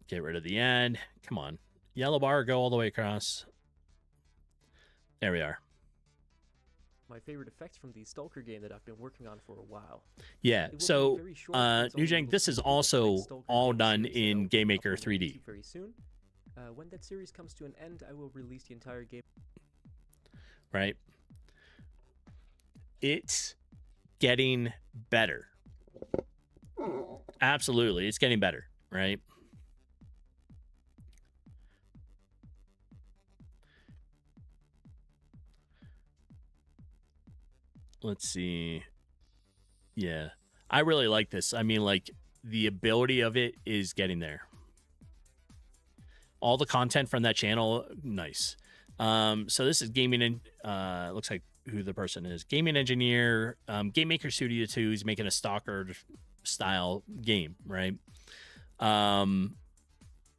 Get rid of the end. Come on. Yellow bar, go all the way across. There we are. My favorite effects from the Stalker game that I've been working on for a while. Yeah, so Nujang, this is also all done in GameMaker 3D. Very soon. When that series comes to an end, I will release the entire game. Right. It's getting better. Absolutely, it's getting better, right? Let's see. Yeah, I really like this. I mean, like, the ability of it is getting there. All the content from that channel, nice. So this is gaming, and looks like who the person is. Gaming engineer, GameMaker Studio 2 is making a Stalker style game, right?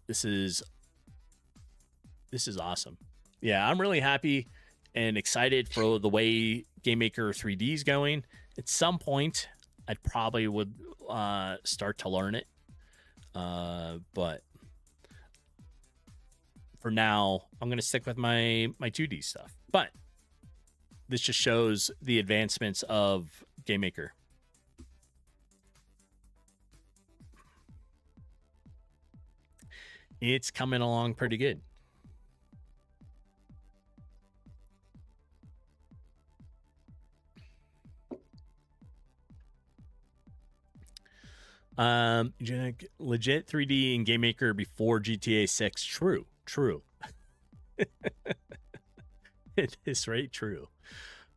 This this is awesome. Yeah, I'm really happy and excited for the way GameMaker 3D is going. At some point, I probably would start to learn it. But for now, I'm going to stick with my 2D stuff. But this just shows the advancements of GameMaker. It's coming along pretty good. Legit 3D in GameMaker before GTA 6. True. It is right. True.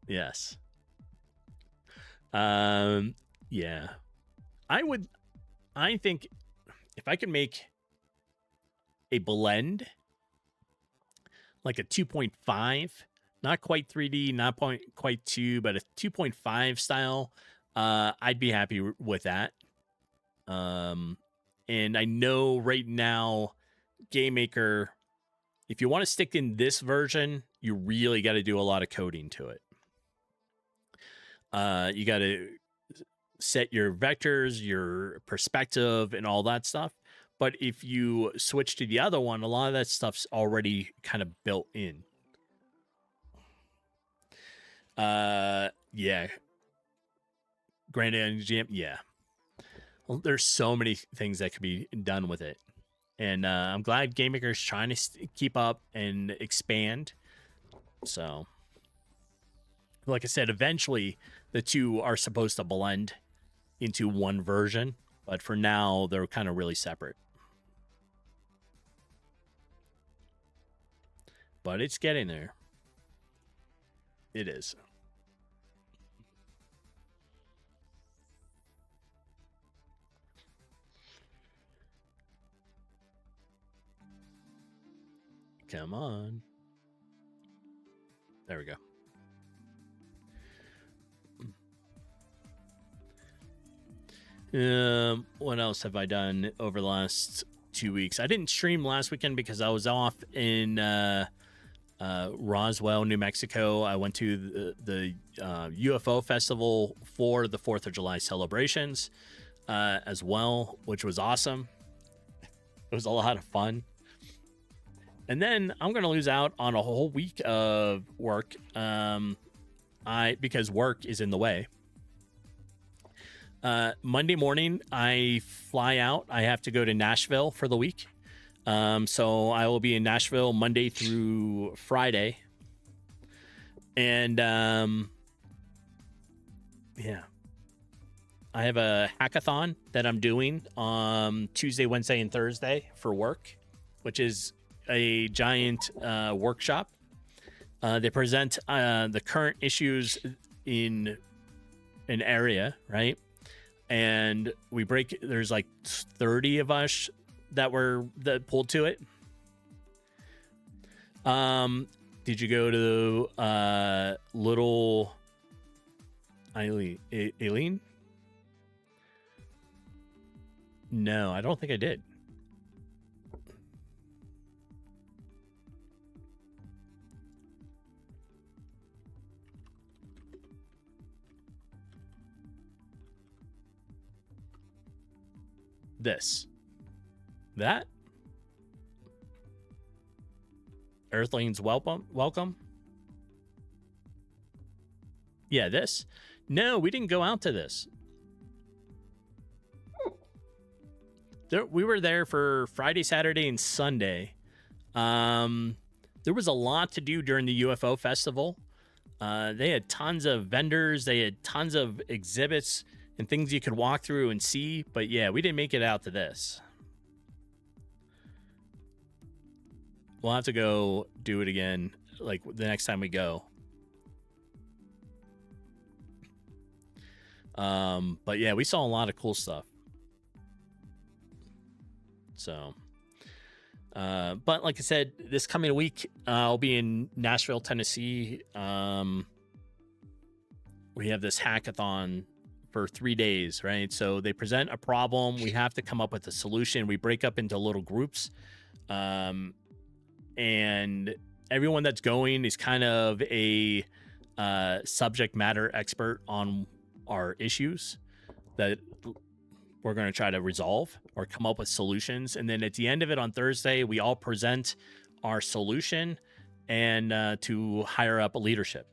Yes. Yeah. I think if I could make a blend like a 2.5, not quite 3D, not quite 2, but a 2.5 style, I'd be happy with that. And I know right now, GameMaker, if you want to stick in this version, you really got to do a lot of coding to it. You got to set your vectors, your perspective, and all that stuff. But if you switch to the other one, a lot of that stuff's already kind of built in. Yeah. Granted, Jam, yeah. Well, there's so many things that could be done with it. And I'm glad GameMaker is trying to keep up and expand. So, like I said, eventually the two are supposed to blend into one version. But for now, they're kind of really separate. But it's getting there. It is. Come on. There we go. What else have I done over the last 2 weeks? I didn't stream last weekend because I was off in Roswell, New Mexico. I went to the UFO festival for the 4th of July celebrations as well, which was awesome. It was a lot of fun. And then I'm going to lose out on a whole week of work because work is in the way. Monday morning, I fly out. I have to go to Nashville for the week. So I will be in Nashville Monday through Friday. And yeah. I have a hackathon that I'm doing on Tuesday, Wednesday, and Thursday for work, which is a giant workshop. They present the current issues in an area, right? And we break, there's like 30 of us that pulled to it. Did you go to little Eileen? No, I don't think I did. That Earthlings welcome. Yeah, this. No, we didn't go out to this. We were there for Friday, Saturday, and Sunday. There was a lot to do during the UFO festival. They had tons of vendors. They had tons of exhibits and things you could walk through and see. But yeah, we didn't make it out to this. We'll have to go do it again, like the next time we go. But yeah, we saw a lot of cool stuff. So, but like I said, this coming week, I'll be in Nashville, Tennessee. We have this hackathon for 3 days, right? So they present a problem. We have to come up with a solution. We break up into little groups. and everyone that's going is kind of a subject matter expert on our issues that we're going to try to resolve or come up with solutions. And then at the end of it on Thursday, we all present our solution and to higher up leadership.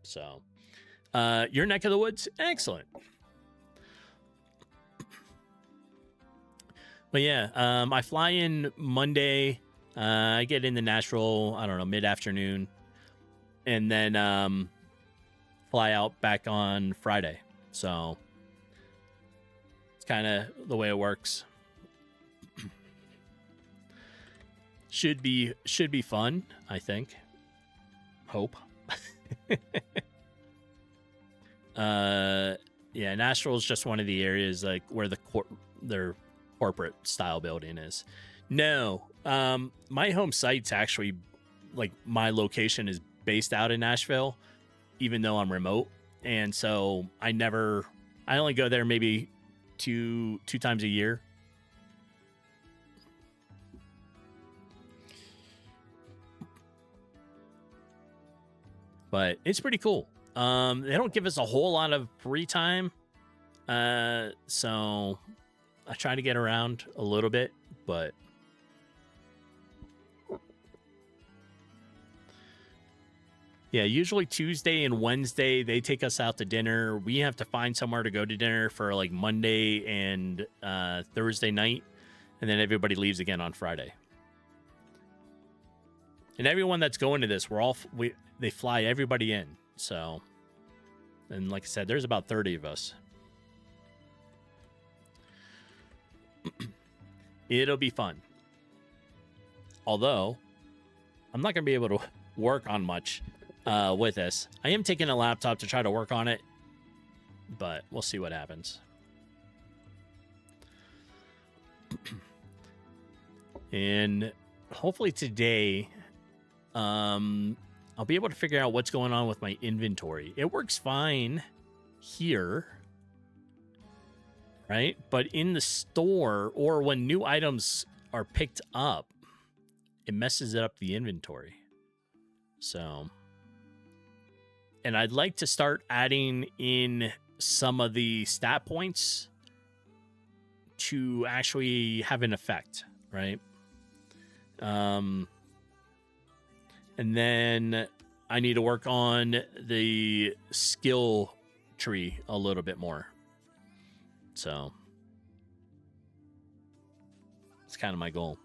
So your neck of the woods, excellent. But yeah, I fly in Monday. I get into Nashville, I don't know, mid-afternoon. And then fly out back on Friday. So it's kind of the way it works. Should be fun, I think. Hope. Yeah, Nashville is just one of the areas like where their corporate style building is. No, my home site's actually like my location is based out in Nashville, even though I'm remote, and so I only go there maybe two times a year. But it's pretty cool. They don't give us a whole lot of free time, so I try to get around a little bit, but yeah, usually Tuesday and Wednesday they take us out to dinner. We have to find somewhere to go to dinner for like Monday and Thursday night, and then everybody leaves again on Friday. And everyone that's going to this, they fly everybody in. So, and like I said, there's about 30 of us. It'll be fun. Although, I'm not going to be able to work on much with this. I am taking a laptop to try to work on it, but we'll see what happens. And hopefully today, I'll be able to figure out what's going on with my inventory. It works fine here, right? But in the store or when new items are picked up, it messes up the inventory. So, and I'd like to start adding in some of the stat points to actually have an effect, right? And then I need to work on the skill tree a little bit more. So it's kind of my goal.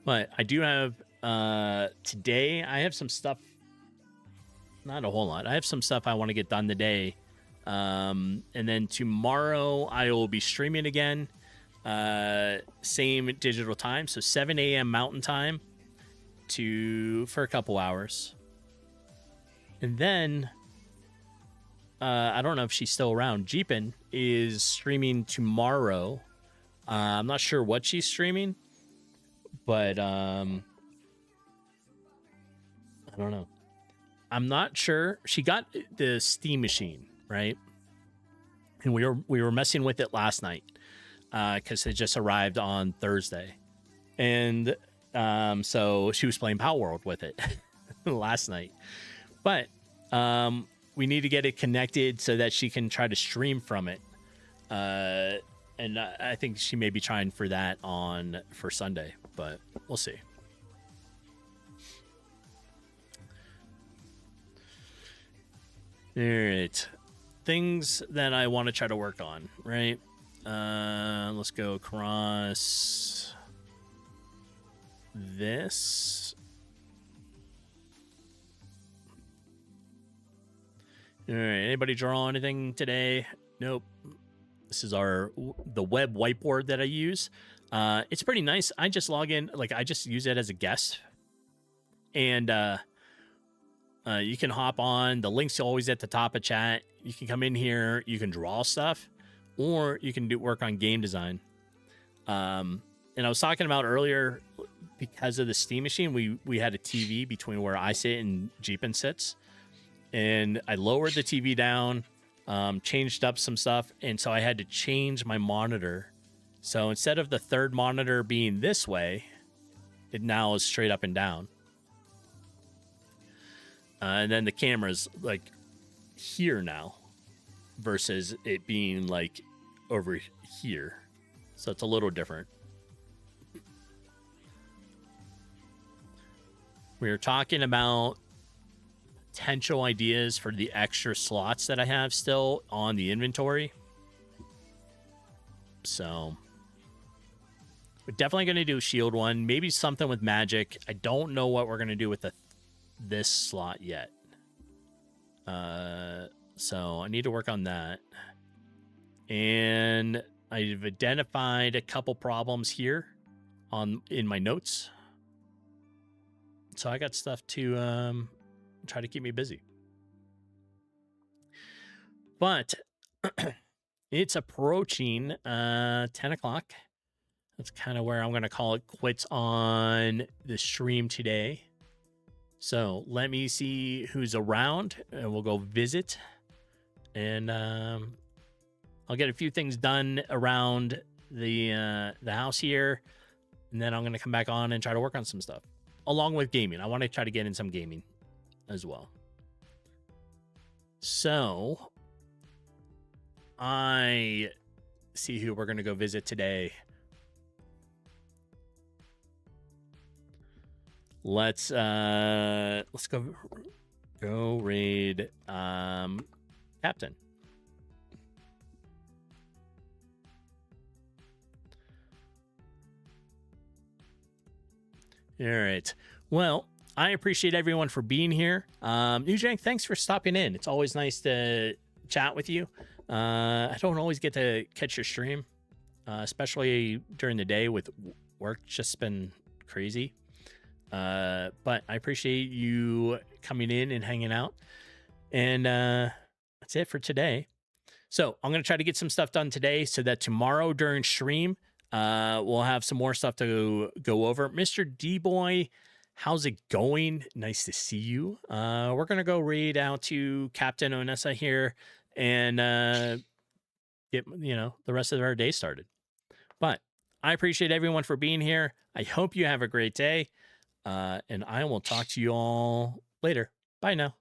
But I do have today I have some stuff, not a whole lot. I have some stuff I want to get done today. And then tomorrow I will be streaming again. Same digital time, so 7 a.m. Mountain Time for a couple hours. And then I don't know if she's still around. Jeepin is streaming tomorrow. I'm not sure what she's streaming, but I don't know. I'm not sure. She got the Steam machine, right? And we were messing with it last night. Because it just arrived on Thursday. And so she was playing Power World with it last night. But we need to get it connected so that she can try to stream from it. And I think she may be trying for that for Sunday, but we'll see. All right. Things that I want to try to work on, right? Let's go across this. All right. Anybody draw anything today? Nope. This is the web whiteboard that I use. It's pretty nice. I just log in, I just use it as a guest. And you can hop on. The link's always at the top of chat. You can come in here. You can draw stuff. Or you can work on game design. And I was talking about earlier, because of the Steam machine, we had a TV between where I sit and Jeepin sits. And I lowered the TV down. changed up some stuff, and so I had to change my monitor. So instead of the third monitor being this way, it now is straight up and down. And then the camera's like here now versus it being like over here. So it's a little different. We were talking about potential ideas for the extra slots that I have still on the inventory. So we're definitely going to do a shield one, maybe something with magic. I don't know what we're going to do with this slot yet. So I need to work on that. And I've identified a couple problems here in my notes. So I got stuff to try to keep me busy. But it's approaching 10 o'clock. That's kind of where I'm going to call it quits on the stream today. So let me see who's around, and we'll go visit. And I'll get a few things done around the house here, and then I'm going to come back on and try to work on some stuff. Along with gaming. I want to try to get in some gaming as well. So I see who we're going to go visit today. Let's go raid Captain. All right. Well, I appreciate everyone for being here. Newjank, thanks for stopping in. It's always nice to chat with you. I don't always get to catch your stream, especially during the day with work just been crazy. But I appreciate you coming in and hanging out. And that's it for today. So I'm going to try to get some stuff done today so that tomorrow during stream, we'll have some more stuff to go over. Mr. D-Boy, how's it going? Nice to see you. We're going to go raid out to Captain Onessa here and get, the rest of our day started. But I appreciate everyone for being here. I hope you have a great day. And I will talk to you all later. Bye now.